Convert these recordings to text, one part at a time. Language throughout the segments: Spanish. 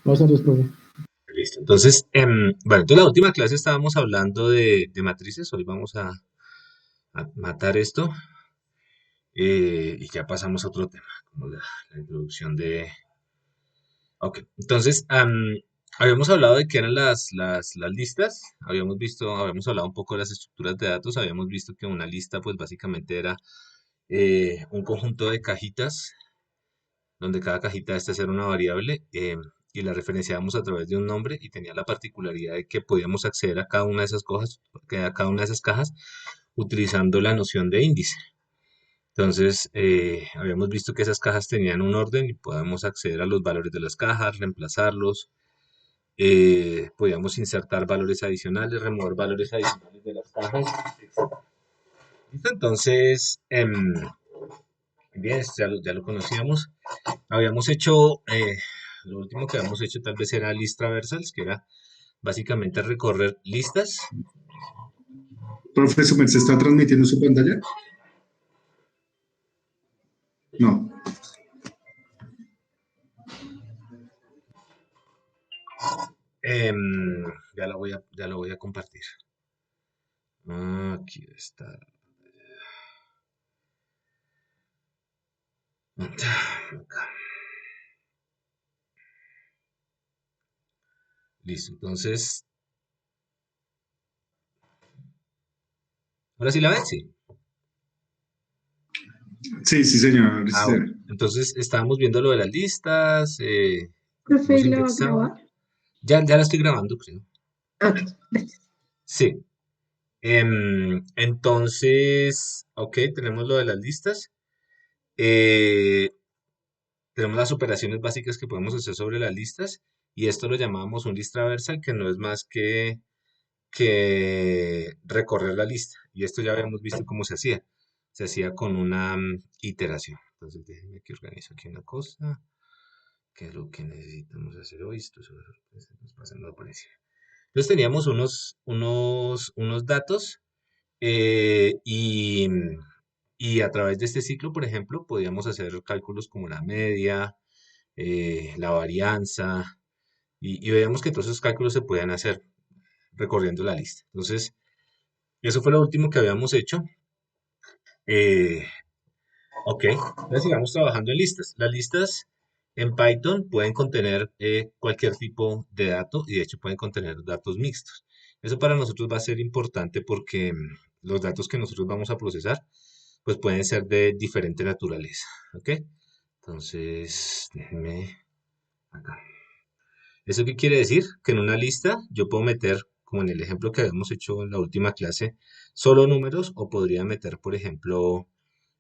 Buenas tardes, profe. Listo. Entonces, bueno, entonces la última clase estábamos hablando de matrices. Hoy vamos a matar esto y ya pasamos a otro tema, como la introducción de... Ok, entonces, habíamos hablado de qué eran las listas. Habíamos hablado un poco de las estructuras de datos. Habíamos visto que una lista, pues básicamente era un conjunto de cajitas donde cada cajita de estas era una variable y la referenciábamos a través de un nombre y tenía la particularidad de que podíamos acceder a cada una de esas cajas, a cada una de esas cajas utilizando la noción de índice. Entonces, habíamos visto que esas cajas tenían un orden y podíamos acceder a los valores de las cajas, reemplazarlos, podíamos insertar valores adicionales, remover valores adicionales de las cajas, etc. ¿Listo? Entonces, bien, esto ya lo conocíamos. Habíamos hecho, lo último que habíamos hecho tal vez era list traversals, que era básicamente recorrer listas. Profesor, ¿se está transmitiendo su pantalla? No. Ya lo voy a compartir. Aquí está. Acá. Listo, entonces, ahora sí la ven, sí. Sí, sí, señor. Sí, Bueno. señor. Entonces estábamos viendo lo de las listas, Profe, cómo ¿y se la va a indexaban. grabar? Ya la estoy grabando, creo. Ok, gracias. Sí. Entonces, ok, tenemos lo de las listas. Eh, Tenemos las operaciones básicas que podemos hacer sobre las listas y esto lo llamamos un list traversal, que no es más que recorrer la lista. Y esto ya habíamos visto cómo se hacía. Se hacía con una iteración. Entonces, déjenme que organizo aquí una cosa. ¿Qué es lo que necesitamos hacer hoy? Esto nos pasa no aparece. Entonces teníamos unos datos y a través de este ciclo, por ejemplo, podíamos hacer cálculos como la media, la varianza, y veíamos que todos esos cálculos se podían hacer recorriendo la lista. Entonces, eso fue lo último que habíamos hecho. Eh, ok, entonces sigamos trabajando en listas. Las listas en Python pueden contener cualquier tipo de dato y de hecho pueden contener datos mixtos. Eso para nosotros va a ser importante porque los datos que nosotros vamos a procesar pues pueden ser de diferente naturaleza. ¿Ok? Entonces, déjenme acá. ¿Eso qué quiere decir? Que en una lista yo puedo meter, como en el ejemplo que habíamos hecho en la última clase, solo números o podría meter, por ejemplo,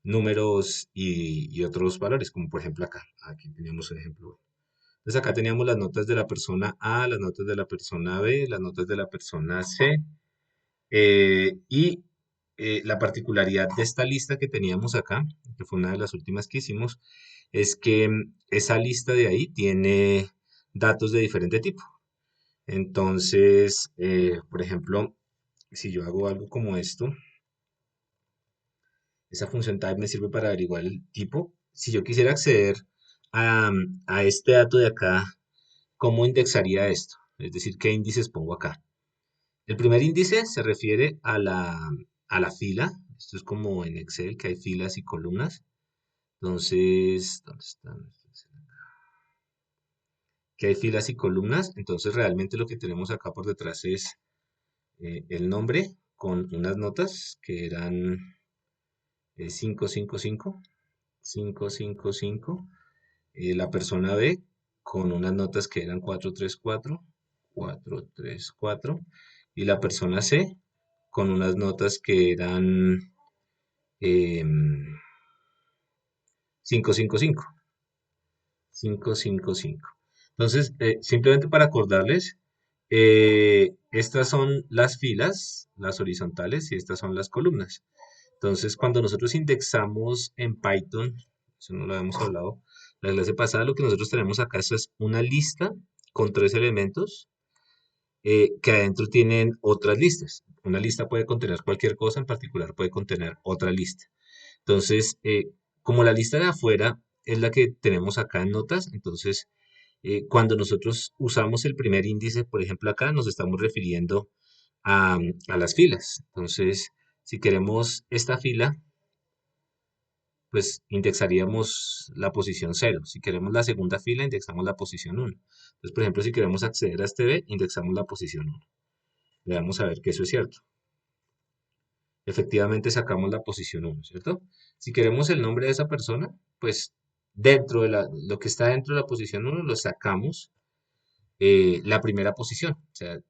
números y otros valores, como por ejemplo acá. Aquí teníamos un ejemplo. Entonces acá teníamos las notas de la persona A, las notas de la persona B, las notas de la persona C y la particularidad de esta lista que teníamos acá, que fue una de las últimas que hicimos, es que esa lista de ahí tiene datos de diferente tipo. Entonces, por ejemplo, si yo hago algo como esto, esa función type me sirve para averiguar el tipo. Si yo quisiera acceder a este dato de acá, ¿cómo indexaría esto? Es decir, ¿qué índices pongo acá? El primer índice se refiere a la fila. Esto es como en Excel, que hay filas y columnas. Entonces, ¿dónde están? Que hay filas y columnas. Entonces, realmente lo que tenemos acá por detrás es el nombre con unas notas que eran 555, 555. La persona B con unas notas que eran 434, 434. Y la persona C con unas notas que eran 555, 555. Entonces, simplemente para acordarles, estas son las filas, las horizontales, y estas son las columnas. Entonces, cuando nosotros indexamos en Python, eso no lo habíamos hablado la clase pasada, lo que nosotros tenemos acá es una lista con tres elementos que adentro tienen otras listas. Una lista puede contener cualquier cosa, en particular puede contener otra lista. Entonces, como la lista de afuera es la que tenemos acá en notas, entonces Cuando nosotros usamos el primer índice, por ejemplo, acá nos estamos refiriendo a las filas. Entonces, si queremos esta fila, pues indexaríamos la posición 0. Si queremos la segunda fila, indexamos la posición 1. Entonces, por ejemplo, si queremos acceder a este B, indexamos la posición 1. Le vamos a ver que eso es cierto. Efectivamente sacamos la posición 1, ¿cierto? Si queremos el nombre de esa persona, pues dentro de lo que está dentro de la posición 1 lo sacamos la primera posición. O sea,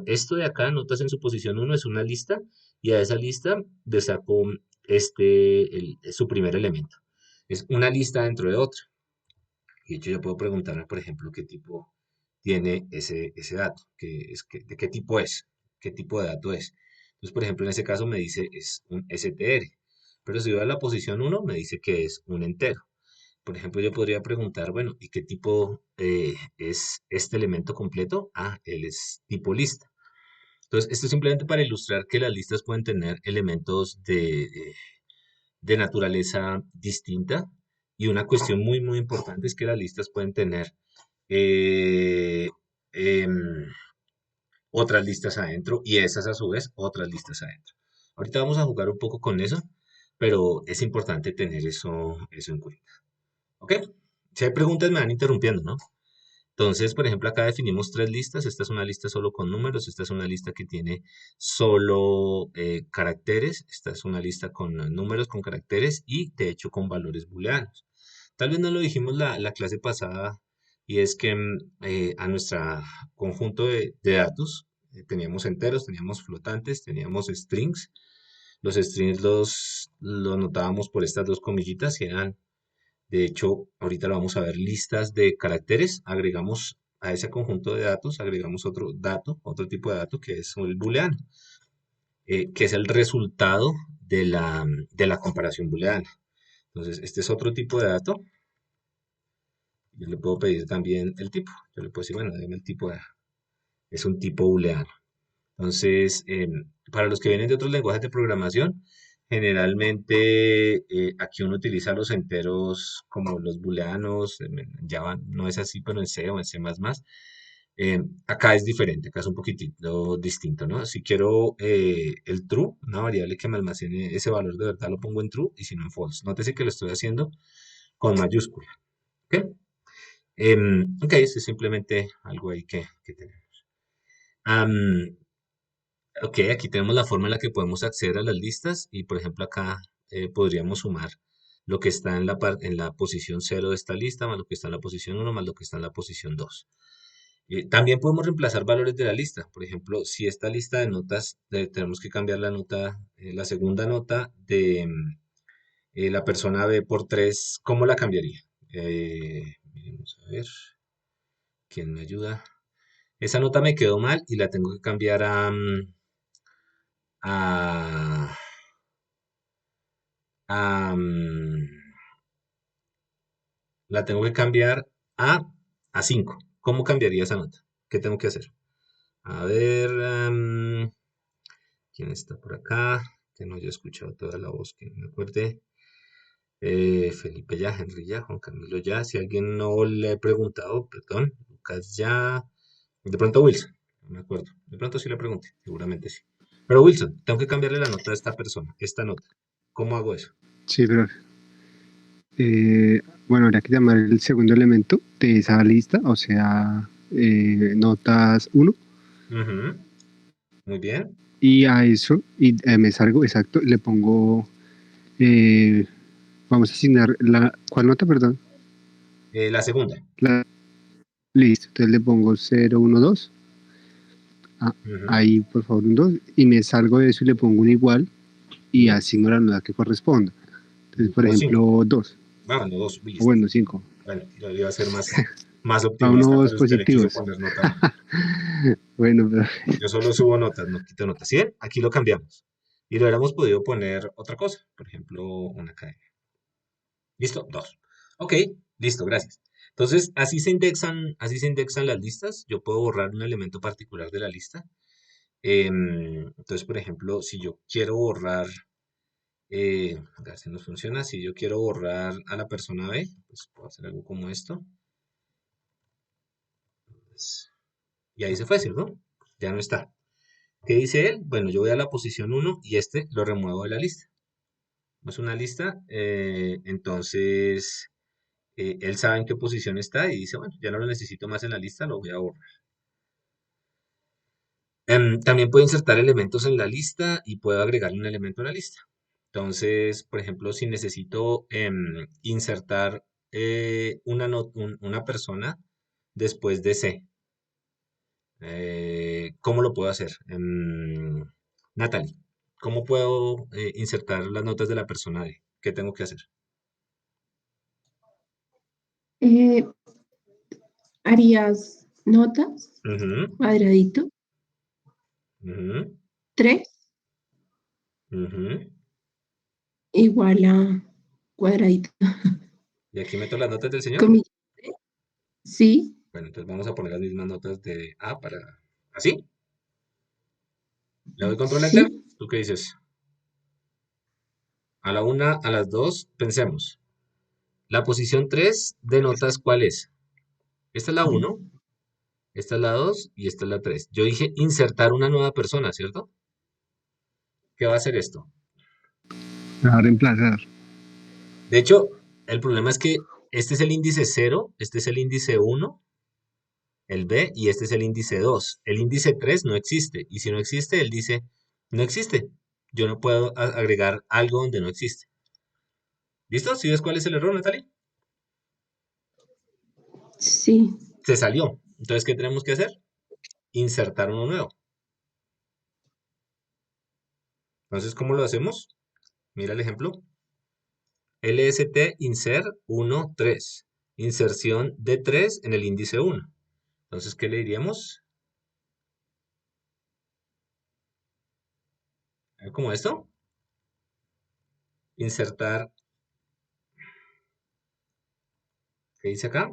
esto de acá, notas en su posición 1 es una lista y a esa lista le saco su primer elemento. Es una lista dentro de otra. Y de hecho yo puedo preguntarme, por ejemplo, qué tipo tiene ese dato, de qué tipo es, qué tipo de dato es. Entonces, por ejemplo, en ese caso me dice es un str, pero si voy a la posición 1 me dice que es un entero. Por ejemplo, yo podría preguntar, bueno, ¿y qué tipo es este elemento completo? Ah, él es tipo lista. Entonces, esto es simplemente para ilustrar que las listas pueden tener elementos de naturaleza distinta. Y una cuestión muy, muy importante es que las listas pueden tener eh, em, otras listas adentro y esas a su vez otras listas adentro. Ahorita vamos a jugar un poco con eso, pero es importante tener eso en cuenta. ¿Ok? Si hay preguntas me van interrumpiendo, ¿no? Entonces, por ejemplo, acá definimos tres listas. Esta es una lista solo con números. Esta es una lista que tiene solo caracteres. Esta es una lista con números, con caracteres y, de hecho, con valores booleanos. Tal vez no lo dijimos la clase pasada y es que a nuestro conjunto de datos teníamos enteros, teníamos flotantes, teníamos strings. Los strings los notábamos por estas dos comillitas y eran de hecho, ahorita lo vamos a ver, listas de caracteres. Agregamos a ese conjunto de datos, agregamos otro dato, otro tipo de dato que es el booleano, que es el resultado de la comparación booleana. Entonces, este es otro tipo de dato. Yo le puedo pedir también el tipo. Yo le puedo decir, bueno, déjame el tipo de. Es un tipo booleano. Entonces, para los que vienen de otros lenguajes de programación, generalmente aquí uno utiliza los enteros como los booleanos, en Java no es así, pero en C o en C++. Acá es diferente, acá es un poquitito distinto, ¿no? Si quiero el true, una variable que me almacene ese valor de verdad, lo pongo en true y si no en false. Nótese que lo estoy haciendo con mayúscula, ¿ok? Ok, esto es simplemente algo ahí que tenemos. Ok, aquí tenemos la forma en la que podemos acceder a las listas y por ejemplo acá podríamos sumar lo que está en la posición 0 de esta lista más lo que está en la posición 1 más lo que está en la posición 2. También podemos reemplazar valores de la lista. Por ejemplo, si esta lista de notas tenemos que cambiar la nota, la segunda nota de la persona B por 3, ¿cómo la cambiaría? Vamos a ver, ¿quién me ayuda? Esa nota me quedó mal y la tengo que cambiar a am, la tengo que cambiar a, a 5. ¿Cómo cambiaría esa nota? ¿Qué tengo que hacer? A ver, ¿quién está por acá? Que no haya escuchado toda la voz, que no me acuerde. Felipe ya, Henry ya, Juan Camilo ya. Si alguien no le he preguntado, perdón, Lucas ya. De pronto Wilson, no me acuerdo. De pronto sí le pregunté, seguramente sí. Pero Wilson, tengo que cambiarle la nota a esta persona, esta nota. ¿Cómo hago eso? Sí, pero bueno, habría que llamar el segundo elemento de esa lista, o sea, notas 1, Ujú, muy bien. y a eso y me salgo, exacto, le pongo, eh, vamos a asignar ¿cuál nota, perdón? La segunda. La, listo, entonces le pongo 0, 1, 2, Ujú. ahí por favor un 2, y me salgo de eso y le pongo un igual y asigno la nota que corresponda. Entonces, por O 5. ejemplo, 2, Ah, no, 2, o listo. bueno, 5, Bueno, yo iba a ser más a optimista, unos pero usted le quiso positivos. poner nota 1. Bueno, pero Yo solo subo notas, no quito notas. ¿Sí ven? Aquí lo cambiamos. Y lo hubiéramos podido poner otra cosa. Por ejemplo, una cadena. ¿Listo? 2. Ok, listo, gracias. Entonces, así se indexan las listas. Yo puedo borrar un elemento particular de la lista. Entonces, por ejemplo, si yo quiero borrar, a ver si nos funciona, si yo quiero borrar a la persona B, pues puedo hacer algo como esto. posiciones. Y ahí se fue, ¿cierto? Ya no está. ¿Qué dice él? Bueno, yo voy a la posición 1 y este lo remuevo de la lista. Es una lista, entonces él sabe en qué posición está y dice, bueno, ya no lo necesito más en la lista, lo voy a borrar. También puedo insertar elementos en la lista y puedo agregarle un elemento a la lista. Entonces, por ejemplo, si necesito insertar una persona después de C, ¿cómo lo puedo hacer? Natalie, ¿cómo puedo insertar las notas de la persona D? ¿Qué tengo que hacer? Eh, harías notas, Ujú, cuadradito, ujú, 3 ujú. igual a cuadradito. Y aquí meto las notas del señor. Comillas, sí, Bueno, entonces vamos a poner las mismas notas de A para... ¿Así? ¿Le doy control enter? sí. ¿Tú qué dices? A la una, a las dos, pensemos. La posición 3 de notas, ¿cuál es? Esta es la uno, esta es la 2 y esta es la 3. Yo dije insertar una nueva persona, ¿cierto? ¿Qué va a hacer esto? Me va a reemplazar. De hecho, el problema es que este es el índice 0, este es el índice 1, el B, y este es el índice 2. El índice 3 no existe. Y si no existe, él dice, no existe. Yo no puedo agregar algo donde no existe. ¿Listo? ¿Sí ves cuál es el error, Natalie? Sí, Se salió. Entonces, ¿qué tenemos que hacer? Insertar uno nuevo. Entonces, ¿cómo lo hacemos? Mira el ejemplo. LST insert 1, 3. Inserción de 3 en el índice 1. Entonces, ¿qué le diríamos? ¿Cómo esto? Insertar, ¿qué dice acá?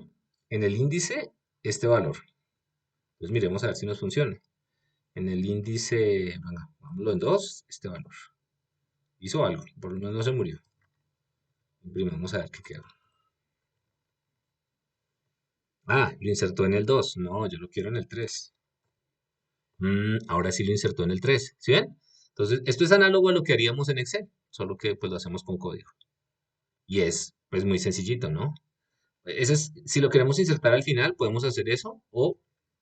En el índice, este valor. Entonces, miremos a ver si nos funciona. En el índice, venga, vámonos en 2, este valor. Hizo algo, por lo menos no se murió. Imprimamos a ver qué quedó. Ah, lo insertó en el 2. No, yo lo quiero en el 3. Ahora sí lo insertó en el 3. ¿Sí ven? Entonces, esto es análogo a lo que haríamos en Excel, solo que pues lo hacemos con código. Y es pues muy sencillito, ¿no? Si lo queremos insertar al final, podemos hacer eso, o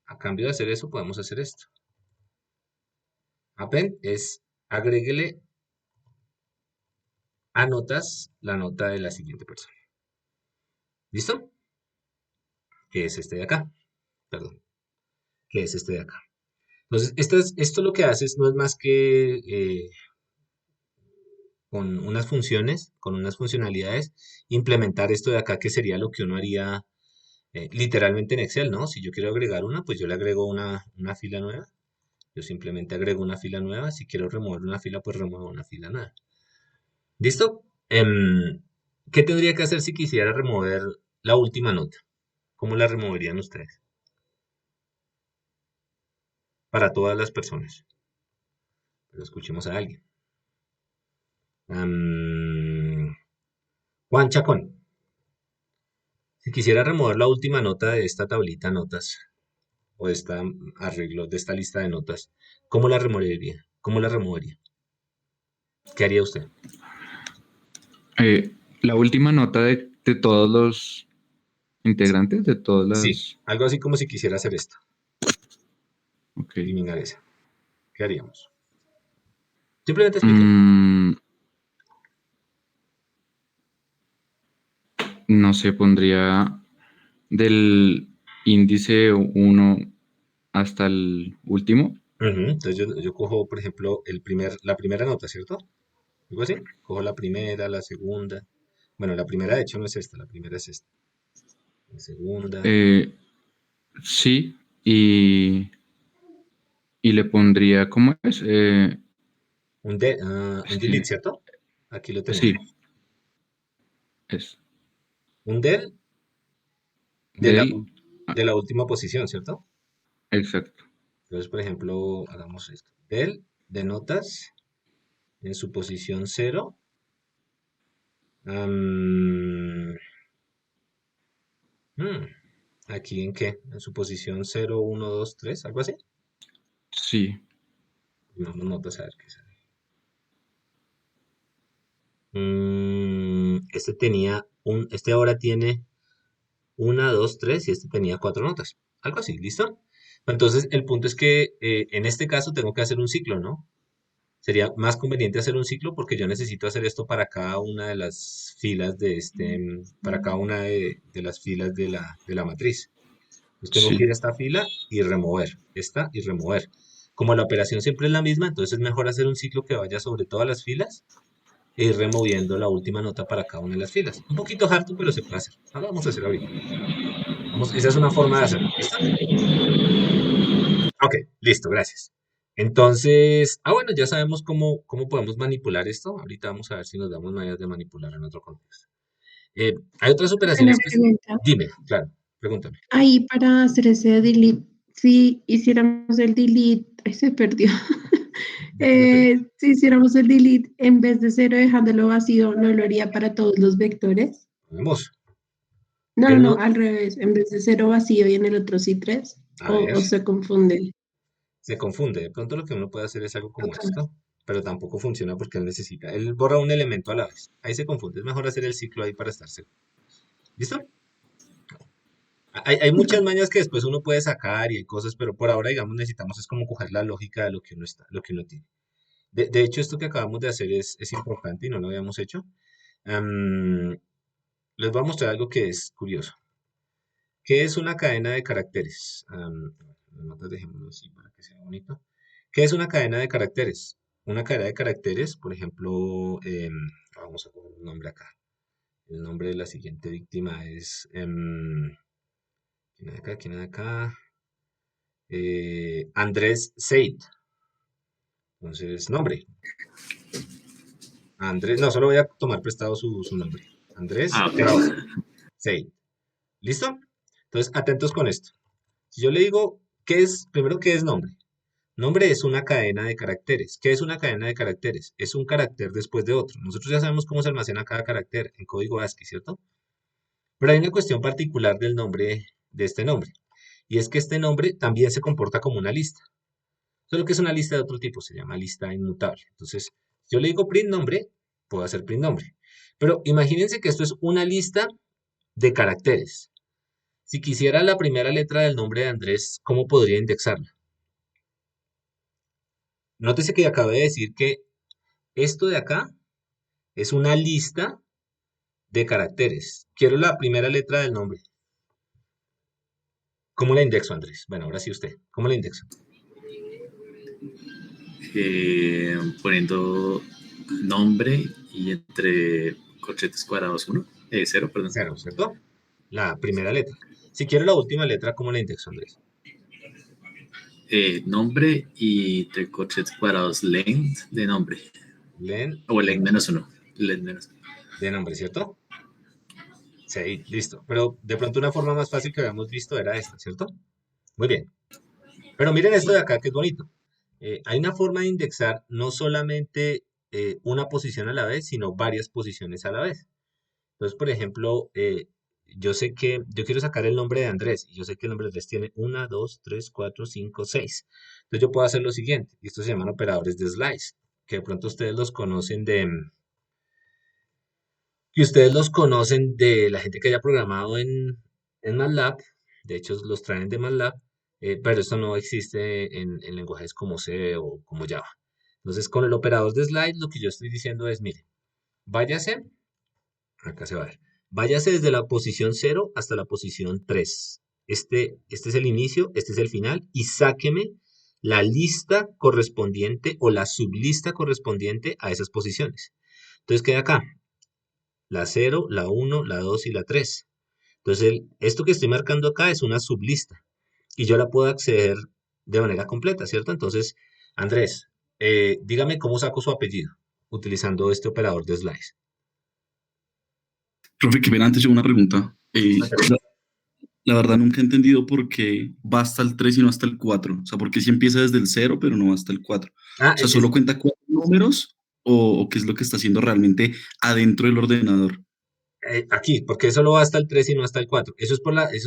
a cambio de hacer eso, podemos hacer esto. Append es agréguele a notas la nota de la siguiente persona. ¿Listo? Que es este de acá. Perdón. Que es este de acá. Entonces, esto lo que haces no es más que con unas funciones, con unas funcionalidades, implementar esto de acá, que sería lo que uno haría literalmente en Excel, ¿no? Si yo quiero agregar una, pues yo le agrego una fila nueva. Yo simplemente agrego una fila nueva. Si quiero remover una fila, pues remuevo una fila nueva. ¿Listo? ¿Qué tendría que hacer si quisiera remover la última nota? ¿Cómo la removerían ustedes? Para todas las personas. Pero escuchemos a alguien. Am, Juan Chacón. Si quisiera remover la última nota de esta tablita de notas o de esta arreglo, de esta lista de notas, ¿cómo la removería? ¿Cómo la removería? ¿Qué haría usted? La última nota de todos los integrantes, de todas Sí, las... algo así como si quisiera hacer esto, Ok. eliminar esa. ¿Qué haríamos? Simplemente explique. Mm, no sé, pondría del índice 1 hasta el último. Entonces yo cojo, por ejemplo, la primera nota, ¿cierto? Algo así. Cojo la primera, la segunda. Bueno, la primera de hecho no es esta, la primera es esta. La segunda. Eh, sí, y le pondría, ¿cómo es? Un delete, ¿cierto? Aquí lo tengo. Sí, es Un del de la, del... ah, de la última posición, ¿cierto? exacto. Entonces, por ejemplo, hagamos esto. Del de notas en su posición 0. am, hmm, ¿Aquí en qué? En su posición 0, 1, 2, 3, algo así. Sí. Vamos notas a ver qué sale. Este ahora tiene 1, 2, 3 y este tenía 4 notas. Algo así, ¿listo? Entonces, el punto es que en este caso tengo que hacer un ciclo, ¿no? Sería más conveniente hacer un ciclo porque yo necesito hacer esto para cada una de las filas para cada una de las filas de la matriz. Entonces tengo que ir a Sí. esta fila y remover, esta y remover. Como la operación siempre es la misma, entonces es mejor hacer un ciclo que vaya sobre todas las filas e ir removiendo la última nota para cada una de las filas. Un poquito harto, pero se puede hacer. Ahora vamos a hacer ahorita. Esa es una forma de hacerlo. ¿Listo? Ok, listo, gracias. Entonces, bueno, ya sabemos cómo podemos manipular esto. Ahorita vamos a ver si nos damos maneras de manipular en otro contexto. Hay otras Una operaciones que... pregunta. Dime, claro, pregúntame. Ahí para hacer ese delete, si hiciéramos el delete, ay, se perdió. Ya te digo. Si hiciéramos el delete en vez de 0 dejándolo vacío, ¿no lo haría para todos los vectores? Vamos. No, Pero no, no, no, al revés. En vez de 0 vacío y en el otro sí 3. a ver, O se confunde. se confunde. De pronto lo que uno puede hacer es algo como Ok. esto, pero tampoco funciona porque él borra un elemento a la vez. Ahí se confunde. Es mejor hacer el ciclo ahí para estar seguro. ¿Listo? Hay muchas mañas que después uno puede sacar y hay cosas, pero por ahora, digamos, necesitamos es como coger la lógica de lo que uno tiene. De hecho, esto que acabamos de hacer es importante y no lo habíamos hecho. Am, Les voy a mostrar algo que es curioso. ¿Qué es una cadena de caracteres? Las notas dejémoslo así para que sea bonito. ¿Qué es una cadena de caracteres? Una cadena de caracteres, por ejemplo, vamos a poner un nombre acá. El nombre de la siguiente víctima es... ¿quién hay acá? ¿Quién hay acá? Andrés Seid. Entonces, nombre. Andrés, no, solo voy a tomar prestado su nombre. Andrés Ah, ok. Seid. ¿Listo? Entonces, atentos con esto. Si yo le digo, primero, ¿qué es nombre? Nombre es una cadena de caracteres. ¿Qué es una cadena de caracteres? Es un carácter después de otro. Nosotros ya sabemos cómo se almacena cada carácter en código ASCII, ¿cierto? Pero hay una cuestión particular del nombre, de este nombre. Y es que este nombre también se comporta como una lista. Solo que es una lista de otro tipo, se llama lista inmutable. Entonces, si yo le digo print nombre, puedo hacer print nombre. Pero imagínense que esto es una lista de caracteres. Si quisiera la primera letra del nombre de Andrés, ¿cómo podría indexarla? Nótese que acabé de decir que esto de acá es una lista de caracteres. Quiero la primera letra del nombre. ¿Cómo la indexo, Andrés? Bueno, ahora sí usted. ¿Cómo la indexo? Poniendo nombre y entre corchetes cuadrados 0, perdón. Cero, ¿cierto? La primera letra. Si quiero la última letra, ¿cómo la indexo, Andrés? Nombre y entre corchetes cuadrados length de nombre. Len O length -1. Length -1. de nombre, ¿cierto? Sí, listo. Pero de pronto una forma más fácil que habíamos visto era esta, ¿cierto? Muy bien. Pero miren esto de acá que es bonito. Hay una forma de indexar no solamente una posición a la vez, sino varias posiciones a la vez. Entonces, por ejemplo, yo sé que yo quiero sacar el nombre de Andrés y yo sé que el nombre de Andrés tiene 1, 2, 3, 4, 5, 6. Entonces yo puedo hacer lo siguiente, y estos se llaman operadores de slice, que de pronto ustedes los conocen de la gente que haya programado en MATLAB. De hecho, los traen de MATLAB, pero esto no existe en lenguajes como C o como Java. Entonces, con el operador de slide, lo que yo estoy diciendo es, mire, váyase, acá se va a ver, váyase desde la posición 0 hasta la posición 3. Este es el inicio, este es el final, y sáqueme la lista correspondiente o la sublista correspondiente a esas posiciones. Entonces queda acá, la 0, la 1, la 2 y la 3. Entonces, esto que estoy marcando acá es una sublista y yo la puedo acceder de manera completa, ¿cierto? Entonces, Andrés, dígame cómo saco su apellido utilizando este operador de slice. Profe, que ven, antes yo una pregunta. La verdad nunca he entendido por qué va hasta el 3 y no hasta el 4. O sea, ¿por qué si empieza desde el 0 pero no va hasta el 4? Ah, O sea, ¿solo cuenta 4 números o qué es lo que está haciendo realmente adentro del ordenador? Aquí, porque solo va hasta el 3 y no hasta el 4. Eso es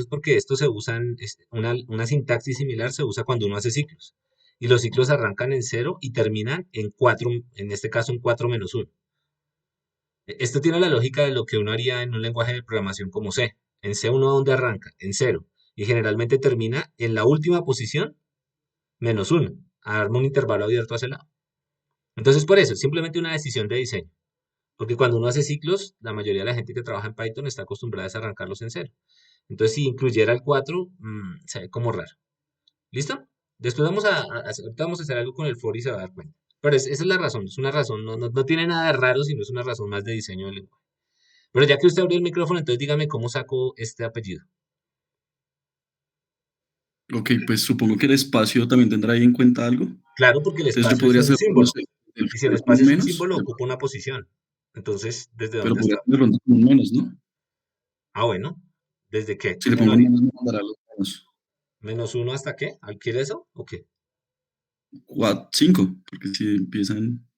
porque esto se usan, una sintaxis similar se usa cuando uno hace ciclos. Y los ciclos arrancan en 0 y terminan en 4, en este caso en 4 menos 1. Esto tiene la lógica de lo que uno haría en un lenguaje de programación como C. En C1, ¿dónde arranca? En 0. Y generalmente termina en la última posición, menos 1. A darme un intervalo abierto hacia el lado. Entonces, por eso, es simplemente una decisión de diseño. Porque cuando uno hace ciclos, la mayoría de la gente que trabaja en Python está acostumbrada a arrancarlos en 0. Entonces, si incluyera el 4, se ve como raro. ¿Listo? Después ahorita vamos a hacer algo con el for y se va a dar cuenta. Pero esa es la razón, es una razón, no tiene nada de raro, sino es una razón más de diseño del lenguaje. Pero ya que usted abrió el micrófono, entonces dígame cómo saco este apellido. Ok, pues supongo que el espacio también tendrá ahí en cuenta algo. Claro, porque el Entonces yo espacio es podría un hacer, no símbolo. sé, el Y si el for con espacio un es un menos, símbolo, ocupa una posición. Entonces, ¿desde pero dónde podría está? hacer de pronto con un menos, ¿no? Ah, bueno. ¿Desde qué? Si le ¿Cómo lo pongo un haría? menos, me mandará los menos. ¿Menos 1 hasta qué? ¿Quiere eso? ¿O qué? 5, porque si empiezan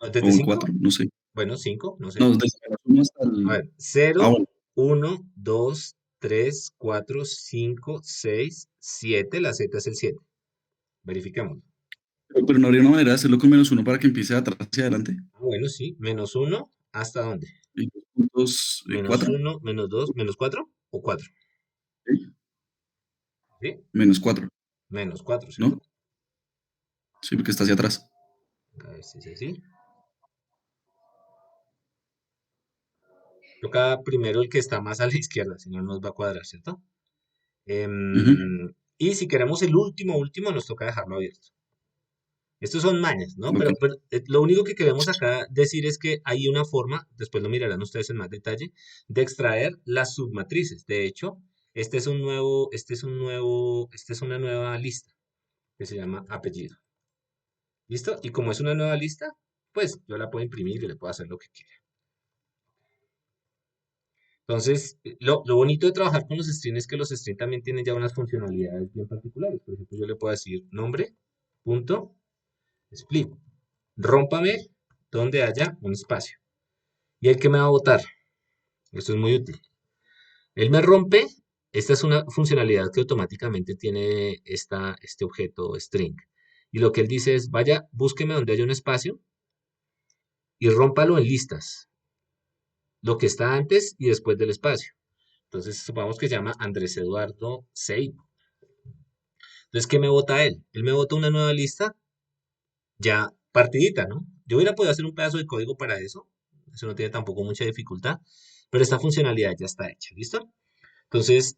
¿Desde con 5? 4, no sé. Bueno, 5, no No, sé. desde menos 1 hasta A el... ver, 0, Bueno, 1, 2, 3, 4, 5, 6, 7. La Z es el 7. Verifiquemos. pero no habría una manera de hacerlo con menos 1 para que empiece de atrás hacia adelante. Ah, bueno, sí. Menos 1, ¿hasta dónde? Y 2 puntos, Menos 4. 1, menos 2, menos 4 o 4. ¿Sí? Menos 4, Menos 4, ¿no? ¿cierto? Sí, porque está hacia atrás. A ver si es así. Toca primero el que está más a la izquierda, si no nos va a cuadrar, ¿cierto? Ujú, Y si queremos el último, nos toca dejarlo abierto. Estos son mañas, ¿no? ok. Pero lo único que queremos acá decir es que hay una forma, después lo mirarán ustedes en más detalle, de extraer las submatrices. De hecho, esta es una nueva lista que se llama apellido. ¿Listo? Y como es una nueva lista, pues yo la puedo imprimir y le puedo hacer lo que quiera. Entonces, lo bonito de trabajar con los strings es que los strings también tienen ya unas funcionalidades bien particulares. Por ejemplo, yo le puedo decir nombre, punto, split. Rómpame donde haya un espacio. ¿Y el que me va a votar? Esto es muy útil. Él me rompe. Esta es una funcionalidad que automáticamente tiene este objeto string. Y lo que él dice es, vaya, búsqueme donde haya un espacio y rómpalo en listas. Lo que está antes y después del espacio. Entonces, supongamos que se llama Andrés Eduardo Seibo. Entonces, ¿qué me vota él? Él me vota una nueva lista ya partidita, ¿no? Yo hubiera podido hacer un pedazo de código para eso. Eso no tiene tampoco mucha dificultad. Pero esta funcionalidad ya está hecha, ¿listo? Entonces,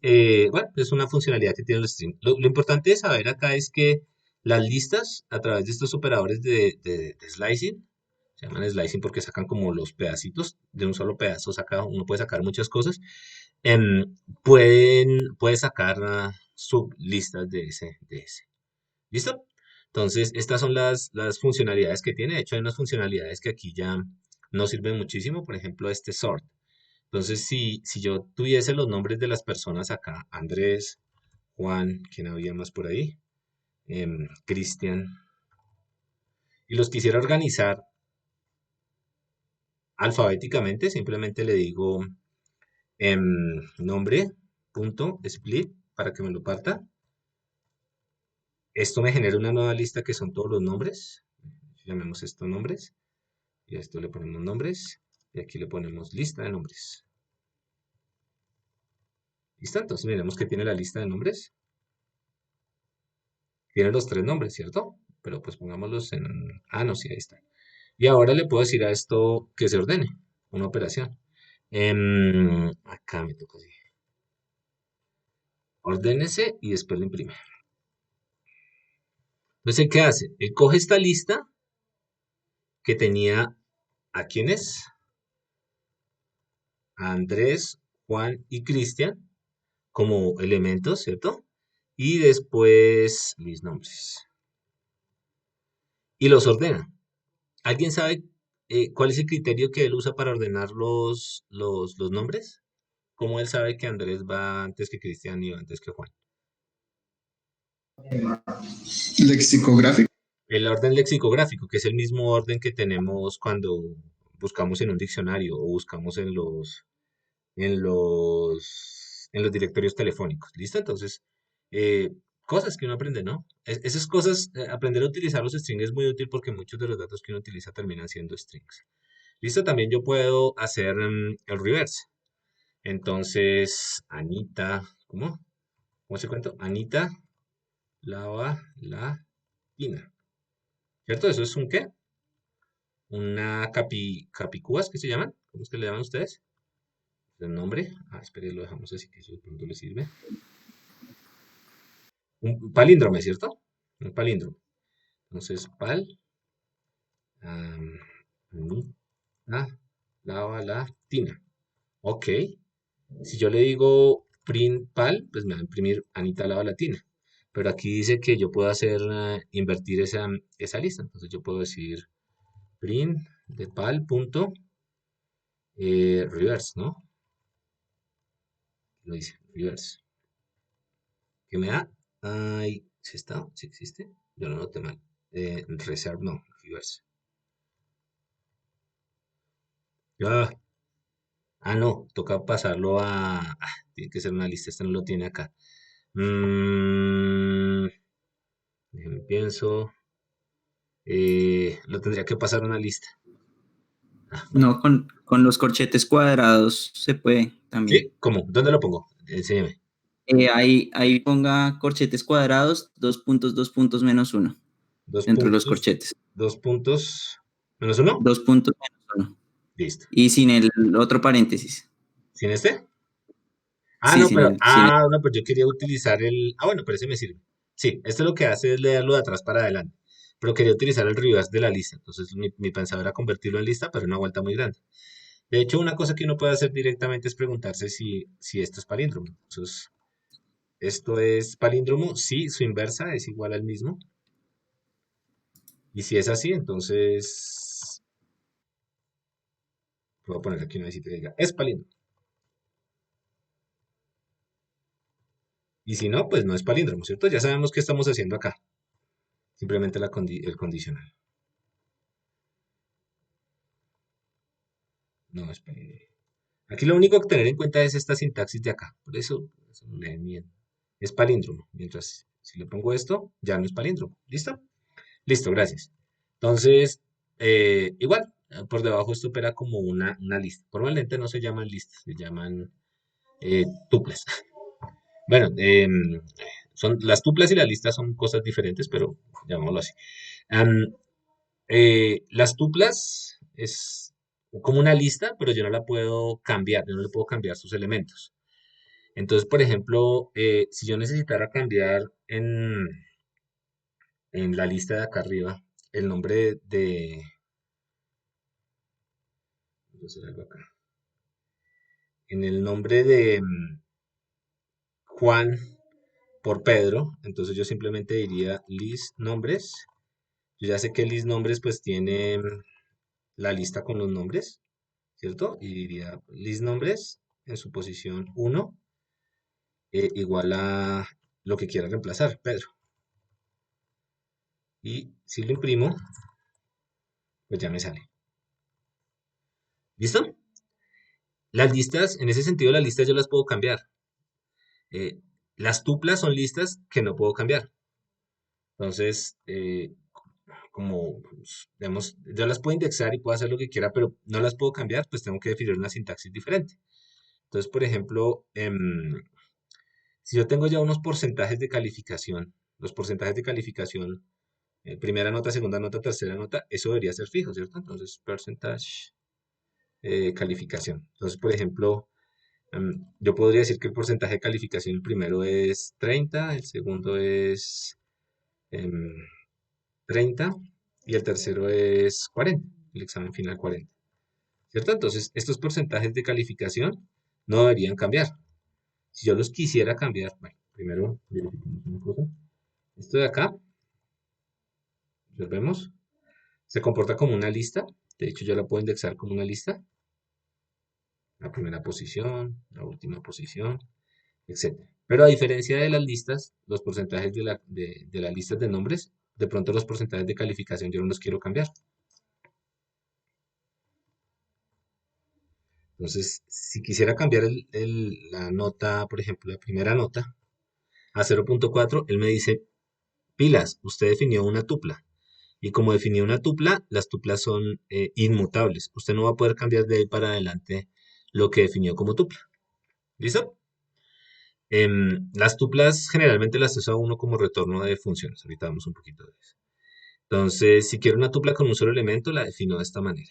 bueno, es una funcionalidad que tiene el string. Lo importante de saber acá es que las listas, a través de estos operadores de slicing, se llaman slicing porque sacan como los pedacitos, de un solo pedazo uno puede sacar muchas cosas, puede sacar sublistas de ese. ¿Listo? Entonces, estas son las funcionalidades que tiene. De hecho, hay unas funcionalidades que aquí ya no sirven muchísimo. Por ejemplo, este sort. Entonces, si yo tuviese los nombres de las personas acá, Andrés, Juan, ¿quién había más por ahí? Cristian, y los quisiera organizar alfabéticamente, simplemente le digo nombre, punto, split, para que me lo parta. Esto me genera una nueva lista que son todos los nombres. Llamemos esto nombres. Y a esto le ponemos nombres. Y aquí le ponemos lista de nombres. ¿Listo? Entonces miremos que tiene la lista de nombres. Tiene los 3 nombres, ¿cierto? Pero pues pongámoslos en... Ah, no, sí, ahí está. Y ahora le puedo decir a esto que se ordene. Una operación. Acá me toca así. Ordénese y después lo imprime. Entonces, ¿qué hace? Él coge esta lista que tenía a quiénes, a Andrés, Juan y Cristian como elementos, ¿cierto? Y después mis nombres. Y los ordena. ¿Alguien sabe cuál es el criterio que él usa para ordenar los nombres? ¿Cómo él sabe que Andrés va antes que Cristian y va antes que Juan? Lexicográfico. El orden lexicográfico, que es el mismo orden que tenemos cuando buscamos en un diccionario o buscamos en los directorios telefónicos. ¿Listo? Entonces, eh, cosas que uno aprende, ¿no? Esas cosas, aprender a utilizar los strings es muy útil porque muchos de los datos que uno utiliza terminan siendo strings. ¿Listo? También yo puedo hacer el reverse. Entonces, Anita, ¿cómo se cuenta? Anita lava la tina. ¿Cierto? ¿Eso es un qué? Una capicúas, ¿qué se llaman? ¿Cómo es que le llaman ustedes? El nombre. Ah, espere, lo dejamos así que eso de pronto le sirve. Un palíndrome, ¿cierto? Un palíndromo. Entonces, Anita lava la tina. Ok. Si yo le digo print pal, pues me va a imprimir Anita lava la tina. Pero aquí dice que yo puedo hacer, invertir esa lista. Entonces yo puedo decir print de pal punto reverse, ¿no? Lo dice, reverse. ¿Qué me da? Ay, ¿sí está? ¿Sí existe? Yo lo noté mal. Reserve, no, reverse. Ah, no, toca pasarlo tiene que ser una lista, este no lo tiene acá. Déjame pienso. Lo tendría que pasar a una lista. Bueno. No, con los corchetes cuadrados se puede también. ¿Sí? ¿Cómo? ¿Dónde lo pongo? Enséñame. Ahí ponga corchetes cuadrados, 2 puntos, -1 Dos dentro de los puntos, corchetes. 2 puntos, -1. 2 puntos, -1. Listo. Y sin el otro paréntesis. ¿Sin este? Sí, No, sin pero, el, sin el- no, pues yo quería utilizar bueno, pero ese me sirve. Sí, esto lo que hace es leerlo de atrás para adelante. Pero quería utilizar el reverse de la lista. Entonces mi pensado era convertirlo en lista, pero una vuelta muy grande. De hecho, una cosa que uno puede hacer directamente es preguntarse si esto es palíndromo. Entonces, ¿esto es palíndromo? Sí, su inversa es igual al mismo. Y si es así, entonces puedo poner aquí una visita que diga, es palíndromo. Y si no, pues no es palíndromo, ¿cierto? Ya sabemos qué estamos haciendo acá. Simplemente el condicional. No es palíndromo. Aquí lo único que tener en cuenta es esta sintaxis de acá. Por eso lo leen bien. Es palíndromo. Mientras, si le pongo esto, ya no es palíndromo. ¿Listo? Listo, gracias. Entonces, igual, por debajo esto opera como una lista. Normalmente no se llaman listas, se llaman tuplas. Bueno, las tuplas y las listas son cosas diferentes, pero llamémoslo así. Am, las tuplas es como una lista, pero yo no la puedo cambiar, yo no le puedo cambiar sus elementos. Entonces, por ejemplo, si yo necesitara cambiar en la lista de acá arriba el nombre voy a hacer algo acá. En el nombre de Juan por Pedro, entonces yo simplemente diría list nombres. Yo ya sé que list nombres pues tiene la lista con los nombres, ¿cierto? Y diría list nombres en su posición 1 igual a lo que quiera reemplazar, Pedro. Y si lo imprimo, pues ya me sale. ¿Listo? Las listas, en ese sentido, las listas yo las puedo cambiar. Las tuplas son listas que no puedo cambiar. Entonces, como, pues, digamos, yo las puedo indexar y puedo hacer lo que quiera, pero no las puedo cambiar, pues tengo que definir una sintaxis diferente. Entonces, por ejemplo, si yo tengo ya unos porcentajes de calificación, los porcentajes de calificación, primera nota, segunda nota, tercera nota, eso debería ser fijo, ¿cierto? Entonces, percentage, calificación. Entonces, por ejemplo, yo podría decir que el porcentaje de calificación, el primero es 30, el segundo es 30 y el tercero es 40, el examen final 40, ¿cierto? Entonces, estos porcentajes de calificación no deberían cambiar. Si yo los quisiera cambiar, bueno, primero verificamos una cosa. Esto de acá, observemos, se comporta como una lista. De hecho, yo la puedo indexar como una lista. La primera posición, la última posición, etc. Pero a diferencia de las listas, los porcentajes de las listas de nombres, de pronto los porcentajes de calificación yo no los quiero cambiar. Entonces, si quisiera cambiar la nota, por ejemplo, la primera nota a 0.4, él me dice, pilas, usted definió una tupla. Y como definió una tupla, las tuplas son inmutables. Usted no va a poder cambiar de ahí para adelante lo que definió como tupla. ¿Listo? Las tuplas generalmente las usa uno como retorno de funciones. Ahorita vamos un poquito de eso. Entonces, si quiero una tupla con un solo elemento, la defino de esta manera.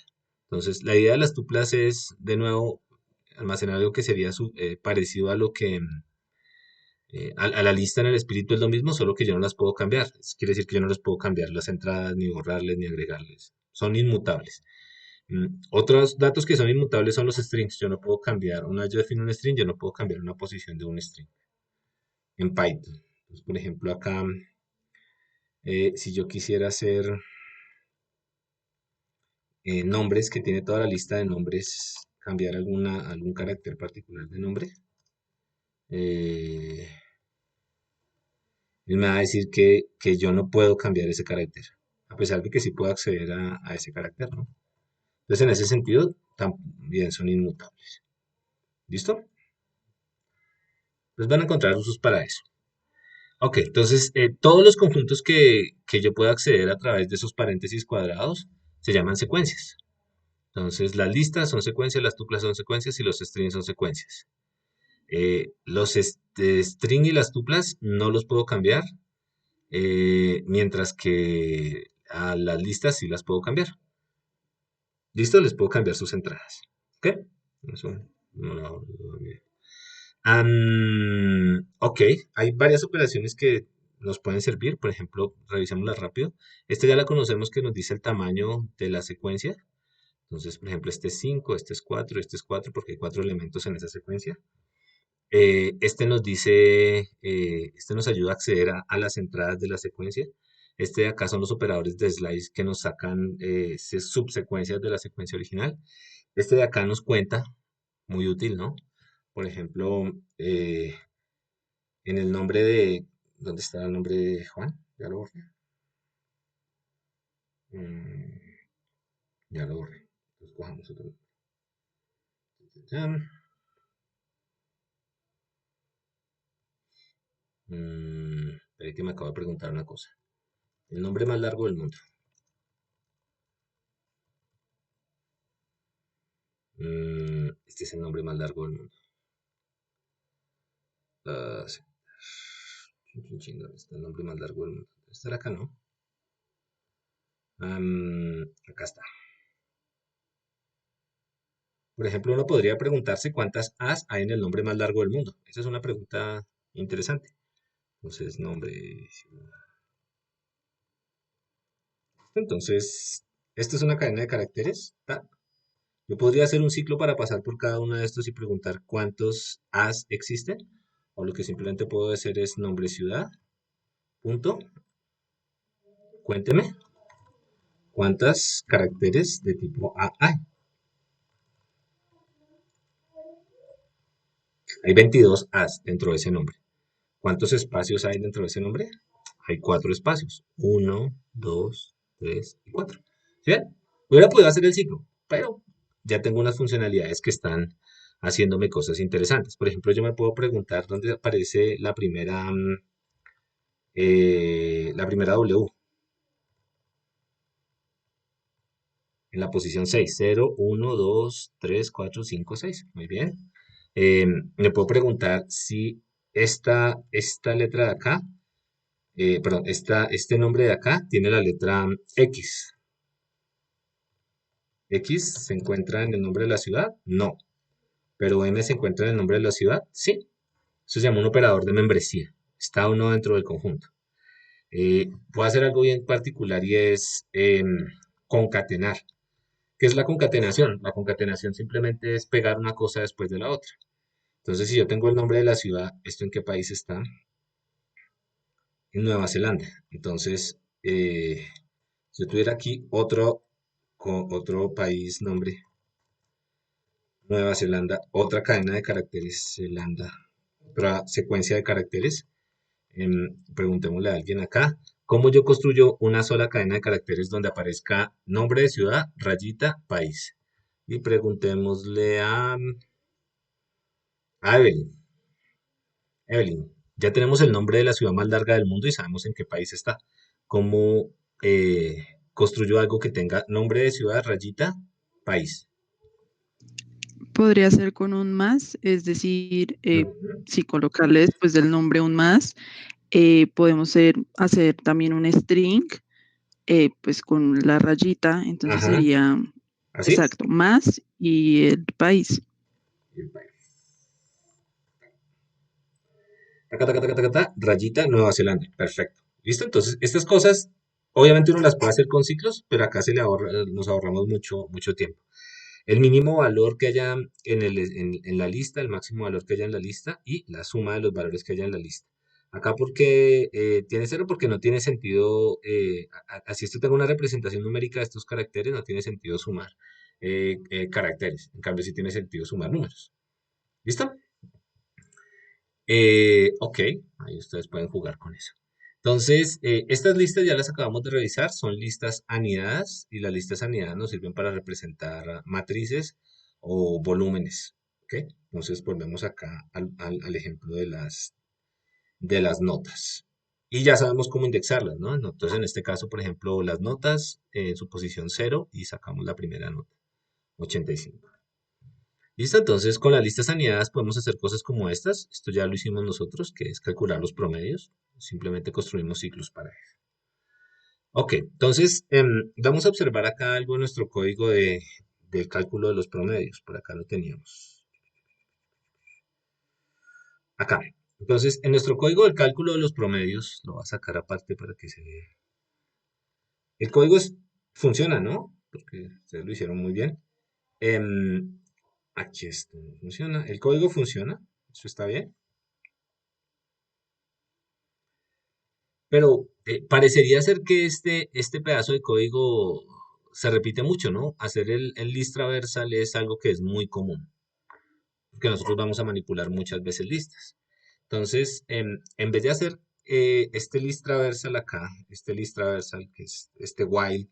Entonces, la idea de las tuplas es, de nuevo, almacenar algo que sería parecido a lo que a la lista en el espíritu es lo mismo, solo que yo no las puedo cambiar. Eso quiere decir que yo no les puedo cambiar las entradas, ni borrarles, ni agregarles. Son inmutables. Otros datos que son inmutables son los strings. Yo no puedo cambiar, una vez yo defino un string, yo no puedo cambiar una posición de un string en Python. Entonces, por ejemplo, acá, si yo quisiera hacer nombres, que tiene toda la lista de nombres, cambiar algún carácter particular de nombre, él me va a decir que yo no puedo cambiar ese carácter, a pesar de que sí puedo acceder a ese carácter, ¿no? Entonces, en ese sentido, también son inmutables. ¿Listo? Pues van a encontrar usos para eso. Ok, entonces, todos los conjuntos que yo pueda acceder a través de esos paréntesis cuadrados se llaman secuencias. Entonces, las listas son secuencias, las tuplas son secuencias y los strings son secuencias. Los string y las tuplas no los puedo cambiar, mientras que a las listas sí las puedo cambiar. ¿Listo? Les puedo cambiar sus entradas. ¿Ok? Eso no lo olvidé. Ok, hay varias operaciones que nos pueden servir. Por ejemplo, revisémoslas rápido. Esta ya la conocemos, que nos dice el tamaño de la secuencia. Entonces, por ejemplo, este es 5, este es 4, este es 4, porque hay 4 elementos en esa secuencia. Este nos dice, este nos ayuda a acceder a las entradas de la secuencia. Este de acá son los operadores de slice que nos sacan subsecuencias de la secuencia original. Este de acá nos cuenta, muy útil, ¿no? Por ejemplo, en el nombre de, ¿dónde está el nombre de Juan? Ya lo borré. Ya lo borré. Entonces cojamos otro. Espera que me acabo de preguntar una cosa. El nombre más largo del mundo. Este es el nombre más largo del mundo. Sí. ¿Dónde está el nombre más largo del mundo? Debe estar acá, ¿no? Acá está. Por ejemplo, uno podría preguntarse cuántas As hay en el nombre más largo del mundo. Esa es una pregunta interesante. Entonces, nombre. Entonces, esta es una cadena de caracteres. ¿Ta? Yo podría hacer un ciclo para pasar por cada uno de estos y preguntar cuántos As existen. O lo que simplemente puedo hacer es nombre ciudad. Punto. Cuénteme cuántos caracteres de tipo A hay. Hay 22 As dentro de ese nombre. ¿Cuántos espacios hay dentro de ese nombre? Hay 4 espacios. 1, 2, 3 y 4. ¿Sí ven? Hubiera podido hacer el ciclo, pero ya tengo unas funcionalidades que están haciéndome cosas interesantes. Por ejemplo, yo me puedo preguntar dónde aparece la primera W. En la posición 6. 0, 1, 2, 3, 4, 5, 6. Muy bien. Me puedo preguntar si esta letra de acá, perdón, este nombre de acá tiene la letra X. ¿X se encuentra en el nombre de la ciudad? No. ¿Pero M se encuentra en el nombre de la ciudad? Sí. Eso se llama un operador de membresía. Está o no dentro del conjunto. Puedo hacer algo bien particular y es concatenar. ¿Qué es la concatenación? La concatenación simplemente es pegar una cosa después de la otra. Entonces, si yo tengo el nombre de la ciudad, ¿esto en qué país está? En Nueva Zelanda. Entonces, si yo tuviera aquí otro país, nombre, Nueva Zelanda, otra cadena de caracteres, Zelanda, otra secuencia de caracteres, preguntémosle a alguien acá, ¿cómo yo construyo una sola cadena de caracteres donde aparezca nombre de ciudad, rayita, país? y preguntémosle a Evelyn. Evelyn, ya tenemos el nombre de la ciudad más larga del mundo y sabemos en qué país está. ¿Cómo construyo algo que tenga nombre de ciudad, rayita, país? Podría ser con un más, es decir, Ujú. si colocarle después del nombre un más, podemos hacer también un string, pues con la rayita, entonces Ajá, sería, ¿así? exacto, más y el país. Y el país. Taca, taca, taca, taca, taca, rayita, Nueva Zelanda. Perfecto. ¿Listo? Entonces, estas cosas, obviamente uno las puede hacer con ciclos, pero acá nos ahorramos mucho tiempo. El mínimo valor que haya en la lista, el máximo valor que haya en la lista y la suma de los valores que haya en la lista. Acá porque tiene cero porque no tiene sentido, así esto tenga una representación numérica de estos caracteres, no tiene sentido sumar caracteres. En cambio, sí tiene sentido sumar números. ¿Listo? Ok, ahí ustedes pueden jugar con eso. Entonces, estas listas ya las acabamos de revisar, son listas anidadas y las listas anidadas nos sirven para representar matrices o volúmenes. ¿Ok? Entonces, volvemos acá al ejemplo de las notas. Y ya sabemos cómo indexarlas, ¿no? Entonces, en este caso, por ejemplo, las notas en su posición 0 y sacamos la primera nota, 85. ¿Listo? Entonces, con las listas anidadas podemos hacer cosas como estas. Esto ya lo hicimos nosotros, que es calcular los promedios. Simplemente construimos ciclos para eso. Ok, entonces vamos a observar acá algo en nuestro código del cálculo de los promedios. Por acá lo teníamos. Acá. Entonces, en nuestro código del cálculo de los promedios, lo voy a sacar aparte para que se vea. El código funciona, ¿no? Porque ustedes lo hicieron muy bien. Em, Aquí esto no funciona. El código funciona. Eso está bien. Pero parecería ser que este pedazo de código se repite mucho, ¿no? Hacer el list traversal es algo que es muy común, porque nosotros vamos a manipular muchas veces listas. Entonces, en vez de hacer este list traversal acá, este list traversal, que es este while,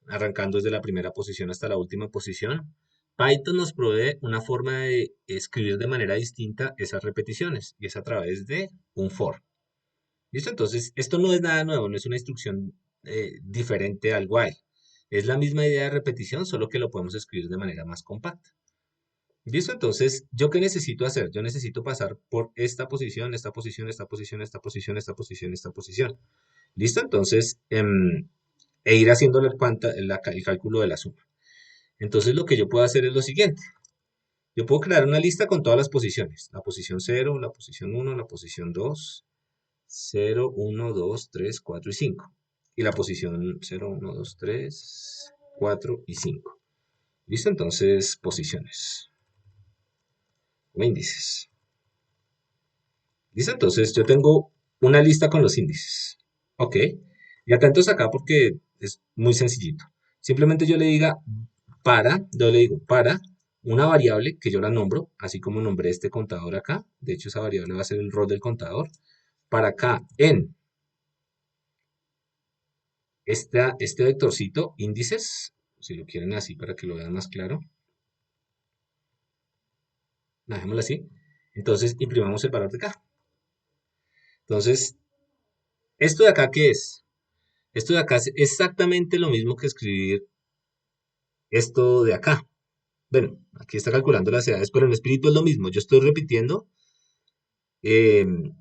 arrancando desde la primera posición hasta la última posición, Python nos provee una forma de escribir de manera distinta esas repeticiones, y es a través de un for. ¿Listo? Entonces, esto no es nada nuevo, no es una instrucción diferente al while. Es la misma idea de repetición, solo que lo podemos escribir de manera más compacta. ¿Listo? Entonces, ¿yo qué necesito hacer? Yo necesito pasar por esta posición, esta posición, esta posición, esta posición, esta posición, esta posición. ¿Listo? Entonces, e ir haciendo el cálculo de la suma. Entonces, lo que yo puedo hacer es lo siguiente. Yo puedo crear una lista con todas las posiciones. La posición 0, la posición 1, la posición 2, 0, 1, 2, 3, 4 y 5. Y la posición 0, 1, 2, 3, 4 y 5. ¿Listo? Entonces, posiciones o índices. ¿Listo? Entonces, yo tengo una lista con los índices. Ok. Y atentos acá porque es muy sencillito. Simplemente yo le digo para una variable que yo la nombro, así como nombré este contador acá. De hecho, esa variable va a ser el rol del contador. Para acá, en este vectorcito, índices, si lo quieren así para que lo vean más claro, dejémoslo así. Entonces imprimamos el valor de acá. Entonces, ¿esto de acá qué es? Esto de acá es exactamente lo mismo que escribir esto de acá. Bueno, aquí está calculando las edades, pero en espíritu es lo mismo. Yo estoy repitiendo, em,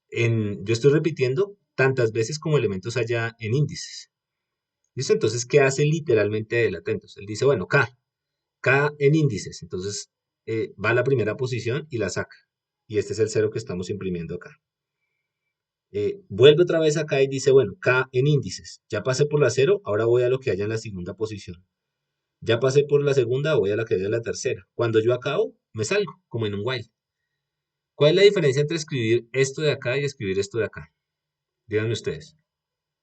yo estoy repitiendo tantas veces como elementos haya en índices. ¿Listo? Entonces, ¿qué hace literalmente él? Atentos. Él dice, bueno, K en índices. Entonces, va a la primera posición y la saca. Y este es el 0 que estamos imprimiendo acá. Vuelve otra vez acá y dice, bueno, K en índices. Ya pasé por la 0, ahora voy a lo que haya en la segunda posición. Ya pasé por la segunda, voy a la que haya en la tercera. Cuando yo acabo, me salgo, como en un while. ¿Cuál es la diferencia entre escribir esto de acá y escribir esto de acá? Díganme ustedes.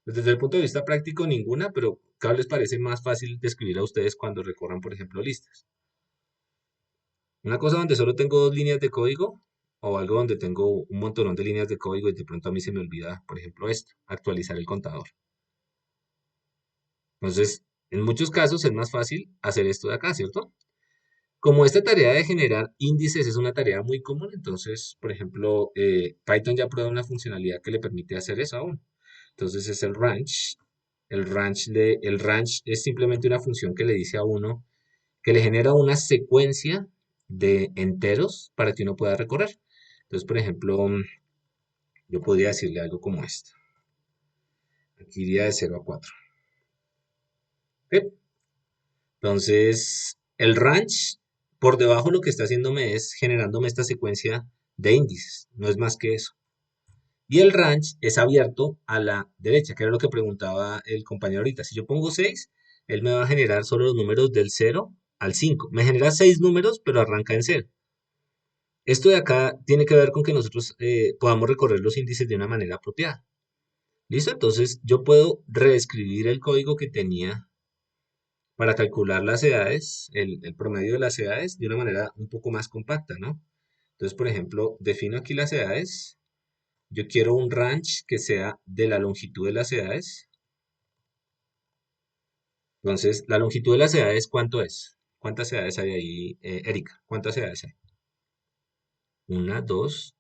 Desde el punto de vista práctico, ninguna, pero ¿cuál les parece más fácil de escribir a ustedes cuando recorran, por ejemplo, listas? Una cosa donde solo tengo 2 líneas de código o algo donde tengo un montón de líneas de código y de pronto a mí se me olvida, por ejemplo, esto, actualizar el contador. Entonces, en muchos casos es más fácil hacer esto de acá, ¿cierto? como esta tarea de generar índices es una tarea muy común, entonces, por ejemplo, Python ya prueba una funcionalidad que le permite hacer eso aún. Entonces es el range. El range es simplemente una función que le dice a uno que le genera una secuencia de enteros para que uno pueda recorrer. Entonces, por ejemplo, yo podría decirle algo como esto. Aquí iría de 0 a 4. ¿Ok? Entonces, el range, por debajo lo que está haciéndome es generándome esta secuencia de índices. No es más que eso. Y el range es abierto a la derecha, que era lo que preguntaba el compañero ahorita. Si yo pongo 6, él me va a generar solo los números del 0 al 5. Me genera 6 números, pero arranca en 0. Esto de acá tiene que ver con que nosotros podamos recorrer los índices de una manera apropiada. ¿Listo? Entonces yo puedo reescribir el código que tenía para calcular las edades, el promedio de las edades, de una manera un poco más compacta, ¿no? Entonces, por ejemplo, defino aquí las edades. Yo quiero un range que sea de la longitud de las edades. Entonces, la longitud de las edades, ¿cuánto es? ¿Cuántas edades hay ahí, Erika? ¿Cuántas edades hay? 1, 2,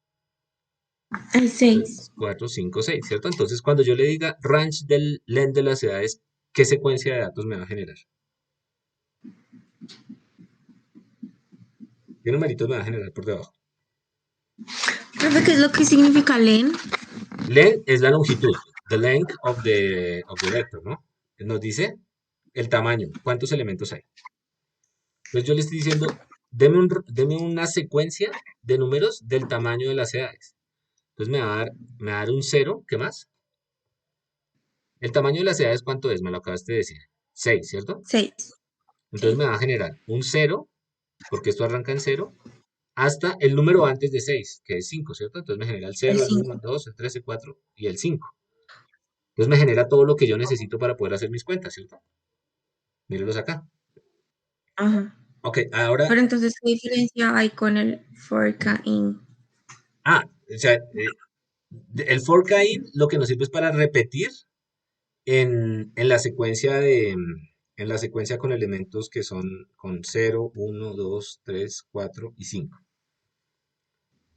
Hay 6. 4, 5, 6, ¿cierto? Entonces, cuando yo le diga range del len de las edades, ¿qué secuencia de datos me va a generar? ¿Qué numeritos me va a generar por debajo? Profe, ¿qué es lo que significa len? Len es la longitud, the length of the vector, ¿no? Nos dice el tamaño, cuántos elementos hay. Entonces yo le estoy diciendo, deme una secuencia de números del tamaño de las edades. Entonces me va a dar un 0, ¿qué más? El tamaño de las edades, ¿cuánto es? Me lo acabaste de decir. 6, ¿cierto? 6. Entonces me va a generar un 0, porque esto arranca en 0, hasta el número antes de 6, que es 5, ¿cierto? Entonces me genera el 0, El el 1, 5. el 2, el 3, el 4 y el 5. Entonces me genera todo lo que yo necesito para poder hacer mis cuentas, ¿cierto? Mírenlos acá. Ajá. Ok, ahora, Pero entonces, ¿qué diferencia hay con el for in? o sea, el for in lo que nos sirve es para repetir en la secuencia en la secuencia con elementos que son con 0, 1, 2, 3, 4 y 5.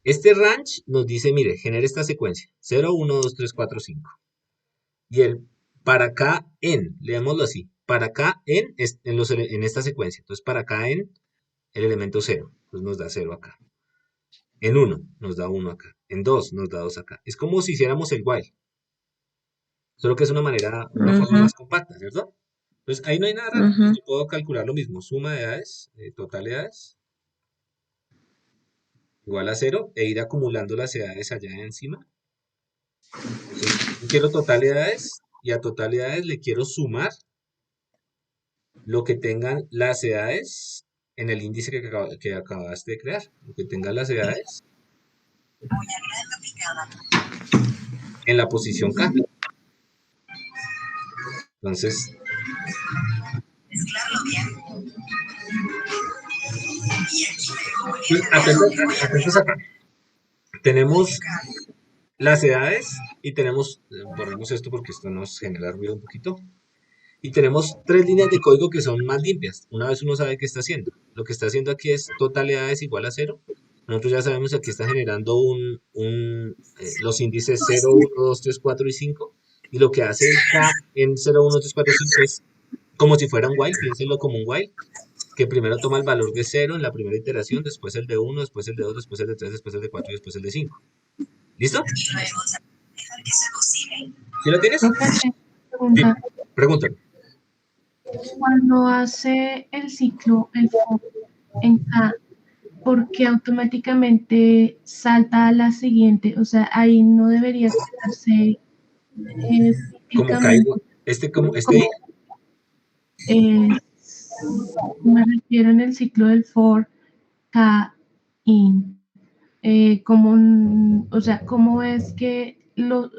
Este range nos dice, mire, genera esta secuencia, 0, 1, 2, 3, 4, 5. Y el para acá en, leámoslo así, para acá en, en esta secuencia. Entonces, para acá en el elemento 0, entonces nos da 0 acá. En 1 nos da 1 acá. En 2 nos da 2 acá. Es como si hiciéramos el while. Solo que es una forma más compacta, ¿cierto? Entonces ahí no hay nada raro. Yo puedo calcular lo mismo. Suma de edades, total de edades, igual a 0, e ir acumulando las edades allá encima. Entonces, yo quiero total de edades, y a total de edades le quiero sumar lo que tengan las edades en el índice que acabaste de crear. Lo que tengan las edades en la posición K. Entonces, atentos acá. Tenemos las edades y tenemos, borremos esto porque esto nos genera ruido un poquito. Y tenemos 3 líneas de código que son más limpias. Una vez uno sabe qué está haciendo. Lo que está haciendo aquí es total edades igual a 0. Nosotros ya sabemos que aquí está generando los índices 0, 1, 2, 3, 4 y 5. Y lo que hace el K en 0, 1, 2, 3, 4, 5 es como si fuera un while, piénsenlo como un while, que primero toma el valor de 0 en la primera iteración, después el de 1, después el de 2, después el de 3, después el de 4 y después el de 5. ¿Listo? ¿Sí lo tienes? Pregunta. Pregúntame. Cuando hace el ciclo, el for en K, ¿por qué automáticamente salta a la siguiente? O sea, ahí no debería quedarse Como caigo, me refiero en el ciclo del for K in. O sea, ¿cómo es que los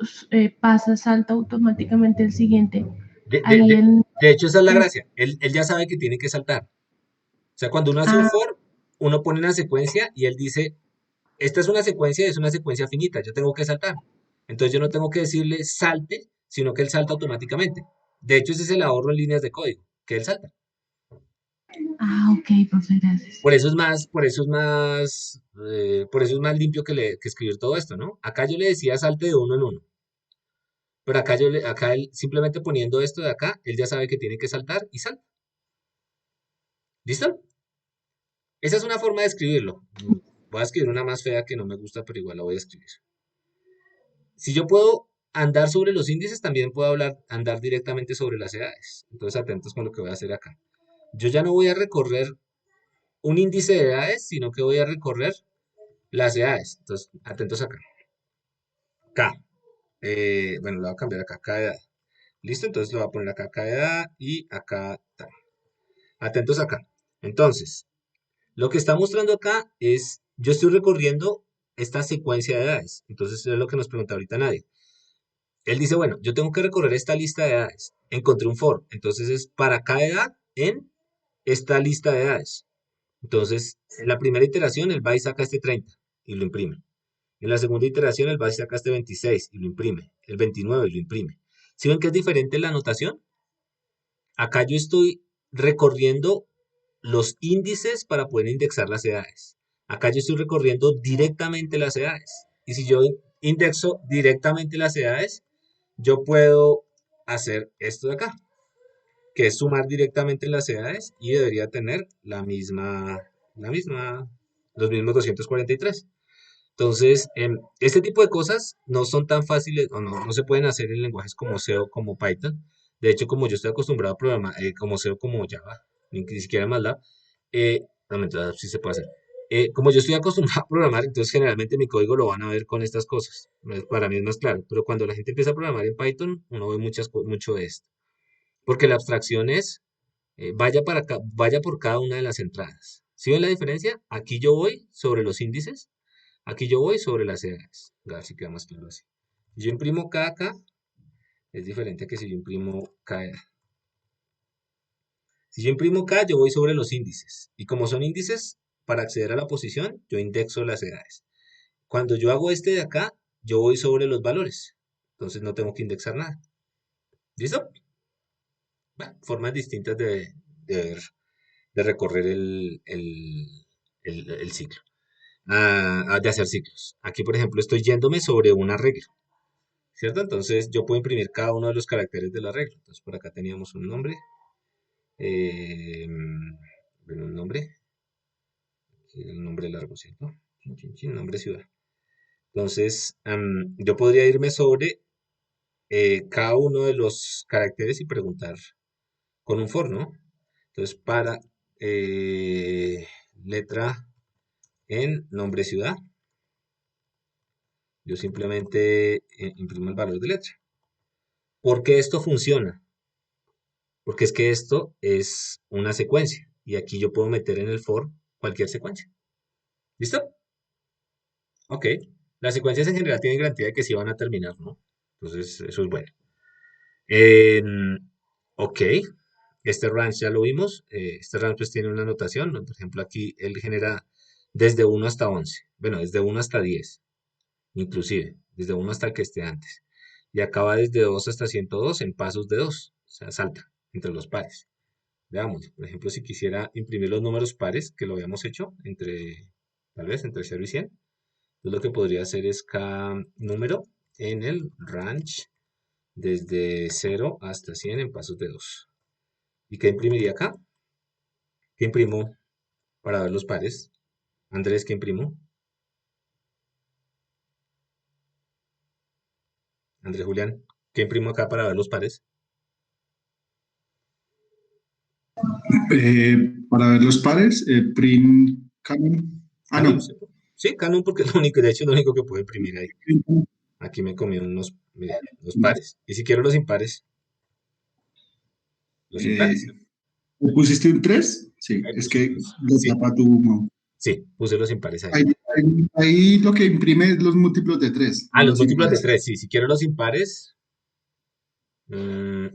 salta automáticamente el siguiente? De hecho, esa es la gracia. Él ya sabe que tiene que saltar. O sea, cuando uno hace un for, uno pone una secuencia y él dice, esta es una secuencia finita, yo tengo que saltar. Entonces yo no tengo que decirle salte, sino que él salta automáticamente. De hecho, ese es el ahorro en líneas de código, que él salta. Ah, ok, profe, gracias. Por eso es más, por eso es más limpio que escribir todo esto, ¿no? Acá yo le decía salte de uno en uno, pero acá él, simplemente poniendo esto de acá, él ya sabe que tiene que saltar y salta. ¿Listo? Esa es una forma de escribirlo. Voy a escribir una más fea que no me gusta, pero igual la voy a escribir. Si yo puedo andar sobre los índices, también puedo andar directamente sobre las edades. Entonces, atentos con lo que voy a hacer acá. Yo ya no voy a recorrer un índice de edades, sino que voy a recorrer las edades. Entonces, atentos acá. K. Bueno, lo voy a cambiar acá, K de edad. ¿Listo? Entonces lo voy a poner acá, K de edad y acá tal. Atentos acá. Entonces, lo que está mostrando acá es, yo estoy recorriendo esta secuencia de edades. Entonces, eso es lo que nos pregunta ahorita nadie. Él dice, bueno, yo tengo que recorrer esta lista de edades. Encontré un for. Entonces es para cada edad en esta lista de edades. Entonces, en la primera iteración, él va y saca este 30 y lo imprime. En la segunda iteración, él va y saca este 26 y lo imprime. El 29 y lo imprime. ¿Sí ven que es diferente la anotación? Acá yo estoy recorriendo los índices para poder indexar las edades. Acá yo estoy recorriendo directamente las edades. Y si yo indexo directamente las edades, yo puedo hacer esto de acá, que es sumar directamente las edades y debería tener los mismos 243. Entonces, este tipo de cosas no son tan fáciles o no se pueden hacer en lenguajes como C o como Python. De hecho, como yo estoy acostumbrado a programar como C o como Java, ni siquiera MATLAB, no, mentira, sí se puede hacer. Como yo estoy acostumbrado a programar, entonces generalmente mi código lo van a ver con estas cosas. Para mí es más claro. Pero cuando la gente empieza a programar en Python, uno ve mucho de esto. Porque la abstracción es, vaya por cada una de las entradas. ¿Sí ven la diferencia? Aquí yo voy sobre los índices. Aquí yo voy sobre las edades. A ver si queda más claro así. Si yo imprimo K acá, es diferente a que si yo imprimo K. Si yo imprimo K, yo voy sobre los índices. Y como son índices, para acceder a la posición, yo indexo las edades. Cuando yo hago este de acá, yo voy sobre los valores. Entonces no tengo que indexar nada. ¿Listo? Bueno, formas distintas de recorrer el ciclo. De hacer ciclos. Aquí, por ejemplo, estoy yéndome sobre un arreglo. ¿Cierto? Entonces yo puedo imprimir cada uno de los caracteres del arreglo. Entonces por acá teníamos un nombre. Bueno, un nombre. Un nombre largo, ¿cierto? Nombre ciudad. Entonces yo podría irme sobre cada uno de los caracteres y preguntar con un for, ¿no? Entonces para letra en nombre ciudad, yo simplemente imprimo el valor de letra. ¿Por qué esto funciona? Porque es que esto es una secuencia. Y aquí yo puedo meter en el for cualquier secuencia. ¿Listo? Ok. Las secuencias en general tienen garantía de que sí van a terminar, ¿no? Entonces, eso es bueno. Ok. Este range ya lo vimos. Este range pues tiene una anotación, ¿no? Por ejemplo, aquí él genera desde 1 hasta 11. Bueno, desde 1 hasta 10. Inclusive. Desde 1 hasta el que esté antes. Y acaba desde 2 hasta 102 en pasos de 2. O sea, salta entre los pares. Veamos, por ejemplo, si quisiera imprimir los números pares, que lo habíamos hecho, tal vez entre 0 y 100, entonces lo que podría hacer es cada número en el range desde 0 hasta 100 en pasos de 2. ¿Y qué imprimiría acá? ¿Qué imprimo para ver los pares? Andrés, ¿qué imprimo? Andrés Julián, ¿qué imprimo acá para ver los pares? Para ver los pares, print Canon. Canon, No. ¿cierto? Sí, Canon porque es lo único, de hecho es lo único que puedo imprimir ahí. Aquí me comí unos pares. Y si quiero los impares, los impares. ¿Le pusiste un 3? Sí, Ahí es puse que los- le sí, tapa tu mouse. sí, puse los impares ahí. Ahí lo que imprime es los múltiplos de 3, Ah, no los los múltiplos de impares. 3, sí. Si quiero los impares,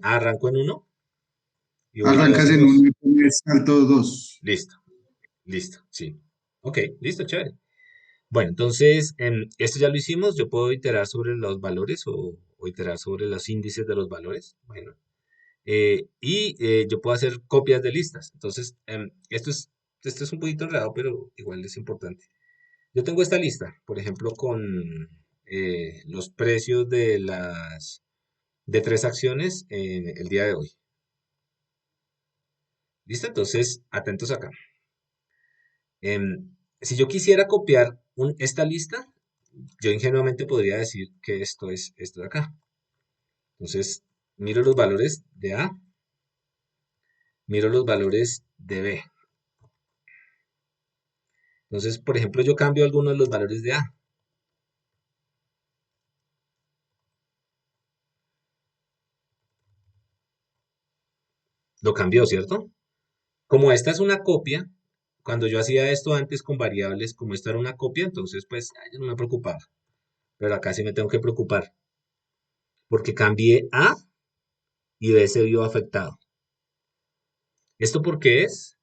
arranco en 1 y voy de 2 Arrancas en en 2. un y pones salto 2. Listo, listo, sí. Ok, listo, chévere. Bueno, entonces, esto ya lo hicimos. Yo puedo iterar sobre los valores o iterar sobre los índices de los valores. Bueno, Yo puedo hacer copias de listas. Entonces, esto es un poquito enredado, pero igual es importante. Yo tengo esta lista, por ejemplo, con los precios de 3 acciones en el día de hoy. ¿Listo? Entonces, atentos acá. Si yo quisiera copiar esta lista, yo ingenuamente podría decir que esto es esto de acá. Entonces, miro los valores de A, miro los valores de B. Entonces, por ejemplo, yo cambio algunos de los valores de A. Lo cambió, ¿cierto? Como esta es una copia, cuando yo hacía esto antes con variables, como esta era una copia, entonces pues yo no me preocupaba. Pero acá sí me tengo que preocupar, porque cambié A y B se vio afectado. ¿Esto por qué es?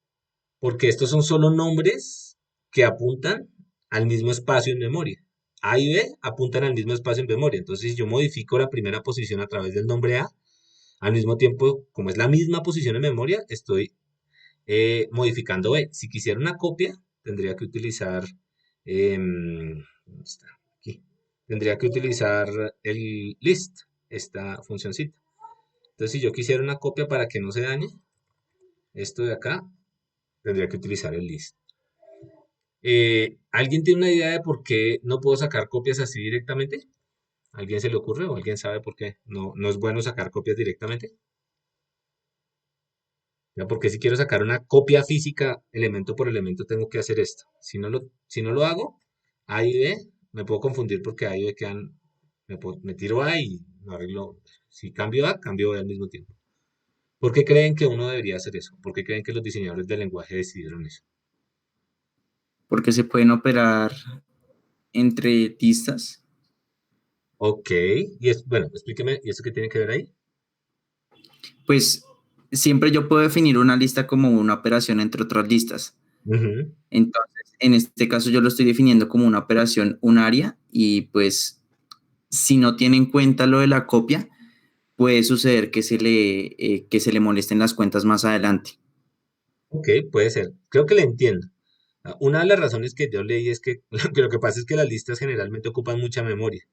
Porque estos son solo nombres que apuntan al mismo espacio en memoria. A y B apuntan al mismo espacio en memoria. Entonces, si yo modifico la primera posición a través del nombre A, al mismo tiempo, como es la misma posición en memoria, estoy modificando B. Si quisiera una copia, tendría que utilizar, ¿dónde está? Aquí. Tendría que utilizar el list, esta funcioncita. Entonces, si yo quisiera una copia para que no se dañe, esto de acá, tendría que utilizar el list. ¿Alguien tiene una idea de por qué no puedo sacar copias así directamente? ¿Alguien se le ocurre o alguien sabe por qué no es bueno sacar copias directamente? Ya, porque si quiero sacar una copia física, elemento por elemento, tengo que hacer esto. Si no lo hago, A y B, me puedo confundir porque A y B quedan, me tiro A y no arreglo. Si cambio A, cambio B al mismo tiempo. ¿Por qué creen que uno debería hacer eso? ¿Por qué creen que los diseñadores del lenguaje decidieron eso? Porque se pueden operar entre listas. Ok, bueno, explíqueme, ¿y esto qué tiene que ver ahí? Pues siempre yo puedo definir una lista como una operación entre otras listas. Ujú. Entonces, en este caso yo lo estoy definiendo como una operación unaria y pues si no tiene en cuenta lo de la copia, puede suceder que que se le molesten las cuentas más adelante. Ok, puede ser. Creo que le entiendo. Una de las razones que yo leí es que lo que pasa es que las listas generalmente ocupan mucha memoria.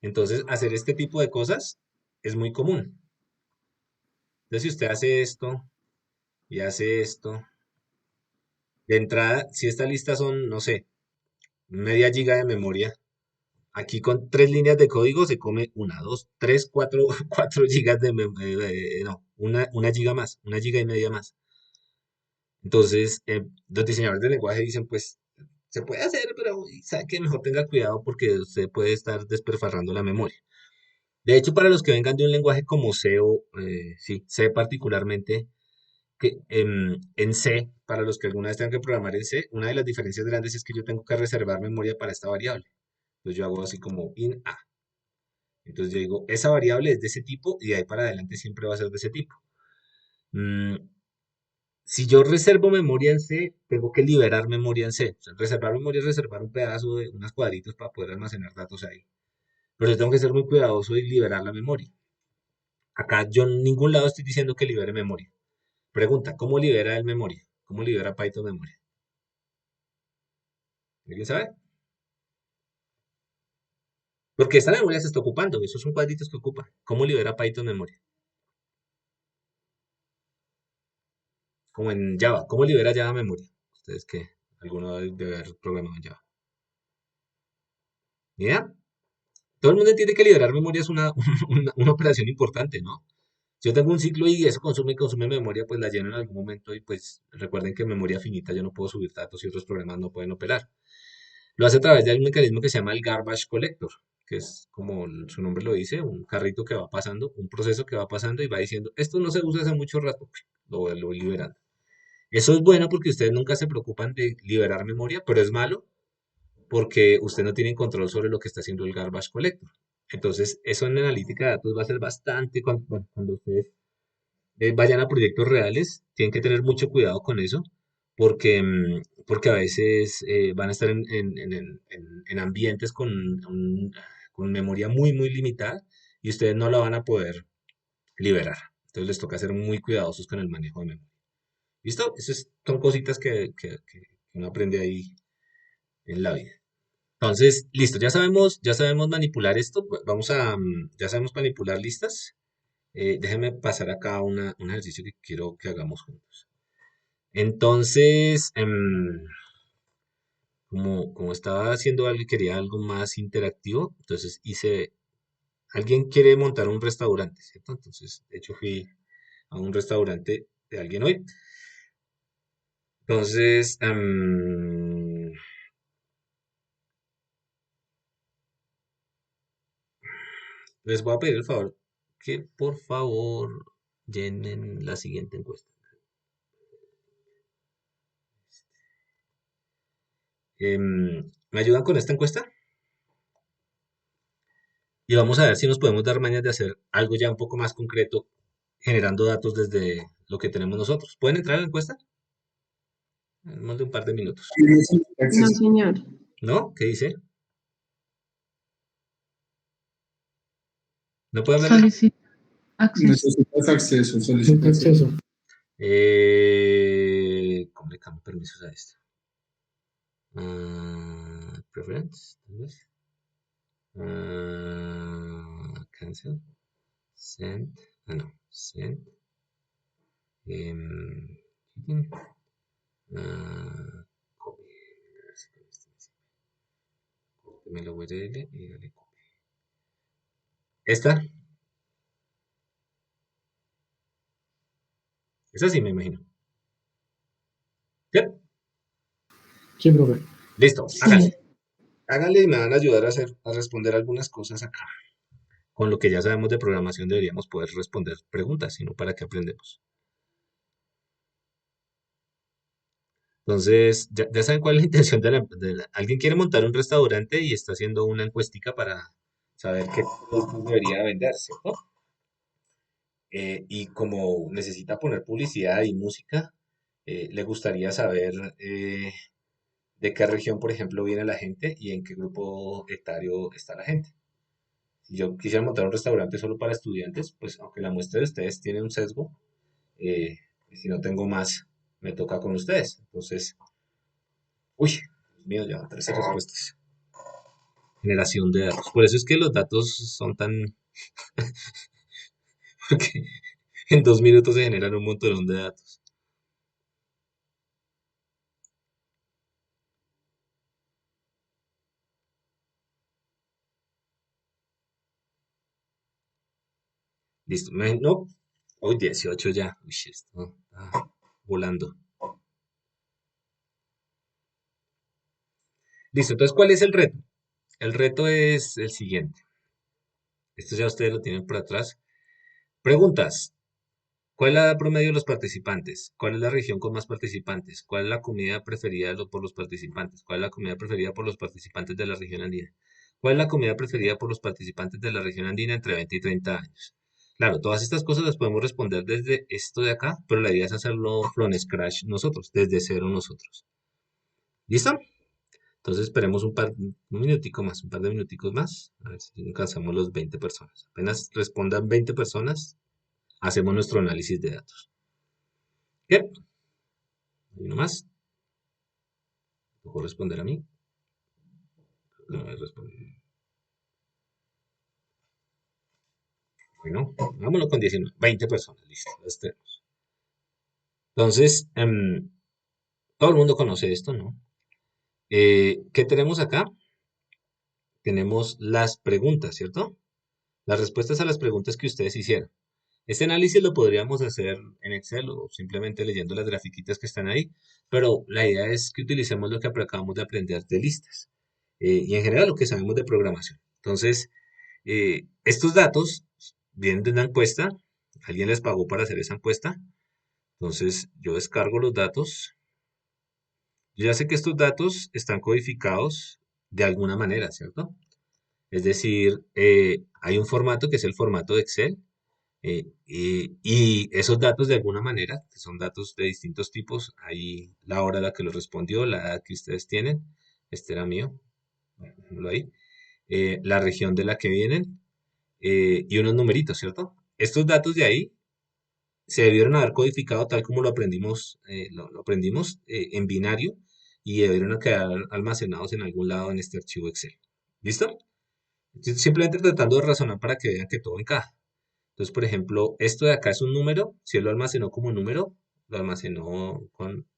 Entonces, hacer este tipo de cosas es muy común. Entonces, si usted hace esto y hace esto, de entrada, si estas listas son, no sé, media giga de memoria, aquí con 3 líneas de código se come 1, 2, 3, 4, 4 gigas no, una giga más, 1,5 gigas más. Entonces, los diseñadores de lenguaje dicen, pues, se puede hacer, pero sabe que mejor tenga cuidado porque usted puede estar desperfarrando la memoria. De hecho, para los que vengan de un lenguaje como C o sí, C particularmente, que en C, para los que alguna vez tengan que programar en C, una de las diferencias grandes es que yo tengo que reservar memoria para esta variable. Entonces yo hago así como in A. Entonces yo digo, esa variable es de ese tipo y de ahí para adelante siempre va a ser de ese tipo. Mm, Si yo reservo memoria en C, tengo que liberar memoria en C. O sea, reservar memoria es reservar un pedazo de unos cuadritos para poder almacenar datos ahí. Pero yo tengo que ser muy cuidadoso y liberar la memoria. Acá yo en ningún lado estoy diciendo que libere memoria. Pregunta, ¿cómo libera el memoria? ¿Cómo libera Python memoria? ¿Alguien sabe? Porque esta memoria se está ocupando. Esos son cuadritos que ocupa. ¿Cómo libera Python memoria? Como en Java. ¿Cómo libera Java memoria? Ustedes que alguno debe haber programado en Java. ¿Ni idea? Todo el mundo entiende que liberar memoria es una operación importante, ¿no? Si yo tengo un ciclo y eso consume y consume memoria, pues la lleno en algún momento y pues recuerden que en memoria finita yo no puedo subir datos y otros programas no pueden operar. Lo hace a través de un mecanismo que se llama el garbage collector, que es como su nombre lo dice, un carrito que va pasando, un proceso que va pasando y va diciendo, esto no se usa hace mucho rato, lo voy liberando. Eso es bueno porque ustedes nunca se preocupan de liberar memoria, pero es malo porque usted no tiene control sobre lo que está haciendo el garbage collector. Entonces, eso en analítica de datos va a ser bastante, cuando ustedes vayan a proyectos reales, tienen que tener mucho cuidado con eso, porque a veces van a estar en ambientes con memoria muy, muy limitada y ustedes no la van a poder liberar. Entonces les toca ser muy cuidadosos con el manejo de memoria. ¿Listo? Esas son cositas que uno aprende ahí en la vida. Entonces, listo, ya sabemos manipular esto. Ya sabemos manipular listas. Déjenme pasar acá un ejercicio que quiero que hagamos juntos. Entonces, como estaba haciendo algo y quería algo más interactivo, entonces alguien quiere montar un restaurante, ¿cierto? Entonces, de hecho, fui a un restaurante de alguien hoy. Entonces, les voy a pedir el favor que por favor llenen la siguiente encuesta. ¿Me ayudan con esta encuesta? Y vamos a ver si nos podemos dar mañas de hacer algo ya un poco más concreto, generando datos desde lo que tenemos nosotros. ¿Pueden entrar a la encuesta? Más de un par de minutos. No, señor. ¿No? ¿Qué dice? ¿No pueden ver? Solicita acceso. Necesitas acceso, solicita acceso. ¿Cómo le cambio permisos a esto? Preference, tal vez. Cancel. Send. No. Send. Cheating. Copy. Cópeme la URL y dale copy. ¿Esta? Esa sí me imagino. ¿Bien? Sí, profe. Listo, háganle. Háganle y me van a ayudar a responder algunas cosas acá. Con lo que ya sabemos de programación deberíamos poder responder preguntas, sino para qué aprendemos. Entonces, ya saben cuál es la intención alguien quiere montar un restaurante y está haciendo una encuestica para saber qué productos debería vender, ¿cierto? Y como necesita poner publicidad y música, le gustaría saber de qué región, por ejemplo, viene la gente y en qué grupo etario está la gente. Si yo quisiera montar un restaurante solo para estudiantes, pues aunque la muestra de ustedes tiene un sesgo, si no tengo más, me toca con ustedes. Entonces, uy, Dios mío, ya 13 respuestas. Generación de datos. Por eso es que los datos son tan... Porque en 2 minutos se generan un montón de datos. Listo. No, hoy 18 ya. Uy, esto está volando. Listo, entonces, ¿cuál es el reto? El reto es el siguiente. Esto ya ustedes lo tienen por atrás. Preguntas. ¿Cuál es la edad promedio de los participantes? ¿Cuál es la región con más participantes? ¿Cuál es la comida preferida por los participantes? ¿Cuál es la comida preferida por los participantes de la región andina? ¿Cuál es la comida preferida por los participantes de la región andina entre 20 y 30 años? Claro, todas estas cosas las podemos responder desde esto de acá, pero la idea es hacerlo from scratch nosotros, desde cero nosotros. ¿Listo? Entonces esperemos un par de minuticos más, a ver si alcanzamos los 20 personas. Apenas respondan 20 personas, hacemos nuestro análisis de datos. ¿Qué? ¿Hay uno más? ¿Me puedo responder a mí? No me responde. Bueno, vámonos con 19, 20 personas, listo, las tenemos. Entonces, todo el mundo conoce esto, ¿no? ¿Qué tenemos acá? Tenemos las preguntas, ¿cierto? Las respuestas a las preguntas que ustedes hicieron. Este análisis lo podríamos hacer en Excel o simplemente leyendo las grafiquitas que están ahí, pero la idea es que utilicemos lo que acabamos de aprender de listas y en general lo que sabemos de programación. Entonces, estos datos vienen de una encuesta, alguien les pagó para hacer esa encuesta, entonces yo descargo los datos. Yo ya sé que estos datos están codificados de alguna manera, ¿cierto? Es decir, hay un formato que es el formato de Excel y esos datos de alguna manera, que son datos de distintos tipos, ahí la hora a la que lo respondió, la edad que ustedes tienen, este era mío, bueno, dejémoslo ahí, la región de la que vienen y unos numeritos, ¿cierto? Estos datos de ahí se debieron haber codificado tal como lo aprendimos, lo aprendimos en binario y debieron quedar almacenados en algún lado en este archivo Excel. ¿Listo? Entonces, simplemente tratando de razonar para que vean que todo encaja. Entonces, por ejemplo, esto de acá es un número. Si él lo almacenó como número, lo almacenó con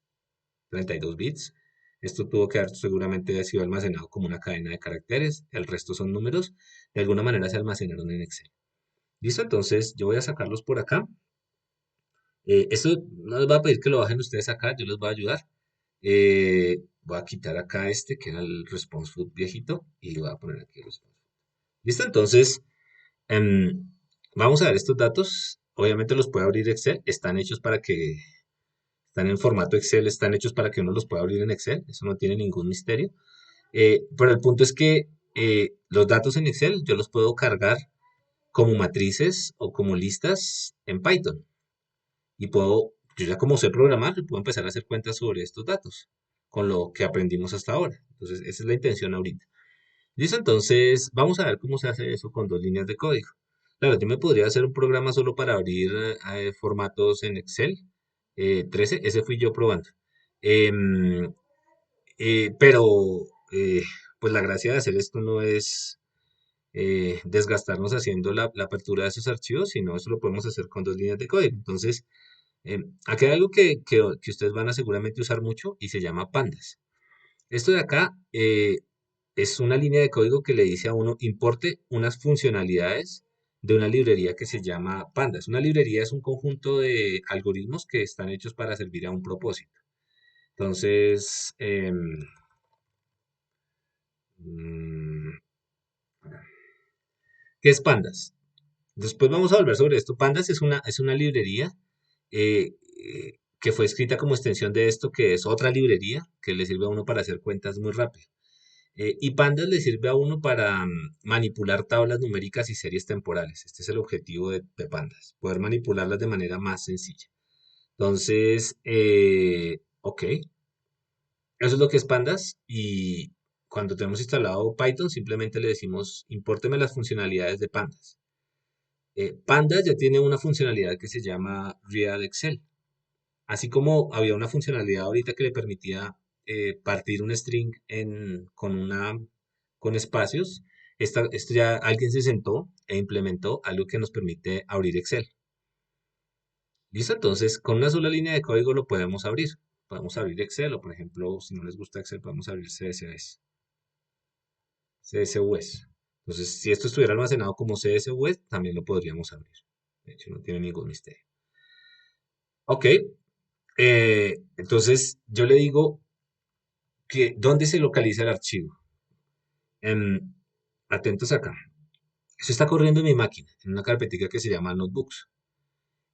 32 bits. Esto tuvo que haber seguramente sido almacenado como una cadena de caracteres. El resto son números. De alguna manera se almacenaron en Excel. ¿Listo? Entonces, yo voy a sacarlos por acá. Esto no les voy a pedir que lo bajen ustedes acá, yo les voy a ayudar. Voy a quitar acá este, que era el response food viejito, y voy a poner aquí el response food. ¿Listo? Entonces, vamos a ver estos datos. Obviamente los puede abrir Excel. Están hechos para que, están en formato Excel, están hechos para que uno los pueda abrir en Excel. Eso no tiene ningún misterio. Pero el punto es que los datos en Excel yo los puedo cargar como matrices o como listas en Python. Y puedo, yo ya como sé programar, puedo empezar a hacer cuentas sobre estos datos, con lo que aprendimos hasta ahora. Entonces, esa es la intención ahorita. Listo, entonces vamos a ver cómo se hace eso con 2 líneas de código. Claro, yo me podría hacer un programa solo para abrir formatos en Excel 13, ese fui yo probando. Em, pero, eh, pues la gracia de hacer esto no es desgastarnos haciendo la apertura de esos archivos, sino eso lo podemos hacer con 2 líneas de código. Entonces, aquí hay algo que ustedes van a seguramente usar mucho y se llama pandas. Esto de acá es una línea de código que le dice a uno importe unas funcionalidades de una librería que se llama pandas. Una librería es un conjunto de algoritmos que están hechos para servir a un propósito. Entonces, ¿qué es pandas? Después vamos a volver sobre esto. Pandas es una librería que fue escrita como extensión de esto, que es otra librería que le sirve a uno para hacer cuentas muy rápido. Y Pandas le sirve a uno para manipular tablas numéricas y series temporales. Este es el objetivo de Pandas, poder manipularlas de manera más sencilla. Entonces, ok, eso es lo que es Pandas. Y cuando tenemos instalado Python, simplemente le decimos, impórteme las funcionalidades de Pandas. Pandas ya tiene una funcionalidad que se llama Read Excel. Así como había una funcionalidad ahorita que le permitía partir un string con espacios, esto ya alguien se sentó e implementó algo que nos permite abrir Excel. ¿Listo? Entonces, con una sola línea de código lo podemos abrir. Podemos abrir Excel o, por ejemplo, si no les gusta Excel, podemos abrir CSVs. CSVs. Entonces, si esto estuviera almacenado como CSV, también lo podríamos abrir. De hecho, no tiene ningún misterio. Ok. Entonces, yo le digo que dónde se localiza el archivo. Atentos acá. Eso está corriendo en mi máquina, en una carpetita que se llama Notebooks.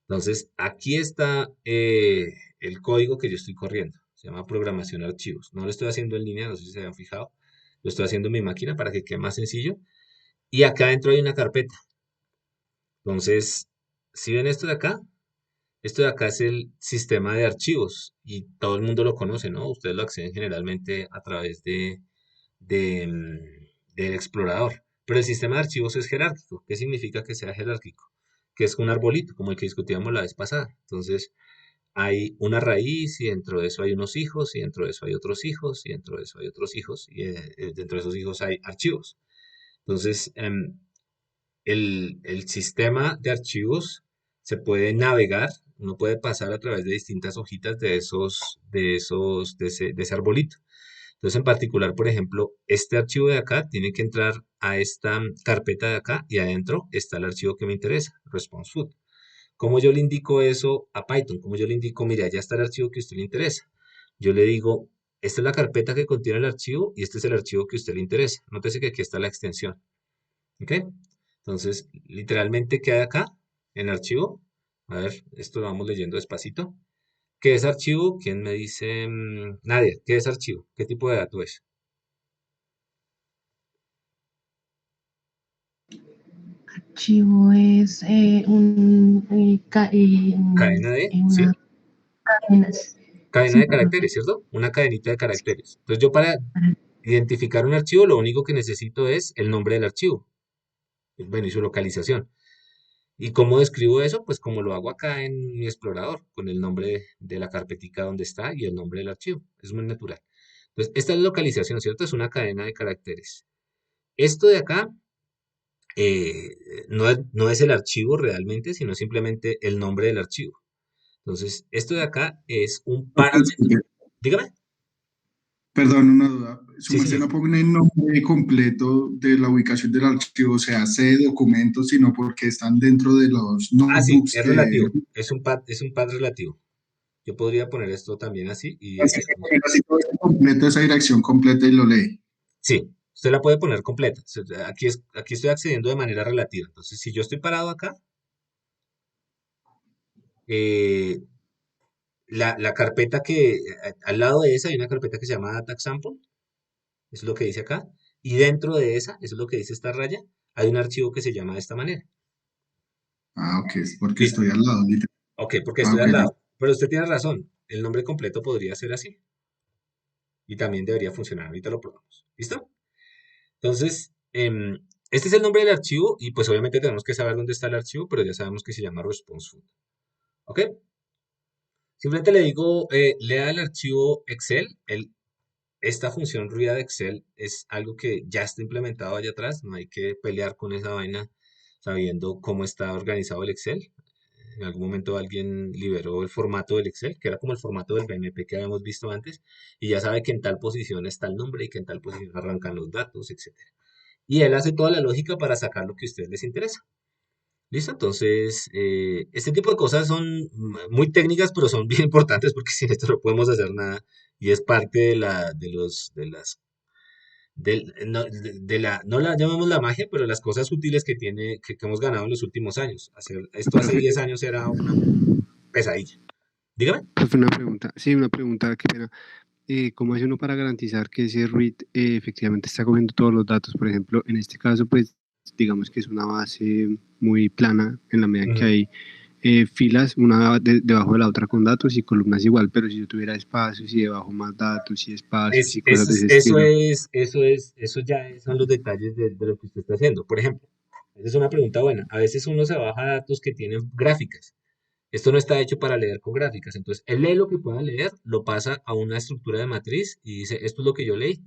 Entonces, aquí está el código que yo estoy corriendo. Se llama programación archivos. No lo estoy haciendo en línea, no sé si se habían fijado. Lo estoy haciendo en mi máquina para que quede más sencillo. Y acá adentro hay una carpeta. Entonces, si ven esto de acá, esto de acá es el sistema de archivos y todo el mundo lo conoce, ¿no? Ustedes lo acceden generalmente a través del explorador. Pero el sistema de archivos es jerárquico. ¿Qué significa que sea jerárquico? Que es un arbolito, como el que discutíamos la vez pasada. Entonces, hay una raíz y dentro de eso hay unos hijos y dentro de eso hay otros hijos y dentro de eso hay otros hijos y dentro de esos hijos hay archivos. Entonces, el sistema de archivos se puede navegar, uno puede pasar a través de distintas hojitas de ese arbolito. Entonces, en particular, por ejemplo, este archivo de acá tiene que entrar a esta carpeta de acá y adentro está el archivo que me interesa, response food. ¿Cómo yo le indico eso a Python? ¿Cómo yo le indico, mira, ya está el archivo que a usted le interesa? Yo le digo, esta es la carpeta que contiene el archivo y este es el archivo que a usted le interesa. Nótese que aquí está la extensión. ¿Ok? Entonces, literalmente, ¿qué hay acá en el archivo? A ver, esto lo vamos leyendo despacito. ¿Qué es archivo? ¿Quién me dice? Nadia, ¿qué es archivo? ¿Qué tipo de dato es? Archivo es Cadena de, ¿sí? Cadena de caracteres, ¿cierto? Una cadenita de caracteres. Entonces, yo para identificar un archivo, lo único que necesito es el nombre del archivo. Bueno, y su localización. ¿Y cómo describo eso? Pues como lo hago acá en mi explorador, con el nombre de la carpetica donde está y el nombre del archivo. Es muy natural. Entonces, esta es la localización, ¿cierto? Es una cadena de caracteres. Esto de acá no es el archivo realmente, sino simplemente el nombre del archivo. Entonces, esto de acá es un parámetro. Dígame. Perdón, una duda. Su Sí, merced señor. no pone el nombre completo de la ubicación del archivo, o sea, C de documentos, sino porque están dentro de los Ah, sí, notebooks es de... relativo. Es un path relativo. Yo podría poner esto también así y Así que digamos, poner así todo esto completo, esa dirección completa y lo lee. sí, usted la puede poner completa. Aquí estoy accediendo de manera relativa. Entonces, si yo estoy parado acá, eh, la carpeta al lado de esa hay una carpeta que se llama Data Example, eso es lo que dice acá, y dentro de esa, eso es lo que dice esta raya, hay un archivo que se llama de esta manera. Ah, ok, es porque Listo. estoy al lado. Ok, porque Ah, estoy ok, al listo. lado. Pero usted tiene razón, el nombre completo podría ser así. Y también debería funcionar. Ahorita lo probamos. ¿Listo? Entonces, este es el nombre del archivo y pues obviamente tenemos que saber dónde está el archivo, pero ya sabemos que se llama response food. ¿Ok? Simplemente le digo, lea el archivo Excel. Esta función RUIA de Excel es algo que ya está implementado allá atrás. No hay que pelear con esa vaina sabiendo cómo está organizado el Excel. En algún momento alguien liberó el formato del Excel, que era como el formato del BMP que habíamos visto antes, y ya sabe que en tal posición está el nombre y que en tal posición arrancan los datos, etcétera. Y él hace toda la lógica para sacar lo que a ustedes les interesa. ¿Listo? Entonces, este tipo de cosas son muy técnicas, pero son bien importantes porque sin esto no podemos hacer nada y es parte no la llamamos la magia, pero las cosas útiles que hemos ganado en los últimos años. Esto hace Profe, 10 años era una pesadilla. Dígame. profe, una pregunta. Sí, una pregunta, qué pena. ¿Cómo hace uno para garantizar que ese READ efectivamente está cogiendo todos los datos? Por ejemplo, en este caso, pues digamos que es una base muy plana en la medida en que Ujú. hay filas, una debajo de la otra con datos y columnas igual, pero si yo tuviera espacios y debajo más datos y espacios y cosas de ese estilo. Son los detalles de lo que usted está haciendo. Por ejemplo, esa es una pregunta buena. A veces uno se baja datos que tienen gráficas. Esto no está hecho para leer con gráficas. Entonces, él lee lo que pueda leer, lo pasa a una estructura de matriz y dice, esto es lo que yo leí.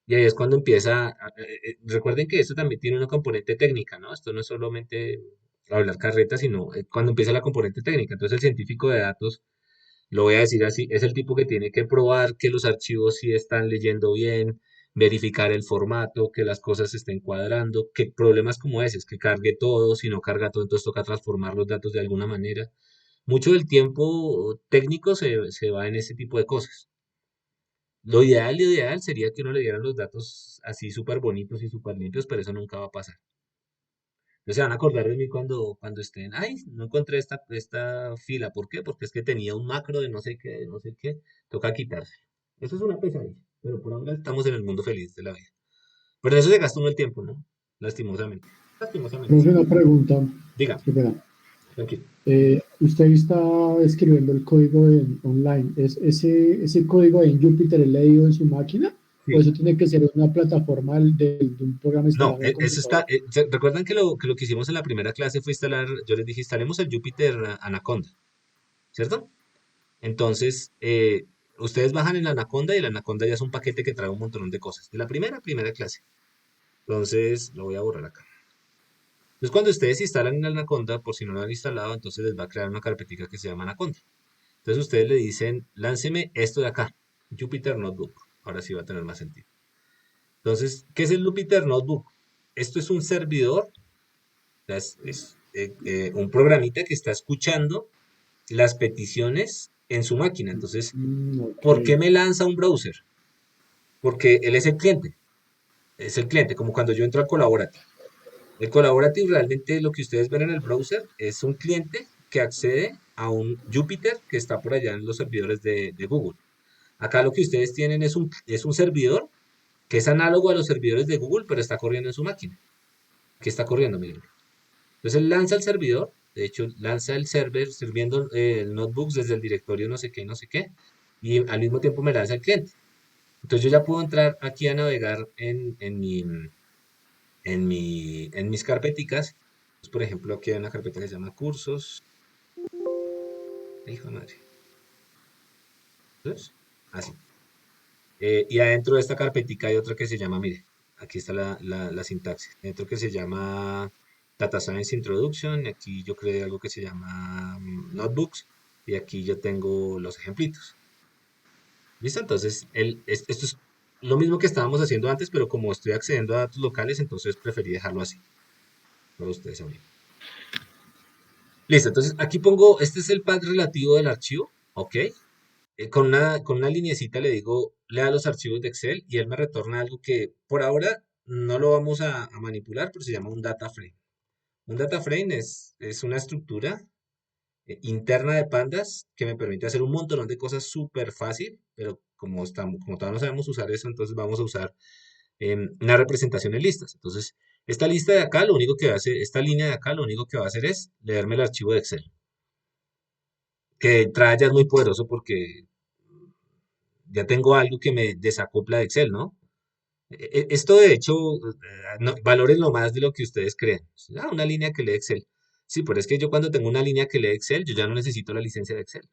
Y ahí es cuando recuerden que esto también tiene una componente técnica, ¿no? Esto no es solamente hablar carreta, sino cuando empieza la componente técnica. Entonces, el científico de datos, lo voy a decir así, es el tipo que tiene que probar que los archivos sí están leyendo bien, verificar el formato, que las cosas se estén cuadrando, que problemas como ese, es que cargue todo, si no carga todo, entonces toca transformar los datos de alguna manera. Mucho del tiempo técnico se va en ese tipo de cosas. Lo ideal sería que uno le dieran los datos así súper bonitos y súper limpios, pero eso nunca va a pasar. Entonces se van a acordar de mí cuando estén, ay, no encontré esta fila. ¿Por qué? Porque es que tenía un macro de no sé qué, toca quitarse. Eso es una pesadilla, pero por ahora estamos en el mundo feliz de la vida. Pero en eso se gasta uno el tiempo, ¿no? Lastimosamente. Lastimosamente, Profe, sí. una pregunta. Diga, Qué pena. tranquilo. Usted está escribiendo el código online. ¿Ese código en Jupyter es leído en su máquina? ¿O Sí. eso tiene que ser una plataforma de un programa No, instalado en el eso está. computador? ¿Recuerdan que lo que hicimos en la primera clase fue instalar? Yo les dije, instalemos el Jupyter Anaconda, ¿cierto? Entonces, ustedes bajan en la Anaconda y el Anaconda ya es un paquete que trae un montón de cosas. De la primera clase. Entonces, lo voy a borrar acá. Entonces, cuando ustedes instalan en la Anaconda, por si no lo han instalado, entonces les va a crear una carpetica que se llama Anaconda. Entonces, ustedes le dicen, lánceme esto de acá, Jupyter Notebook. Ahora sí va a tener más sentido. Entonces, ¿qué es el Jupyter Notebook? Esto es un servidor, un programita que está escuchando las peticiones en su máquina. Entonces, Ok. ¿por qué me lanza un browser? Porque él es el cliente. Es el cliente, como cuando yo entro al Collaborative. El Collaborative realmente lo que ustedes ven en el browser es un cliente que accede a un Jupyter que está por allá en los servidores de Google. Acá lo que ustedes tienen es un servidor que es análogo a los servidores de Google, pero está corriendo en su máquina. ¿Qué está corriendo, miren? Entonces él lanza el servidor, de hecho lanza el server sirviendo el notebooks desde el directorio no sé qué, y al mismo tiempo me lanza el cliente. Entonces yo ya puedo entrar aquí a navegar en mis carpeticas Por ejemplo, aquí hay una carpeta que se llama cursos. Hijo de madre. ¿Cursos? Así. Y adentro de esta carpetica hay otra que se llama, mire, aquí está la sintaxis. Dentro que se llama Data Science Introduction. Y aquí yo creé algo que se llama Notebooks. Y aquí yo tengo los ejemplitos. ¿Listo? Entonces, esto es lo mismo que estábamos haciendo antes, pero como estoy accediendo a datos locales, entonces preferí dejarlo así. Para ustedes saben. Listo, entonces aquí pongo, este es el path relativo del archivo, ¿ok? Con una lineecita le digo, lea los archivos de Excel y él me retorna algo que por ahora no lo vamos a manipular, pero se llama un data frame. Un data frame es una estructura interna de pandas que me permite hacer un montón de cosas súper fácil, pero como todavía no sabemos usar eso, entonces vamos a usar una representación en listas. Entonces, esta lista de acá, lo único que hace, esta línea de acá, lo único que va a hacer es leerme el archivo de Excel, que de entrada ya es muy poderoso porque ya tengo algo que me desacopla de Excel, ¿no? Esto de hecho, valórenlo más de lo que ustedes creen. Una línea que lee Excel. Sí, pero es que yo cuando tengo una línea que lee Excel, yo ya no necesito la licencia de Excel.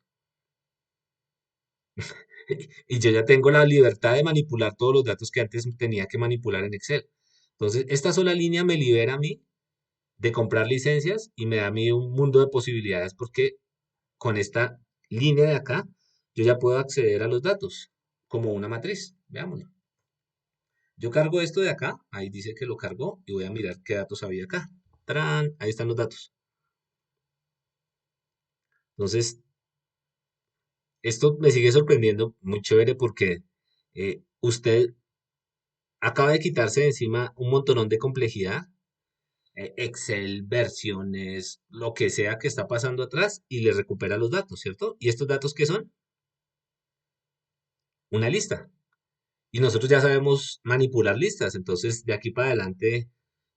Y yo ya tengo la libertad de manipular todos los datos que antes tenía que manipular en Excel. Entonces, esta sola línea me libera a mí de comprar licencias y me da a mí un mundo de posibilidades porque con esta línea de acá, yo ya puedo acceder a los datos como una matriz. Veámoslo. Yo cargo esto de acá, ahí dice que lo cargó y voy a mirar qué datos había acá. ¡Tarán! Ahí están los datos. Entonces, esto me sigue sorprendiendo muy chévere porque usted acaba de quitarse de encima un montonón de complejidad, Excel, versiones, lo que sea que está pasando atrás y le recupera los datos, ¿cierto? ¿Y estos datos qué son? Una lista. Y nosotros ya sabemos manipular listas, entonces de aquí para adelante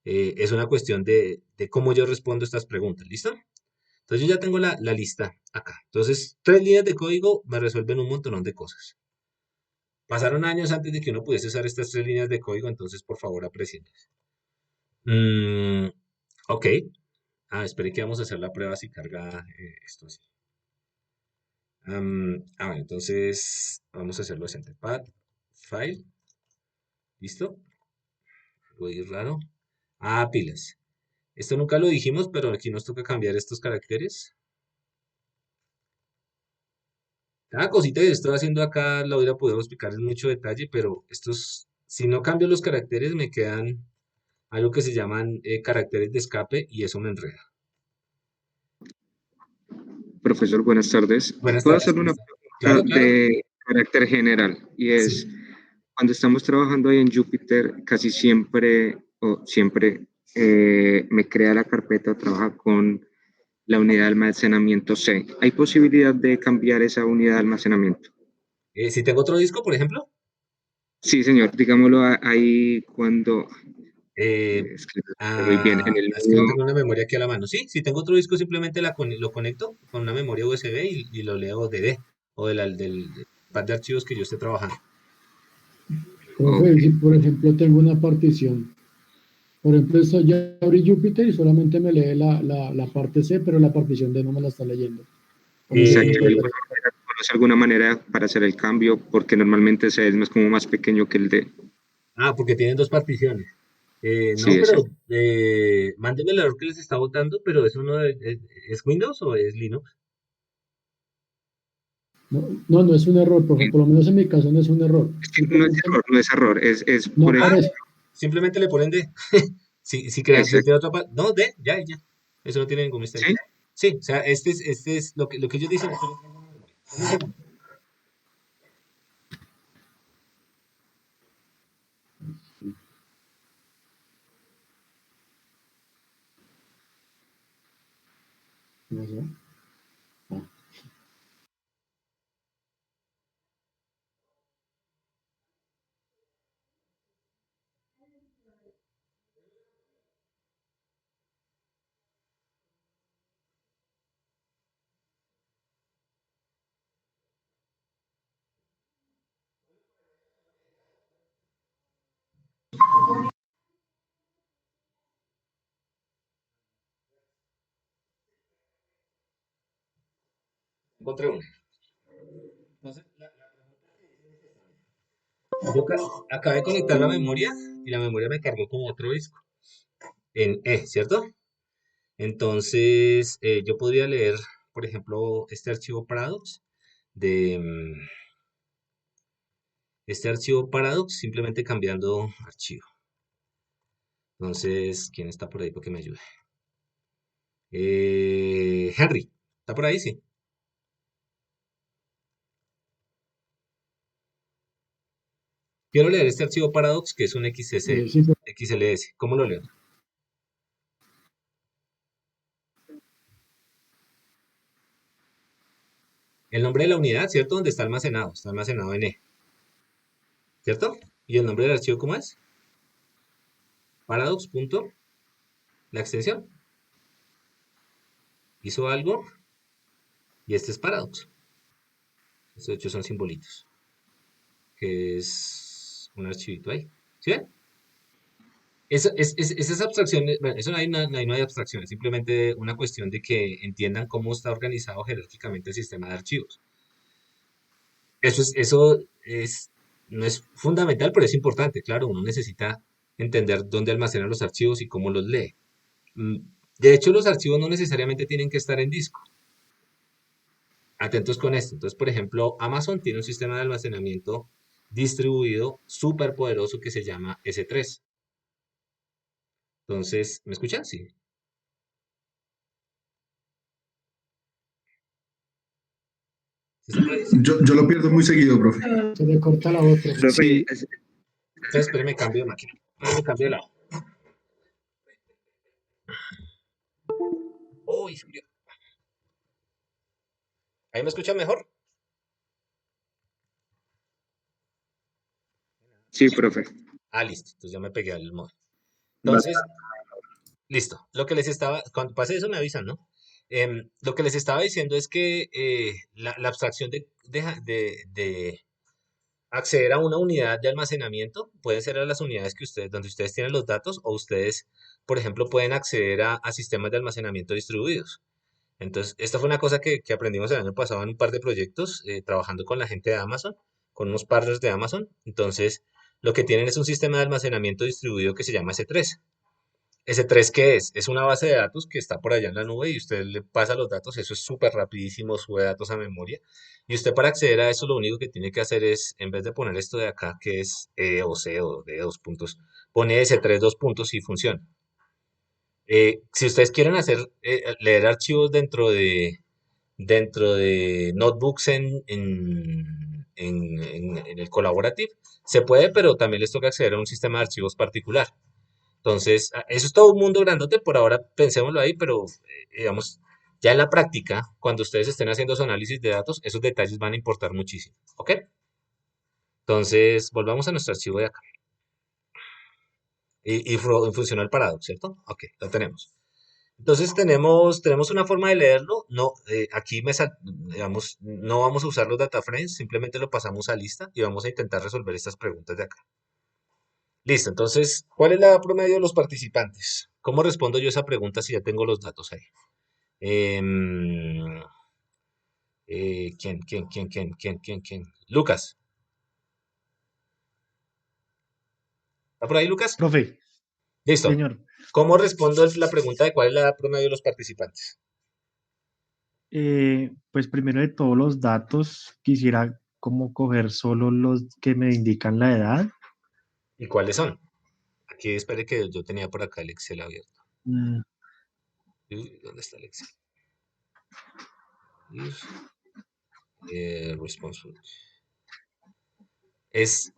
es una cuestión de cómo yo respondo estas preguntas, ¿listo? Entonces yo ya tengo la lista acá. Entonces, 3 líneas de código me resuelven un montón de cosas. Pasaron años antes de que uno pudiese usar estas 3 líneas de código, entonces por favor aprecienlas. Ok. Espere que vamos a hacer la prueba si carga esto así. Bueno, entonces vamos a hacerlo así. Path, file, ¿listo? Algo ahí raro. Pilas. Esto nunca lo dijimos, pero aquí nos toca cambiar estos caracteres. Cada cosita que estoy haciendo acá la hubiera podido explicar en mucho detalle, pero si no cambio los caracteres, me quedan algo que se llaman caracteres de escape y eso me enreda. Profesor, buenas tardes. Buenas Puedo tardes. hacerle una Claro, pregunta claro. de carácter general y es, Sí. cuando estamos trabajando ahí en Jupyter, casi siempre o siempre me crea la carpeta o trabaja con la unidad de almacenamiento C. ¿Hay posibilidad de cambiar esa unidad de almacenamiento? Si tengo otro disco, por ejemplo, Sí, señor, digámoslo ahí cuando... es que no estoy muy bien, en el es que no mío. tengo una memoria aquí a la mano. Sí, si tengo otro disco, simplemente lo conecto con una memoria USB y lo leo DD o del pad de archivos que yo esté trabajando. Profe, si por ejemplo tengo una partición, por ejemplo, esto ya abrí Jupyter y solamente me lee la parte C, pero la partición D no me la está leyendo. ¿Cómo se Exacto, controla? ¿conoce alguna manera para hacer el cambio? Porque normalmente C es más como más pequeño que el D. Porque tienen dos particiones. Sí, No, pero exacto. mándeme el error que les está botando, pero eso no es Windows o es Linux. No es un error, profe, por lo menos en mi caso no es un error. Es que no es error, no es error, es No por aparece. Simplemente le ponen D. Si Exacto. tiene otra parte. No, D, ya. Eso no tiene ningún misterio. ¿Sí? Sí, o sea, este es lo que ellos dicen. No sé. Encontré una. Entonces, yo acabé de conectar la memoria y la memoria me cargó como otro disco en E, ¿cierto? Entonces, yo podría leer, por ejemplo, este archivo Paradox de este archivo Paradox simplemente cambiando archivo. Entonces, ¿quién está por ahí para que me ayude? Henry, ¿está por ahí? Sí. Quiero leer este archivo Paradox que es un Sí, XLS. ¿Cómo lo leo? El nombre de la unidad, ¿cierto? Donde está almacenado en E, ¿cierto? ¿Y el nombre del archivo cómo es? Paradox. La extensión. Hizo algo y este es Paradox. Estos hechos son simbolitos. Que es un archivito ahí. ¿Sí ven? Esas abstracciones, bueno, eso no hay abstracciones, simplemente una cuestión de que entiendan cómo está organizado jerárquicamente el sistema de archivos. Eso no es fundamental, pero es importante, claro, uno necesita entender dónde almacena los archivos y cómo los lee. Mm, De hecho, los archivos no necesariamente tienen que estar en disco. Atentos con esto. Entonces, por ejemplo, Amazon tiene un sistema de almacenamiento distribuido súper poderoso que se llama S3. Entonces, ¿me escuchan? Sí. ¿Sí está por ahí? Sí. Yo lo pierdo muy seguido, profe. se le corta la otra. Profe, Sí, Entonces, espéreme, cambio de máquina. Espéreme, cambio de lado. Uy, subió. ¿Ahí me escuchan mejor? sí, profe. Ah, listo. Entonces ya me pegué al modo. Va- Entonces, listo. Lo que les estaba, cuando pase eso me avisan, ¿no? Lo que les estaba diciendo es que la abstracción de acceder a una unidad de almacenamiento puede ser a las unidades que ustedes, donde ustedes tienen los datos, o ustedes, por ejemplo, pueden acceder a sistemas de almacenamiento distribuidos. Entonces, esta fue una cosa que aprendimos el año pasado en un par de proyectos, trabajando con la gente de Amazon, con unos partners de Amazon. Entonces, lo que tienen es un sistema de almacenamiento distribuido que se llama S3. S3, ¿qué es? Es una base de datos que está por allá en la nube y usted le pasa los datos, eso es súper rapidísimo, sube datos a memoria. Y usted para acceder a eso lo único que tiene que hacer es, en vez de poner esto de acá, que es E o C o D dos puntos, pone S3 dos puntos y funciona. Si ustedes quieren leer archivos dentro de notebooks en el Collaborative, se puede, pero también les toca acceder a un sistema de archivos particular. Entonces, eso es todo un mundo grandote, por ahora pensémoslo ahí, pero digamos, ya en la práctica, cuando ustedes estén haciendo su análisis de datos, esos detalles van a importar muchísimo, ¿ok? Entonces, volvamos a nuestro archivo de acá. Y funcionó el Paradox, ¿cierto? Ok, lo tenemos. Entonces tenemos una forma de leerlo. No, aquí digamos, no vamos a usar los data frames, simplemente lo pasamos a lista y vamos a intentar resolver estas preguntas de acá. Listo, entonces, ¿cuál es la promedio de los participantes? ¿Cómo respondo yo esa pregunta si ya tengo los datos ahí? Em, ¿Quién? Lucas. ¿Está por ahí, Lucas? Profe, Listo. señor, ¿Cómo respondo la pregunta de cuál es la promedio de los participantes? pues primero de todos los datos, quisiera como coger solo los que me indican la edad. ¿Y cuáles son? Aquí espere que yo tenía por acá el Excel abierto. Mm, ¿Dónde está el Excel? Responsive. Es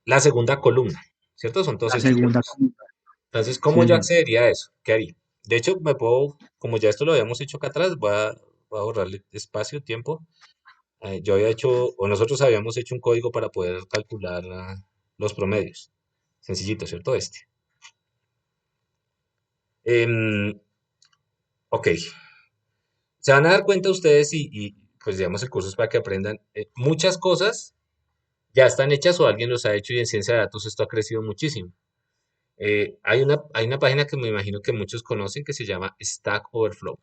la segunda columna, ¿cierto? Son todos la estos segunda. datos. Entonces, Sí, ¿cómo yo señor. accedería a eso? ¿Qué haría? De hecho, como ya esto lo habíamos hecho acá atrás, voy a ahorrarle espacio, tiempo. Yo había hecho, o nosotros habíamos hecho un código para poder calcular los promedios. Sencillito, ¿cierto? Em, ok. Se van a dar cuenta ustedes pues digamos el curso es para que aprendan. Muchas cosas ya están hechas o alguien los ha hecho y en ciencia de datos esto ha crecido muchísimo. Hay una página que me imagino que muchos conocen que se llama Stack Overflow.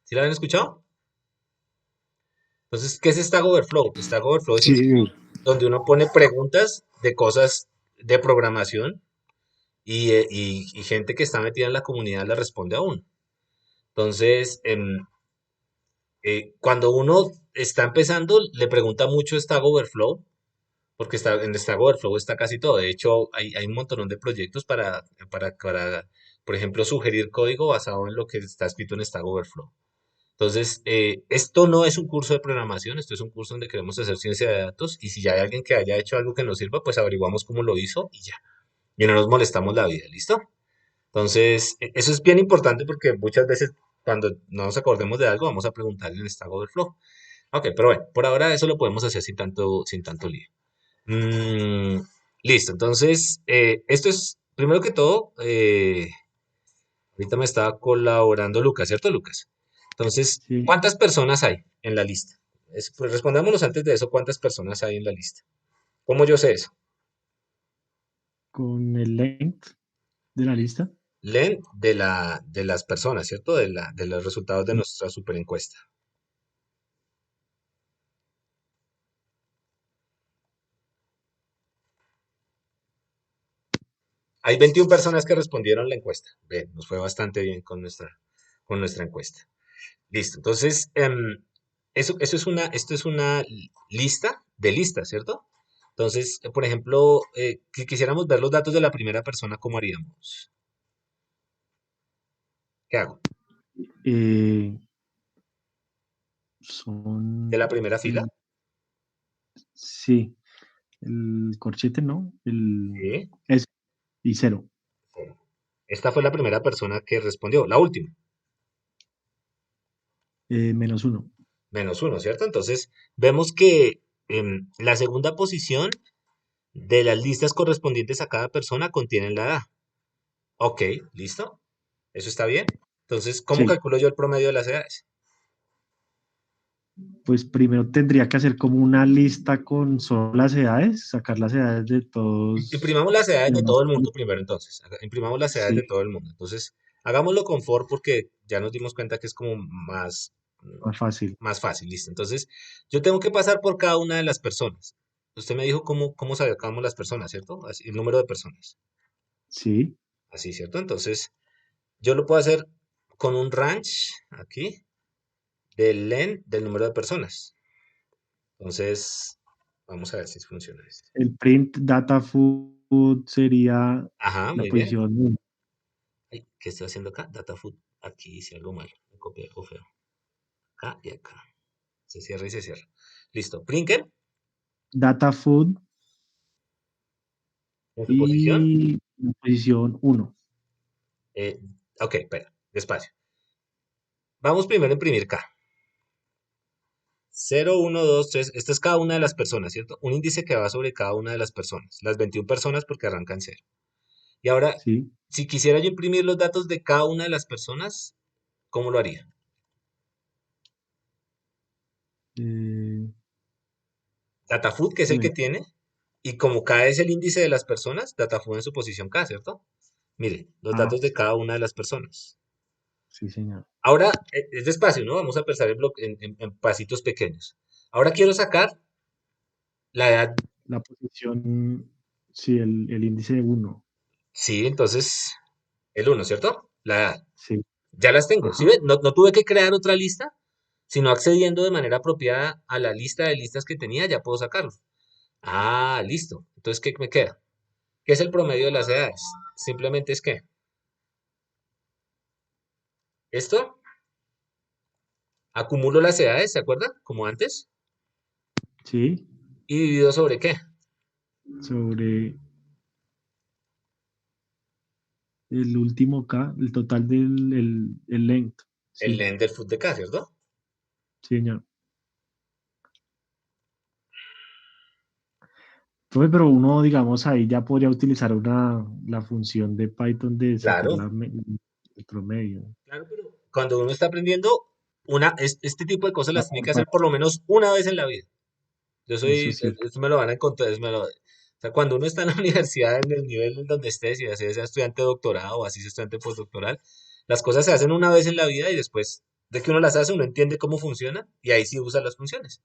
¿Sí la habían escuchado? Entonces, ¿qué es Stack Overflow? Stack Overflow es un Sí, sitio señor. donde uno pone preguntas de cosas de programación y gente que está metida en la comunidad le responde a uno. Entonces, cuando uno está empezando, le pregunta mucho Stack Overflow, porque en Stack Overflow está casi todo. De hecho, hay un montón de proyectos para, por ejemplo, sugerir código basado en lo que está escrito en Stack Overflow. Entonces, esto no es un curso de programación, esto es un curso donde queremos hacer ciencia de datos y si ya hay alguien que haya hecho algo que nos sirva, pues averiguamos cómo lo hizo y ya. Y no nos molestamos la vida, ¿listo? Entonces, eso es bien importante porque muchas veces cuando no nos acordemos de algo, vamos a preguntarle en Stack Overflow. Ok, pero bueno, por ahora eso lo podemos hacer sin tanto lío. Mm, listo, entonces, esto es, primero que todo, ahorita me estaba colaborando Lucas, ¿cierto, Lucas? Entonces, Sí, ¿cuántas personas hay en la lista? Pues respondámonos antes de eso, ¿cuántas personas hay en la lista? ¿Cómo yo sé eso? con el length de la lista. Len de las personas, ¿cierto? De los resultados de Sí. nuestra super encuesta. Hay 21 personas que respondieron la encuesta. Bien, nos fue bastante bien con nuestra encuesta. Listo. Entonces, esto es una lista de listas, ¿cierto? Entonces, por ejemplo, si quisiéramos ver los datos de la primera persona, ¿cómo haríamos? ¿Qué hago? Eh, ¿De la son primera fila? sí, el corchete, ¿no? Sí. Es y cero. Cero. Esta fue la primera persona que respondió, la última, -1. -1, ¿cierto? Entonces, vemos que la segunda posición de las listas correspondientes a cada persona contienen la edad. Ok, listo. ¿Eso está bien? Entonces, ¿cómo Sí, calculo yo el promedio de las edades? pues primero tendría que hacer como una lista con solo las edades, sacar las edades de todos Imprimamos las edades los de más todo el mundo jóvenes. primero, entonces. Imprimamos las edades de Sí, todo el mundo. Entonces, hagámoslo con for porque ya nos dimos cuenta que es como más fácil. más fácil, listo. Entonces, yo tengo que pasar por cada una de las personas. Usted me dijo cómo sacamos las personas, ¿cierto? Así, el número de personas. Sí, Así, ¿cierto? Entonces, yo lo puedo hacer con un range aquí del len del número de personas. Entonces, vamos a ver si funciona esto. el print data food sería Ajá, la muy bien. posición 1. Ay, ¿qué estoy haciendo acá? Data food. Aquí hice algo mal. Me copié algo feo. Acá y acá. Se cierra y se cierra. Listo. Prinker Data food en su posición. y la posición 1. eh, ok, espera. Despacio. Vamos primero a imprimir K. 0, 1, 2, 3. Esta es cada una de las personas, ¿cierto? Un índice que va sobre cada una de las personas. Las 21 personas porque arrancan 0. Y ahora, Sí. si quisiera yo imprimir los datos de cada una de las personas, ¿cómo lo haría? Eh, Datafood, que es el que bueno, tiene, y como K es el índice de las personas, Datafood en su posición K, ¿cierto? Mire, los datos de cada una de las personas. sí, señor. Ahora, es despacio, ¿no? Vamos a pensar en pasitos pequeños. Ahora quiero sacar la edad. La posición, sí, el índice 1. Sí, entonces, el 1, ¿cierto? La edad. Sí. Ya las tengo. ¿Sí Ajá. ven? No tuve que crear otra lista, sino accediendo de manera apropiada a la lista de listas que tenía, ya puedo sacarlo. Ah, listo. Entonces, ¿qué me queda? ¿Qué es el promedio de las edades? Simplemente es que esto, acumulo las edades, ¿se acuerdan? Como antes. Sí. ¿Y dividido sobre qué? Sobre el último K, el total del el length. El Sí, len del foot de K, ¿cierto? sí, señor. Profe, pero uno, digamos, ahí ya podría utilizar la función de Python de sacar Claro, el promedio. claro, pero cuando uno está aprendiendo, este tipo de cosas Ah, las tiene por que hacer por parte. lo menos una vez en la vida. Yo Eso soy, es cierto. esto me lo van a encontrar, o sea, cuando uno está en la universidad, en el nivel en donde esté, si sea estudiante de doctorado o así sea estudiante postdoctoral, las cosas se hacen una vez en la vida y después de que uno las hace, uno entiende cómo funciona y ahí sí usa las funciones.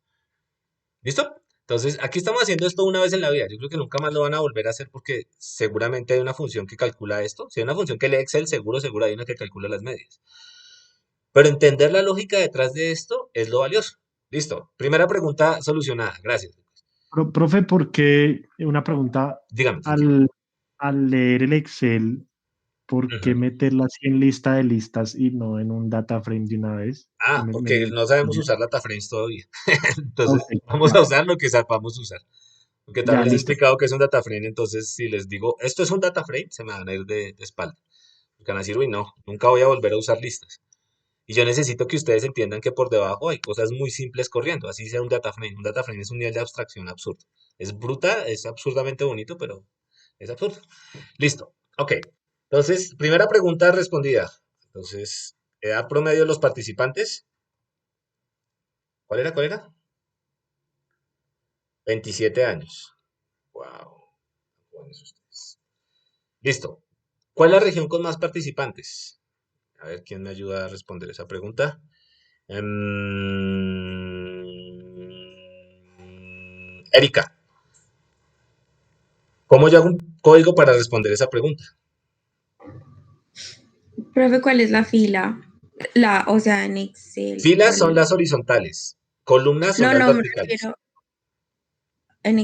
¿Listo? Entonces, aquí estamos haciendo esto una vez en la vida. Yo creo que nunca más lo van a volver a hacer porque seguramente hay una función que calcula esto. Si hay una función que lee Excel, seguro hay una que calcula las medias. Pero entender la lógica detrás de esto es lo valioso. Listo. Primera pregunta solucionada. Gracias. Profe, ¿por qué, una pregunta, Dígame. al leer el Excel, ¿por qué Ujú. meterla así en lista de listas y no en un data frame de una vez? Porque no sabemos usar dataframes todavía. Entonces, Ok, vamos a usar lo que sepamos usar. Porque ya también les he listo. explicado que es un dataframe, entonces si les digo, esto es un dataframe, se me van a ir de espalda. Porque van a decir, uy, no, nunca voy a volver a usar listas. Y yo necesito que ustedes entiendan que por debajo hay cosas muy simples corriendo, así sea un dataframe. Un dataframe es un nivel de abstracción absurdo. Es bruta, es absurdamente bonito, pero es absurdo. Listo, ok. Entonces, primera pregunta respondida. Entonces, edad promedio de los participantes. ¿Cuál era? ¿Cuál era? 27 años. Wow, jóvenes ustedes. Listo. ¿Cuál es la región con más participantes? A ver, ¿quién me ayuda a responder esa pregunta? Erika, ¿cómo yo hago un código para responder esa pregunta? Profe, ¿cuál es la fila? O sea, en Excel, Filas son ¿cuál? las horizontales, columnas son No, las no, me verticales. refiero en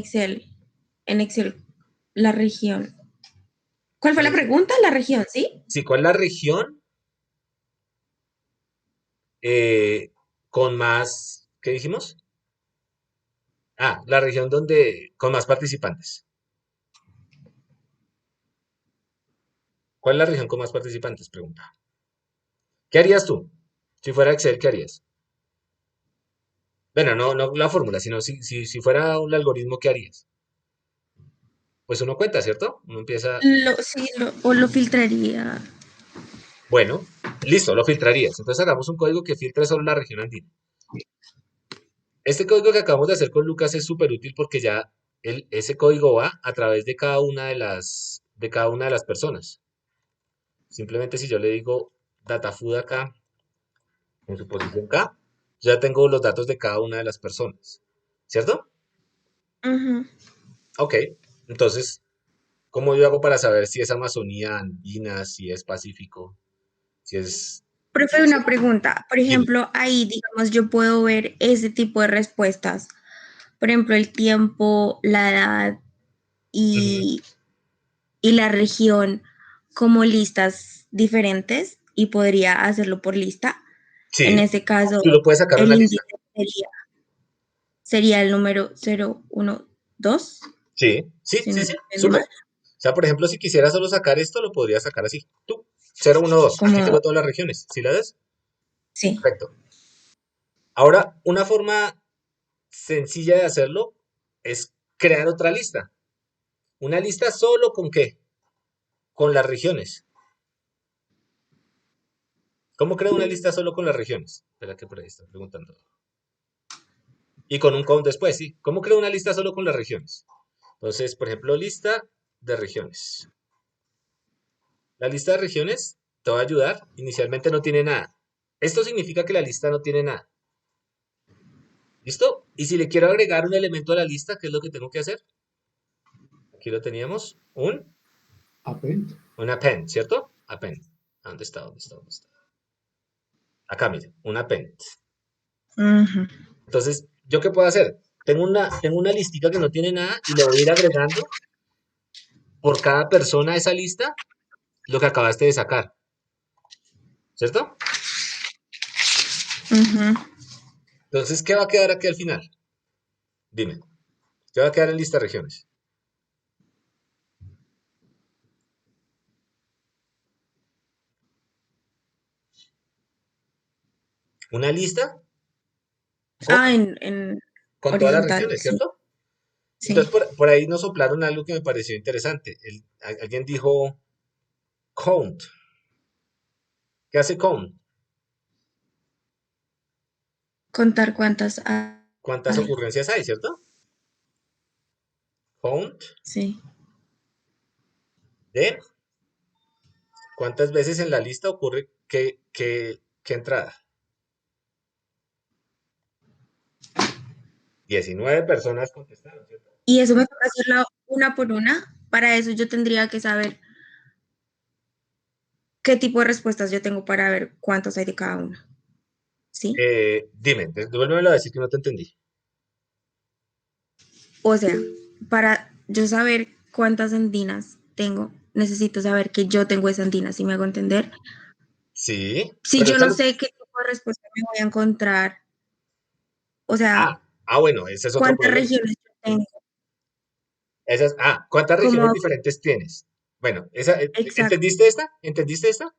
Excel, la región. ¿Cuál fue la pregunta? La región, ¿sí? Sí, ¿cuál es la región con más, ¿qué dijimos? La región donde con más participantes. ¿Cuál es la región con más participantes? Pregunta. ¿Qué harías tú? Si fuera Excel, ¿qué harías? Bueno, no la fórmula, sino si fuera un algoritmo, ¿qué harías? Pues uno cuenta, ¿cierto? Uno empieza, Sí, o lo filtraría. bueno, listo, lo filtrarías. Entonces hagamos un código que filtre solo la región andina. Este código que acabamos de hacer con Lucas es súper útil porque ya ese código va a través de cada una de las personas. Simplemente si yo le digo datafood acá, en su posición K, ya tengo los datos de cada una de las personas. ¿Cierto? Ujú. Ok. Entonces, ¿cómo yo hago para saber si es Amazonía andina, si es Pacífico, si es... Profe, una pregunta. Por Dime. ejemplo, ahí, digamos, yo puedo ver ese tipo de respuestas. Por ejemplo, el tiempo, la edad Ujú. y la región como listas diferentes y podría hacerlo por lista. En Sí, ese caso, tú lo puedes sacar en el una índice lista. sería el número 012, Sí, sí, si no sí, sí, estoy súper. mal. O sea, por ejemplo, si quisiera solo sacar esto, lo podría sacar así. Tú, 0, 1, 2. Aquí Como, tengo todas las regiones. ¿Sí la ves? sí. Perfecto. Ahora, una forma sencilla de hacerlo es crear otra lista. Una lista solo con qué? Con las regiones. ¿Cómo creo una lista solo con las regiones? Espera que por ahí están preguntando. Y con un count después, sí. ¿Cómo creo una lista solo con las regiones? Entonces, por ejemplo, lista de regiones. La lista de regiones te va a ayudar. Inicialmente no tiene nada. Esto significa que la lista no tiene nada. ¿Listo? Y si le quiero agregar un elemento a la lista, ¿qué es lo que tengo que hacer? Aquí lo teníamos. Append. Un append, ¿cierto? Append. ¿Dónde está? ¿Dónde está? ¿Dónde está? Acá, mire, un append. Ujú. Entonces, ¿yo qué puedo hacer? Tengo una listica que no tiene nada y le voy a ir agregando por cada persona de esa lista lo que acabaste de sacar. ¿Cierto? Ujú. Entonces, ¿qué va a quedar aquí al final? Dime. ¿Qué va a quedar en lista de regiones? Una lista En con todas las horizontal, regiones, sí, ¿cierto? Entonces, sí. por ahí nos soplaron algo que me pareció interesante. Alguien dijo count. ¿Qué hace count? Contar cuántas ¿Cuántas hay. ocurrencias hay, cierto? Count Sí. de cuántas veces en la lista ocurre qué entrada. 19 personas contestaron, ¿cierto? Y eso me toca hacerlo una por una. Para eso yo tendría que saber qué tipo de respuestas yo tengo para ver cuántos hay de cada una. ¿Sí? Dime, devuélvemelo a decir que no te entendí. O sea, para yo saber cuántas andinas tengo, necesito saber que yo tengo esa andina, ¿sí me hago entender? Sí, Si pero yo no sé qué tipo de respuesta me voy a encontrar, o sea, bueno, ese es otro cuántas problema. regiones yo tengo. ¿Cuántas regiones Como, diferentes tienes? Bueno, exacto, ¿entendiste esta? ¿Entendiste esta?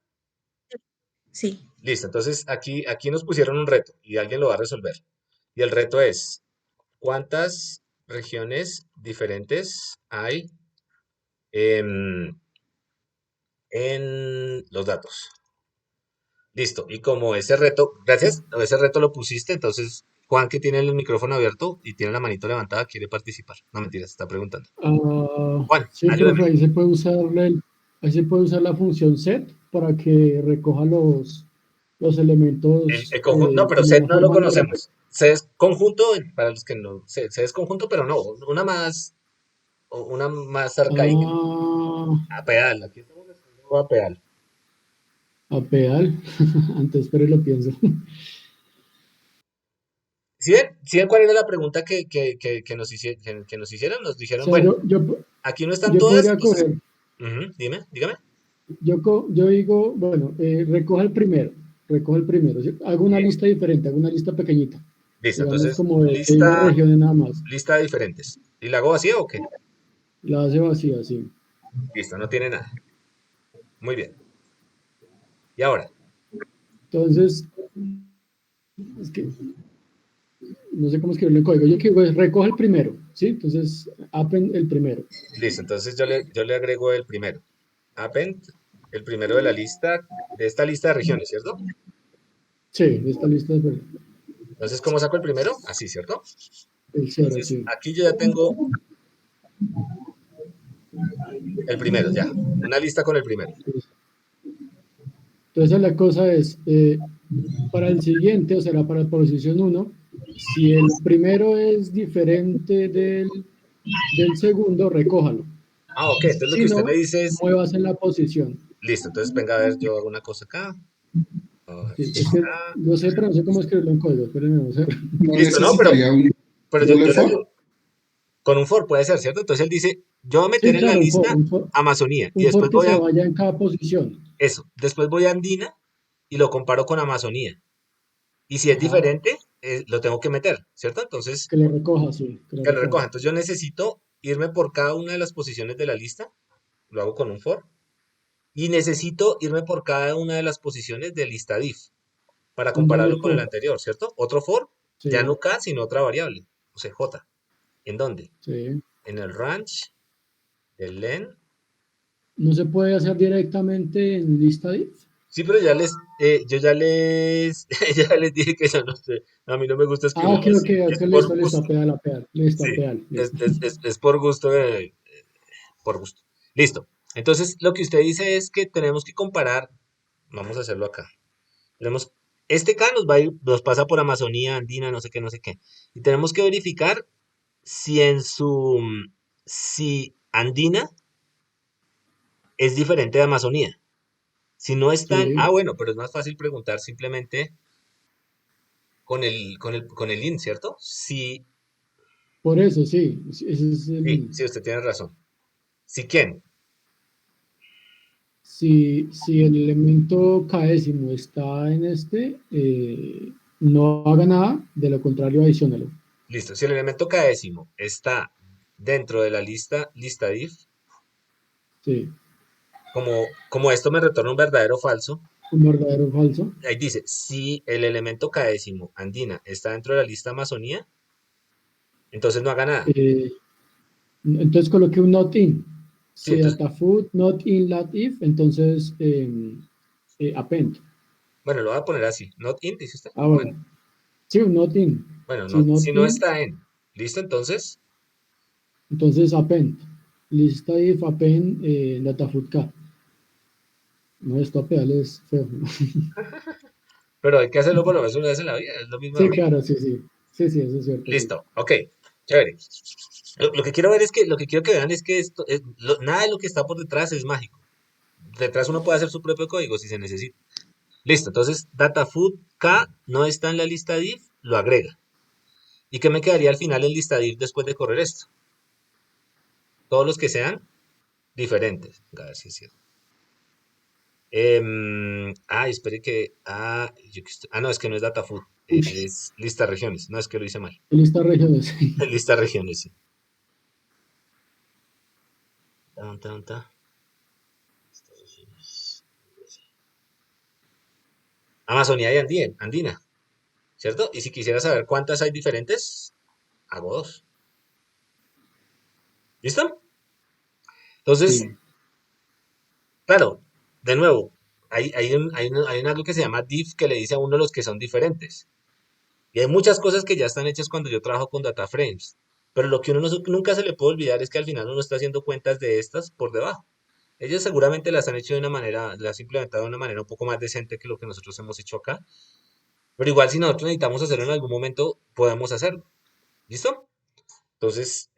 sí. Listo, entonces aquí nos pusieron un reto y alguien lo va a resolver. Y el reto es, ¿cuántas regiones diferentes hay en los datos? Listo, y como ese reto, gracias, ese reto lo pusiste, entonces Juan, que tiene el micrófono abierto y tiene la manito levantada, quiere participar. No, mentiras, está preguntando. Juan, Sí, profe, ayúdame. ahí ahí se puede usar la función set para que recoja los elementos No, pero como set una no lo forma narrativa. conocemos. C es conjunto, para los que no, C es conjunto, pero no, una más arcaica. A pedal, aquí estamos haciendo a pedal. A pedal. Antes, pero lo pienso. ¿Sí ven cuál era la pregunta que nos hicieron? Nos O dijeron, sea, bueno, aquí no están yo todas. podría coger, Ujú, dígame. yo digo, bueno, recoge el primero, ¿sí? Hago una lista diferente, hago una lista pequeñita, Listo, digamos entonces, como de 10 regiones nada más. lista de diferentes. ¿Y la hago vacía o qué? La hace vacía, sí. Listo, no tiene nada. Muy bien. ¿Y ahora? Entonces, es que no sé cómo escribirlo en código. Yo que digo, recoge el primero, ¿sí? Entonces, append el primero. Listo, entonces yo le agrego el primero. Append, el primero de la lista, de esta lista de regiones, ¿cierto? Sí, esta lista de Entonces, ¿cómo saco el primero? Así, ¿cierto? el cero, Entonces, sí. aquí yo ya tengo el primero, ya. Una lista con el primero. Entonces, la cosa es, para el siguiente, o sea, para la posición 1, si el primero es diferente del segundo, recójalo. Ok, entonces lo Si que usted no, me dice es, muevas en la posición. listo, entonces venga a ver, yo hago una cosa acá. Sí, es que yo sé, pero no sé cómo escribirlo en código. Espérenme, vamos a ver. No Listo, no, pero necesitaría un yo, doble yo le for. digo, con un for puede ser, ¿cierto? Entonces él dice, yo voy a meter Sí, en la claro, lista Amazonía y un después for que voy se a, vaya en cada posición. después voy a Andina y lo comparo con Amazonía. Y si es Ajá, diferente, lo tengo que meter, ¿cierto? Entonces, que lo recoja, sí, que lo que lo recoja. recoja. Entonces yo necesito irme por cada una de las posiciones de la lista, lo hago con un for, y necesito irme por cada una de las posiciones de lista diff para Un doble compararlo con el for, anterior, ¿cierto? Otro for, ya sí, no k, sino otra variable, o sea, j. ¿En dónde? sí. En el range, el len. No se puede hacer directamente en lista div. Sí, pero ya les dije que yo no sé, a mí no me gusta Ah, ok, escribirlo ok, así, es ok, por listo, listo, gusto. a peal, listo, a Sí, peal, es, listo. es, es, es por gusto, por gusto. Listo. Entonces, lo que usted dice es que tenemos que comparar, vamos a hacerlo acá. Tenemos, este K nos pasa por Amazonía, Andina, no sé qué, no sé qué. Y tenemos que verificar si si Andina es diferente de Amazonía. Si no están, Sí, bueno, pero es más fácil preguntar simplemente con el IN, ¿cierto? Sí, por eso, sí, ese es sí, usted tiene razón. ¿Sí quién? si el elemento késimo está en no haga nada, de lo contrario, adicionalo. Listo. Si el elemento késimo está dentro de la lista diff, Sí, como esto me retorna un verdadero o falso, un verdadero o falso. ahí dice, si el elemento késimo andina está dentro de la lista Amazonía, entonces no haga nada. Entonces coloqué un not in. Sí, Si entonces, data food, not in lat if, entonces append. bueno, lo voy a poner así. Not in, dice usted. Ah, Bueno, bueno. Sí, un not in. bueno, Si si not no in, está en. ¿Listo? Entonces, entonces append. Lista if append data food k. No, esto a pedal es feo. pero hay que hacerlo por lo menos una vez en la vida, es lo mismo de Sí, arriba. claro, sí, sí. Sí, sí, eso es cierto. Sí. Listo, ok, chévere. Lo que quiero ver es que, lo que quiero que vean es que nada de lo que está por detrás es mágico. Detrás uno puede hacer su propio código si se necesita. Listo, entonces DataFood K no está en la lista div, lo agrega. ¿Y qué me quedaría al final en lista div después de correr esto? Todos los que sean diferentes. A ver si es cierto. Espere que. No, es que no es DataFood. Es lista regiones. No, es que lo hice mal. Lista regiones. Lista regiones, sí. Amazonía y Andina, ¿cierto? Y si quisiera saber cuántas hay diferentes, hago 2. ¿Listo? Entonces, Sí. claro, de nuevo, hay algo que se llama div que le dice a uno los que son diferentes. Y hay muchas cosas que ya están hechas cuando yo trabajo con data frames. Pero lo que uno nunca se le puede olvidar es que al final uno está haciendo cuentas de estas por debajo. Ellos seguramente las han hecho de una manera, las han implementado de una manera un poco más decente que lo que nosotros hemos hecho acá. Pero igual si nosotros necesitamos hacerlo en algún momento, podemos hacerlo. ¿Listo? Entonces,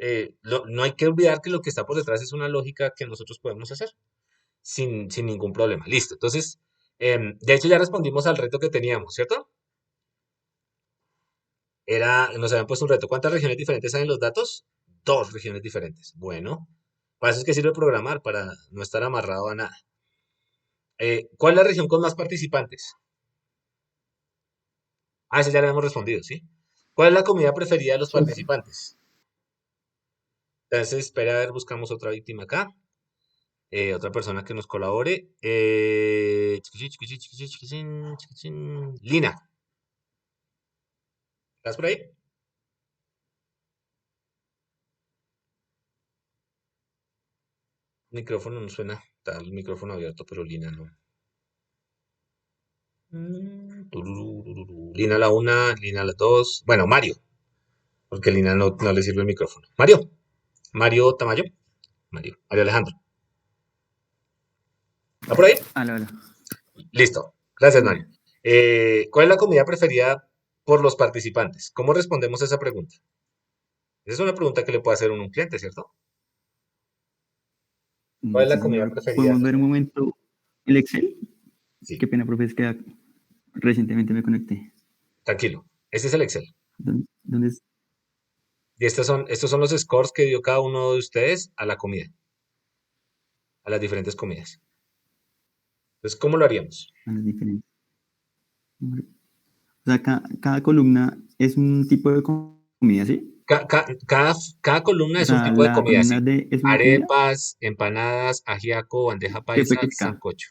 no hay que olvidar que lo que está por detrás es una lógica que nosotros podemos hacer sin ningún problema. Listo. Entonces, de hecho ya respondimos al reto que teníamos, ¿cierto? Nos habían puesto un reto. ¿Cuántas regiones diferentes hay en los datos? 2 regiones diferentes. Bueno, para eso es que sirve programar, para no estar amarrado a nada. ¿Cuál es la región con más participantes? Ese ya lo hemos respondido, ¿sí? ¿Cuál es la comida preferida de los participantes? Entonces, espera, a ver, buscamos otra víctima acá. Otra persona que nos colabore. Lina. ¿Estás por ahí? El micrófono no suena. Está el micrófono abierto, pero Lina no. Lina la 1, Lina la 2. Bueno, Mario. Porque Lina no le sirve el micrófono. Mario Tamayo. Mario Alejandro. ¿Está por ahí? Hola. Listo. Gracias, Mario. ¿Cuál es la comida preferida por los participantes? ¿Cómo respondemos a esa pregunta? Esa es una pregunta que le puede hacer un cliente, ¿cierto? ¿Cuál es la comida preferida? ¿Podemos ver un momento el Excel? Sí. Qué pena, profe, es que recientemente me conecté. Tranquilo. Este es el Excel. ¿Dónde es? Y estos son los scores que dio cada uno de ustedes a la comida. A las diferentes comidas. Entonces, ¿cómo lo haríamos? A las diferentes. O sea, cada columna es un tipo de comida, ¿sí? Cada columna O es un sea, tipo de la comida, columna sí. D es una comida. Arepas, empanadas, ajiaco, bandeja ¿Qué fue paisa, que cada? sancocho.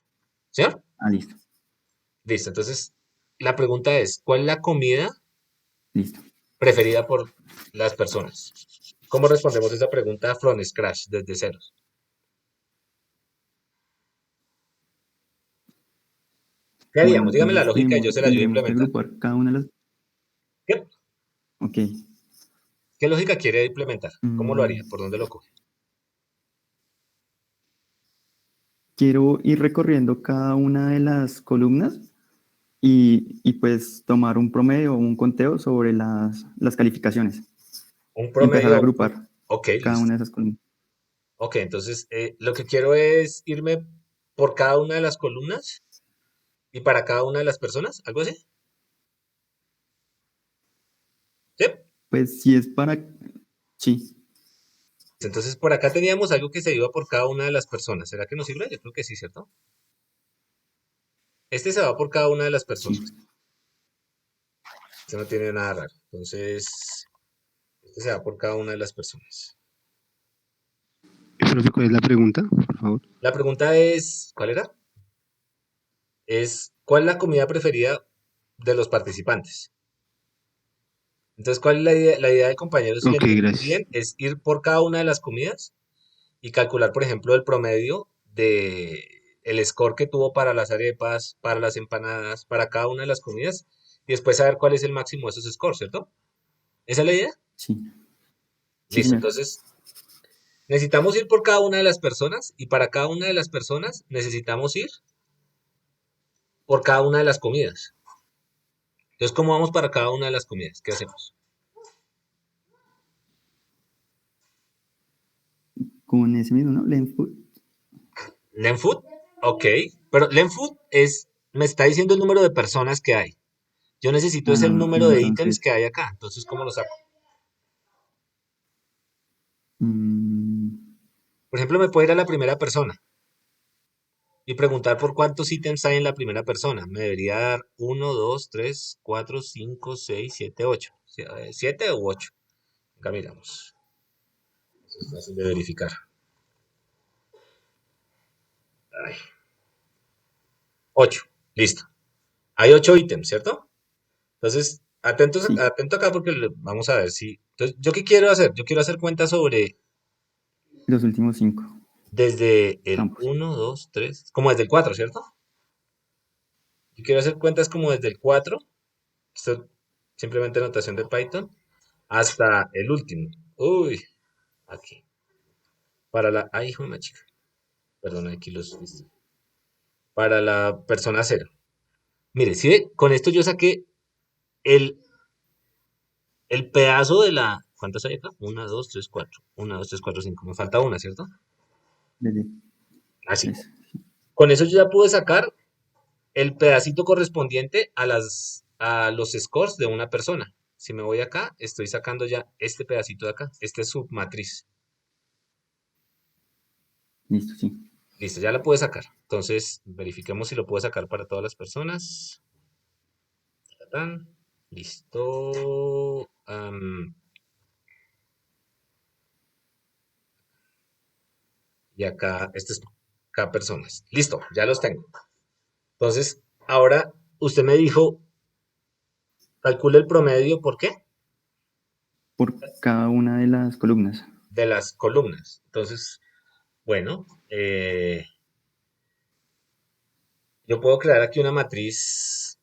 ¿Señor? Listo. Listo. Entonces, la pregunta es, ¿cuál es la comida Listo. preferida por las personas? ¿Cómo respondemos esa pregunta from scratch, desde ceros? ¿Qué Bueno, haríamos? Dígame la entonces lógica y yo se la ayudo a tendremos que implementar. agrupar cada una de las... ¿Qué? Ok. ¿Qué lógica quiere implementar? ¿Cómo lo haría? ¿Por dónde lo coge? Quiero ir recorriendo cada una de las columnas y pues tomar un promedio o un conteo sobre las calificaciones. Un Y empezar promedio. a agrupar Ok, cada listo. una de esas columnas. Ok, entonces lo que quiero es irme por cada una de las columnas y para cada una de las personas, ¿algo así? ¿Sí? Pues si es para... Sí. Entonces por acá teníamos algo que se iba por cada una de las personas. ¿Será que nos sirve? Yo creo que sí, ¿cierto? Este se va por cada una de las personas. Este no tiene nada raro. Entonces, este se va por cada una de las personas. Profe, ¿cuál es la pregunta, por favor? La pregunta es, ¿cuál era? ¿Cuál es la comida preferida de los participantes? Entonces, ¿cuál es la idea? La idea del compañero, si le Ok, entiendo gracias. bien, es ir por cada una de las comidas y calcular, por ejemplo, el promedio de el score que tuvo para las arepas, para las empanadas, para cada una de las comidas, y después saber cuál es el máximo de esos scores, ¿cierto? ¿Esa es la idea? Sí. Sí, Listo, señor. entonces necesitamos ir por cada una de las personas y para cada una de las personas necesitamos ir por cada una de las comidas. Entonces, ¿cómo vamos para cada una de las comidas? ¿Qué hacemos? Con ese mismo, ¿no? Lenfoot. Lenfoot, ok. Pero Lenfoot me está diciendo el número de personas que hay. Yo necesito es el número de ítems que hay acá. Entonces, ¿cómo lo saco? Por ejemplo, me puedo ir a la primera persona y preguntar por cuántos ítems hay en la primera persona. Me debería dar 1, 2, 3, 4, 5, 6, 7, 8. 7 u 8. Acá miramos. Eso es fácil de verificar. 8. Listo. Hay 8 ítems, ¿cierto? Entonces, atento acá porque vamos a ver si... Entonces, ¿yo qué quiero hacer? Yo quiero hacer cuentas sobre Los últimos 5. desde el Campos. 1, 2, 3, como desde el 4, ¿cierto? Yo quiero hacer cuentas como desde el 4, esto es simplemente notación de Python, hasta el último. Uy, aquí. Para la... Ay, hijo de una chica. Perdón, aquí los... Para la persona 0. Mire, si ve, con esto yo saqué el pedazo de la... ¿Cuántas hay acá? 1, 2, 3, 4. 1, 2, 3, 4, 5. Me falta una, ¿cierto? Así. Con eso yo ya pude sacar el pedacito correspondiente a los scores de una persona. Si me voy acá, estoy sacando ya este pedacito de acá. Esta es submatriz. Listo, sí. Listo, ya la pude sacar. Entonces, verifiquemos si lo puedo sacar para todas las personas. Listo. Y acá, este es acá personas. Listo, ya los tengo. Entonces, ahora usted me dijo, calcule el promedio, ¿por qué? Por cada una de las columnas. De las columnas. Entonces, bueno, yo puedo crear aquí una matriz.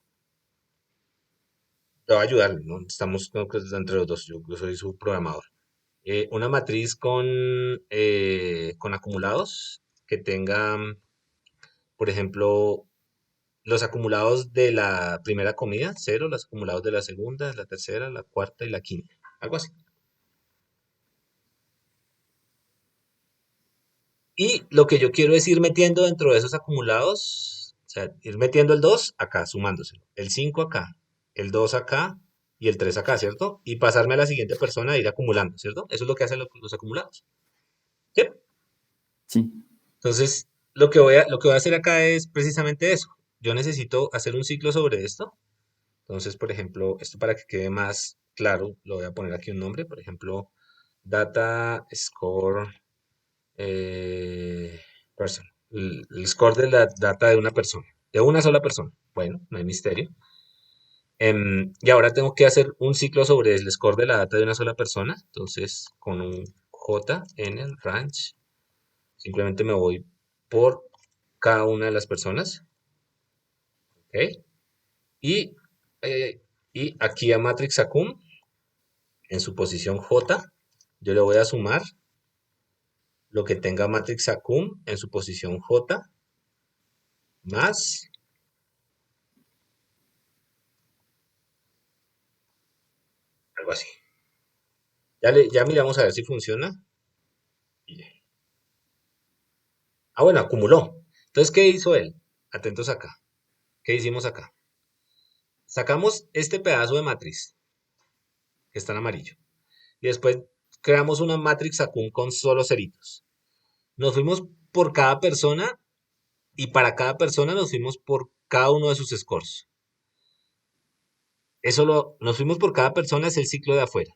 Te voy a ayudar, ¿no? Estamos creo que entre los dos. Yo soy su programador. Una matriz con acumulados que tengan, por ejemplo, los acumulados de la primera comida, 0, los acumulados de la segunda, la tercera, la cuarta y la quinta. Algo así. Y lo que yo quiero es ir metiendo dentro de esos acumulados, o sea, ir metiendo el 2 acá, sumándoselo, el 5 acá, el 2 acá y el 3 acá, ¿cierto? Y pasarme a la siguiente persona e ir acumulando, ¿cierto? Eso es lo que hacen los acumulados. ¿Sí? Sí. Entonces, lo que voy a hacer acá es precisamente eso. Yo necesito hacer un ciclo sobre esto. Entonces, por ejemplo, esto para que quede más claro, lo voy a poner aquí un nombre, por ejemplo, data score person. El score de la data de una persona, de una sola persona. Bueno, no hay misterio. Y ahora tengo que hacer un ciclo sobre el score de la data de una sola persona. Entonces, con un J en el range, simplemente me voy por cada una de las personas. ¿Ok? Y, y aquí a matrix acum, en su posición J, yo le voy a sumar lo que tenga matrix acum en su posición J más algo así. Ya miramos a ver si funciona. Ah, bueno, acumuló. Entonces, ¿qué hizo él? Atentos acá. ¿Qué hicimos acá? Sacamos este pedazo de matriz, que está en amarillo. Y después creamos una matrix acum con solo ceritos. Nos fuimos por cada persona y para cada persona nos fuimos por cada uno de sus scores. Nos fuimos por cada persona, es el ciclo de afuera.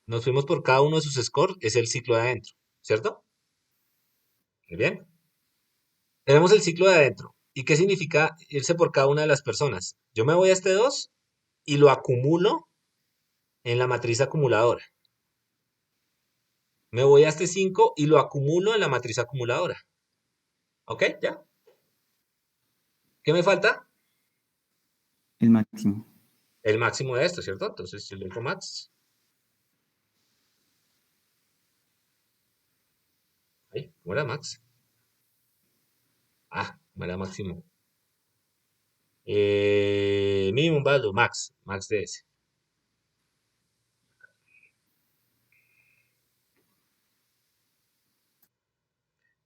Nos fuimos por cada uno de sus scores, es el ciclo de adentro. ¿Cierto? Muy bien. Tenemos el ciclo de adentro. ¿Y qué significa irse por cada una de las personas? Yo me voy a este 2 y lo acumulo en la matriz acumuladora. Me voy a este 5 y lo acumulo en la matriz acumuladora. ¿Ok? ¿Ya? ¿Qué me falta? El máximo. El máximo de esto, ¿cierto? Entonces yo le digo max. Ahí, ¿cómo era max? Ah, ¿cómo era máximo? Minimum value, max de ese.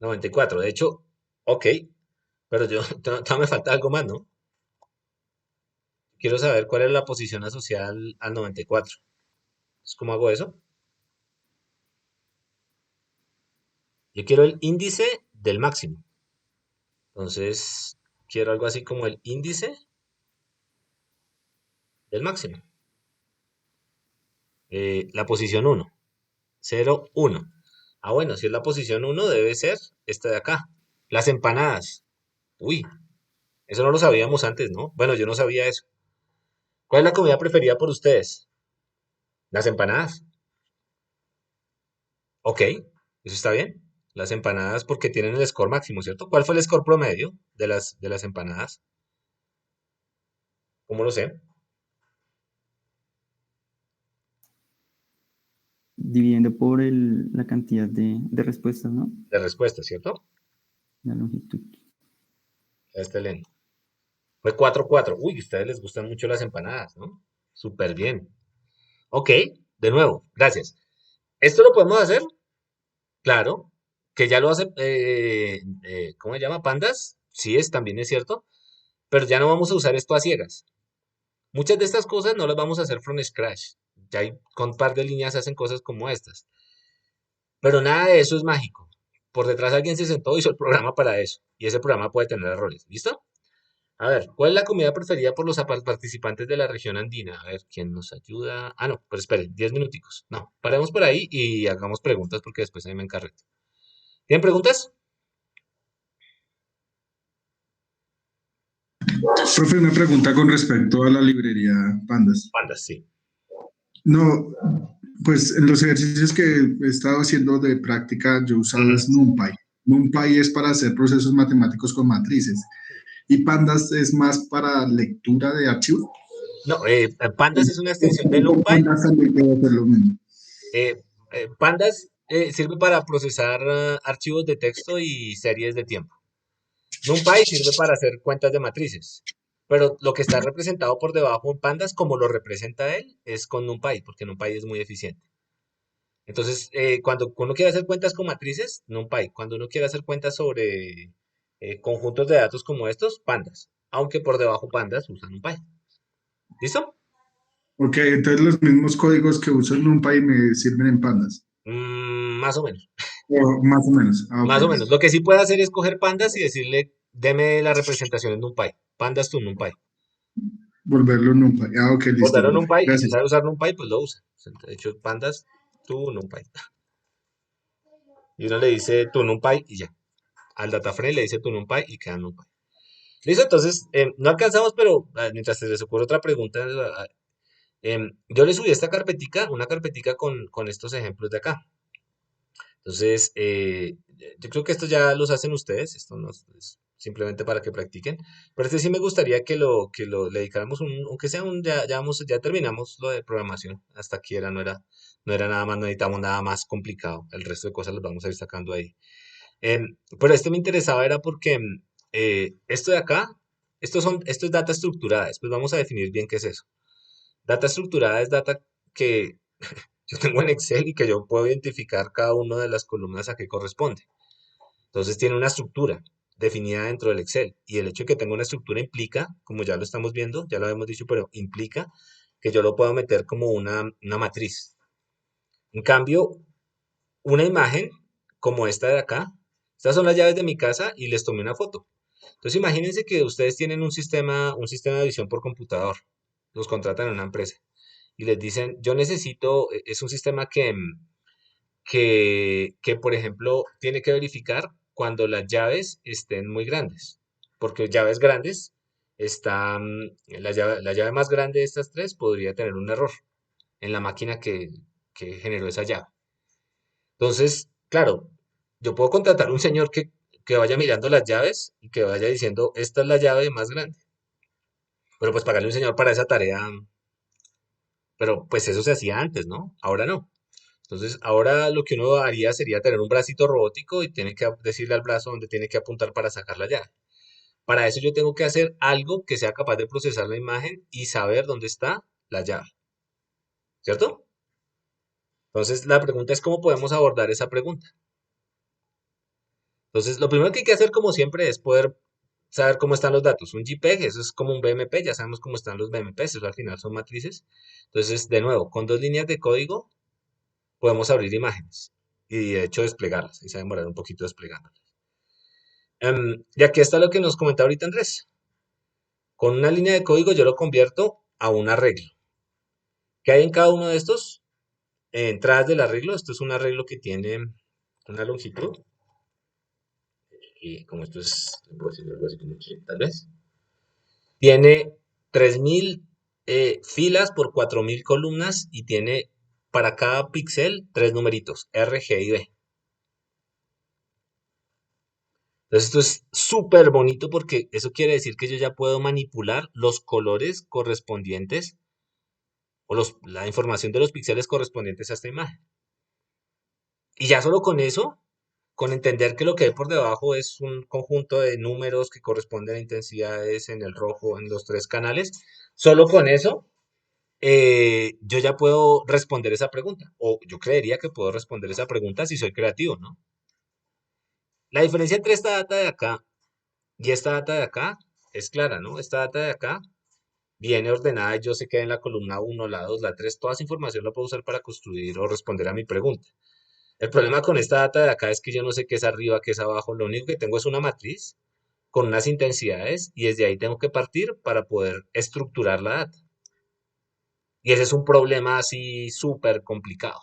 94. De hecho, ok, pero yo todavía me falta algo más, ¿no? Quiero saber cuál es la posición asociada al 94. Entonces, ¿cómo hago eso? Yo quiero el índice del máximo. Entonces, quiero algo así como el índice del máximo. La posición 1. 0, 1. Ah, bueno, si es la posición 1, debe ser esta de acá. Las empanadas. Uy, eso no lo sabíamos antes, ¿no? Bueno, yo no sabía eso. ¿Cuál es la comida preferida por ustedes? Las empanadas. Ok, eso está bien. Las empanadas porque tienen el score máximo, ¿cierto? ¿Cuál fue el score promedio de las empanadas? ¿Cómo lo sé? Dividiendo por la cantidad de respuestas, ¿no? De respuesta, ¿cierto? La longitud. Este lento. Fue 4-4. Uy, a ustedes les gustan mucho las empanadas, ¿no? Súper bien. Ok, de nuevo, gracias. ¿Esto lo podemos hacer? Claro, que ya lo hace, ¿cómo se llama? ¿Pandas? Sí, también es cierto, pero ya no vamos a usar esto a ciegas. Muchas de estas cosas no las vamos a hacer from scratch. Ya hay, con un par de líneas hacen cosas como estas. Pero nada de eso es mágico. Por detrás alguien se sentó y hizo el programa para eso. Y ese programa puede tener errores. ¿Listo? A ver, ¿cuál es la comida preferida por los participantes de la región andina? A ver, ¿quién nos ayuda? Ah, no, pero esperen, 10 minuticos. No, paremos por ahí y hagamos preguntas porque después ahí me encarreto. ¿Tienen preguntas? Profe, una pregunta con respecto a la librería Pandas. Pandas, sí. No, pues en los ejercicios que he estado haciendo de práctica, yo he usado es NumPy. NumPy es para hacer procesos matemáticos con matrices. ¿Y Pandas es más para lectura de archivos? No, Pandas es una extensión de NumPy. Pandas también puede hacer lo mismo. Pandas sirve para procesar archivos de texto y series de tiempo. NumPy sirve para hacer cuentas de matrices. Pero lo que está representado por debajo en Pandas, como lo representa él, es con NumPy, porque NumPy es muy eficiente. Entonces, cuando uno quiere hacer cuentas con matrices, NumPy. Cuando uno quiere hacer cuentas sobre conjuntos de datos como estos, Pandas. Aunque por debajo Pandas usa NumPy. ¿Listo? Ok, entonces los mismos códigos que uso en NumPy me sirven en Pandas. Más o menos. Más o menos. Ah, Más o ok. menos. Lo que sí puede hacer es coger Pandas y decirle, deme la representación en NumPy. Pandas to NumPy. Volverlo NumPy. Ah, ok, listo. Volverlo NumPy, y si Gracias. sabe usar NumPy, pues lo usa. De hecho, Pandas to NumPy. Y uno le dice tu NumPy y ya. Al DataFrame le dice tu NumPy y queda NumPy. Listo, entonces, no alcanzamos, pero mientras se les ocurre otra pregunta, yo le subí esta carpetica, una carpetica con estos ejemplos de acá. Entonces, yo creo que estos ya los hacen ustedes, esto no es simplemente para que practiquen, pero este sí me gustaría que le dedicáramos aunque sea ya terminamos lo de programación, hasta aquí no era nada más, no necesitamos nada más complicado, el resto de cosas las vamos a ir sacando ahí. Pero este me interesaba era porque esto de acá, esto es data estructurada, después vamos a definir bien qué es eso. Data estructurada es data que yo tengo en Excel y que yo puedo identificar cada una de las columnas a qué corresponde. Entonces tiene una estructura definida dentro del Excel. Y el hecho de que tenga una estructura implica, como ya lo estamos viendo, ya lo habíamos dicho, pero implica que yo lo puedo meter como una matriz. En cambio, una imagen como esta de acá, estas son las llaves de mi casa y les tomé una foto. Entonces imagínense que ustedes tienen un sistema de visión por computador. Los contratan en una empresa y les dicen, yo necesito, es un sistema que, por ejemplo, tiene que verificar cuando las llaves estén muy grandes, porque llaves grandes la llave más grande de estas tres podría tener un error en la máquina que generó esa llave. Entonces, claro, yo puedo contratar a un señor que vaya mirando las llaves y que vaya diciendo, esta es la llave más grande, pero pues pagarle a un señor para esa tarea, pero pues eso se hacía antes, ¿no? Ahora no. Entonces, ahora lo que uno haría sería tener un bracito robótico y tiene que decirle al brazo dónde tiene que apuntar para sacar la llave. Para eso yo tengo que hacer algo que sea capaz de procesar la imagen y saber dónde está la llave. ¿Cierto? Entonces, la pregunta es cómo podemos abordar esa pregunta. Entonces, lo primero que hay que hacer, como siempre, es poder saber cómo están los datos. Un JPEG, eso es como un BMP, ya sabemos cómo están los BMPs, eso al final son matrices. Entonces, de nuevo, con 2 líneas de código podemos abrir imágenes y de hecho desplegarlas. Y se va a demorar un poquito desplegándolas. Y aquí está lo que nos comentaba ahorita Andrés. Con una línea de código yo lo convierto a un arreglo. ¿Qué hay en cada uno de estos? Entradas del arreglo. Esto es un arreglo que tiene una longitud. Y como esto es, puedo decirlo algo así como aquí, tal vez. Tiene 3000 filas por 4000 columnas y tiene para cada píxel 3 numeritos, R, G y B. Entonces esto es súper bonito porque eso quiere decir que yo ya puedo manipular los colores correspondientes o la información de los píxeles correspondientes a esta imagen. Y ya solo con eso, con entender que lo que hay por debajo es un conjunto de números que corresponden a intensidades en el rojo en los 3 canales, solo con eso yo ya puedo responder esa pregunta. O yo creería que puedo responder esa pregunta si soy creativo, ¿no? La diferencia entre esta data de acá y esta data de acá es clara, ¿no? Esta data de acá viene ordenada y yo sé que en la columna 1, la 2, la 3, toda esa información la puedo usar para construir o responder a mi pregunta. El problema con esta data de acá es que yo no sé qué es arriba, qué es abajo. Lo único que tengo es una matriz con unas intensidades y desde ahí tengo que partir para poder estructurar la data. Y ese es un problema así súper complicado.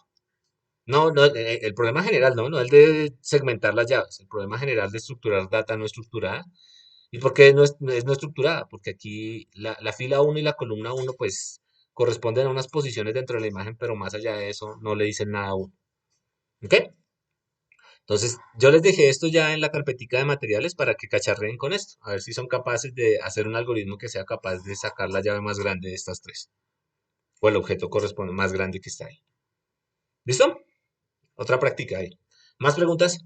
No, no, el problema general, no el de segmentar las llaves, el problema general de estructurar data no estructurada. ¿Y por qué es no estructurada? Porque aquí la fila 1 y la columna 1 pues corresponden a unas posiciones dentro de la imagen, pero más allá de eso no le dicen nada a uno. ¿Ok? Entonces, yo les dejé esto ya en la carpetica de materiales para que cacharreen con esto, a ver si son capaces de hacer un algoritmo que sea capaz de sacar la llave más grande de estas 3, o el objeto corresponde más grande que está ahí. ¿Listo? Otra práctica ahí. ¿Más preguntas?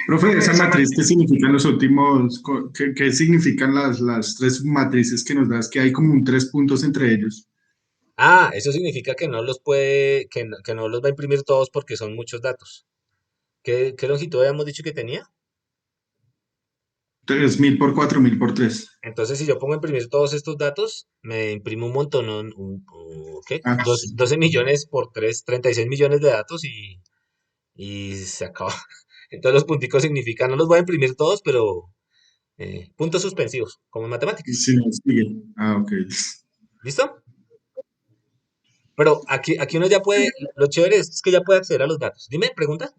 Profe, esa matriz, ¿qué significan los últimos, qué significan las 3 matrices que nos das? Que hay como 3 puntos entre ellos. Ah, eso significa que no los puede, que no los va a imprimir todos porque son muchos datos. ¿Qué longitud habíamos dicho que tenía? 3000 por 4000 por 3. Entonces, si yo pongo a imprimir todos estos datos, me imprime un montón, ¿qué? 12 millones por 3, 36 millones de datos y se acaba. Entonces, los punticos significan, no los voy a imprimir todos, pero puntos suspensivos, como en matemáticas. Sí, sigue. Ok. ¿Listo? Pero aquí uno ya puede, lo chévere es que ya puede acceder a los datos. Dime, pregunta.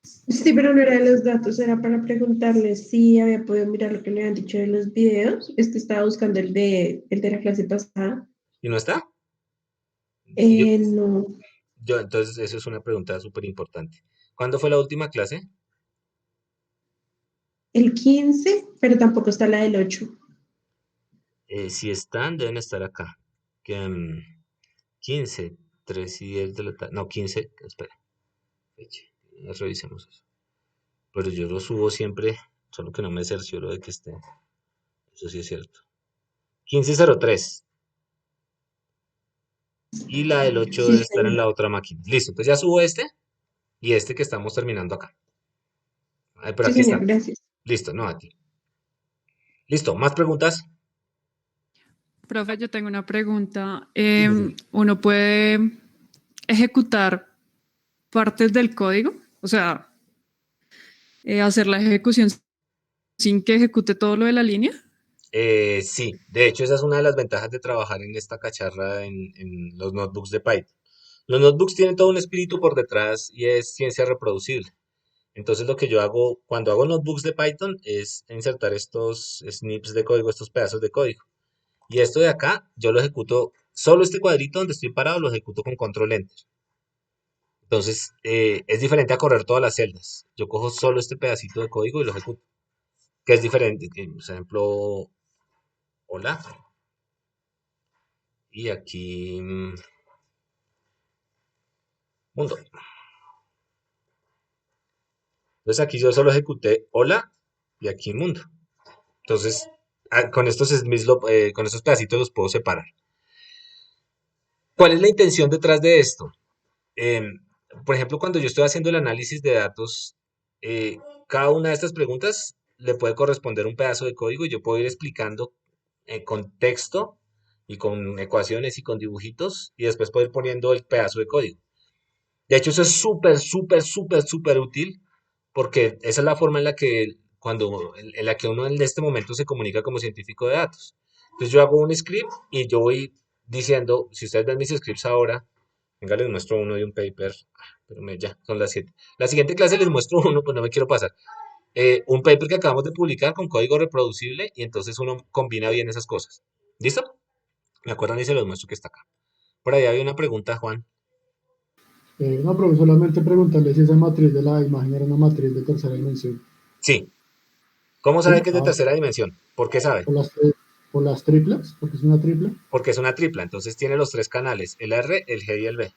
Sí, pero no era de los datos, era para preguntarle si había podido mirar lo que le habían dicho de los videos. Es que estaba buscando el de la clase pasada. ¿Y no está? No. Entonces, eso es una pregunta súper importante. ¿Cuándo fue la última clase? El 15, pero tampoco está la del 8. Si están, deben estar acá. 15, 3 y 10 de la tarde. No, 15, espera. Fecha. Revisemos eso. Pero yo lo subo siempre, solo que no me cercioro de que esté. Eso sí es cierto. 15:03. Y la del 8 Sí, debe estar en señor. la otra máquina. Listo, entonces ya subo este y este que estamos terminando acá. Pero Sí, aquí señor, está. gracias. Listo, no aquí. Listo, ¿más preguntas? Profe, yo tengo una pregunta. ¿Uno puede ejecutar partes del código? O sea, hacer la ejecución sin que ejecute todo lo de la línea. Sí, de hecho esa es una de las ventajas de trabajar en esta cacharra en los notebooks de Python. Los notebooks tienen todo un espíritu por detrás y es ciencia reproducible. Entonces lo que yo hago cuando hago notebooks de Python es insertar estos snips de código, estos pedazos de código. Y esto de acá yo lo ejecuto, solo este cuadrito donde estoy parado lo ejecuto con control enter. Entonces es diferente a correr todas las celdas. Yo cojo solo este pedacito de código y lo ejecuto. Que es diferente. Por ejemplo, hola. Y aquí mundo. Entonces aquí yo solo ejecuté hola y aquí mundo. Entonces con estos snips con estos pedacitos los puedo separar. ¿Cuál es la intención detrás de esto? Por ejemplo, cuando yo estoy haciendo el análisis de datos, cada una de estas preguntas le puede corresponder un pedazo de código y yo puedo ir explicando con texto y con ecuaciones y con dibujitos y después puedo ir poniendo el pedazo de código. De hecho, eso es súper útil porque esa es la forma en la que uno en este momento se comunica como científico de datos. Entonces yo hago un script y yo voy diciendo, si ustedes ven mis scripts ahora, venga, les muestro uno de un paper, pero ya, son las 7. La siguiente clase les muestro uno, pues no me quiero pasar. Un paper que acabamos de publicar con código reproducible y entonces uno combina bien esas cosas. ¿Listo? Me acuerdan y se los muestro que está acá. Por ahí había una pregunta, Juan. No, pero solamente preguntarle si esa matriz de la imagen era una matriz de tercera dimensión. Sí. ¿Cómo sabe que es de tercera dimensión? ¿Por qué sabe? ¿Por las triplas? ¿Porque es una tripla? Porque es una tripla, entonces tiene los 3 canales, el R, el G y el B.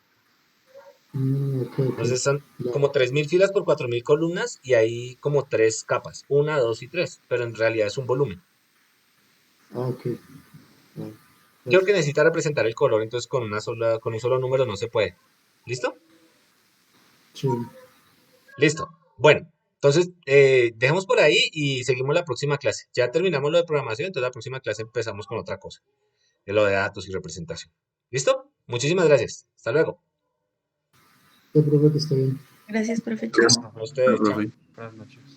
Entonces son como 3.000 filas por 4.000 columnas y hay como 3 capas, 1, 2 y 3, pero en realidad es un volumen. Ok. Creo que necesita representar el color, entonces con un solo número no se puede. ¿Listo? Sí. Listo. Bueno, entonces dejamos por ahí y seguimos la próxima clase. Ya terminamos lo de programación, entonces la próxima clase empezamos con otra cosa, de lo de datos y representación. ¿Listo? Muchísimas gracias. Hasta luego. Profe, que esté bien. Gracias, profe. A ustedes, chao. Buenas noches.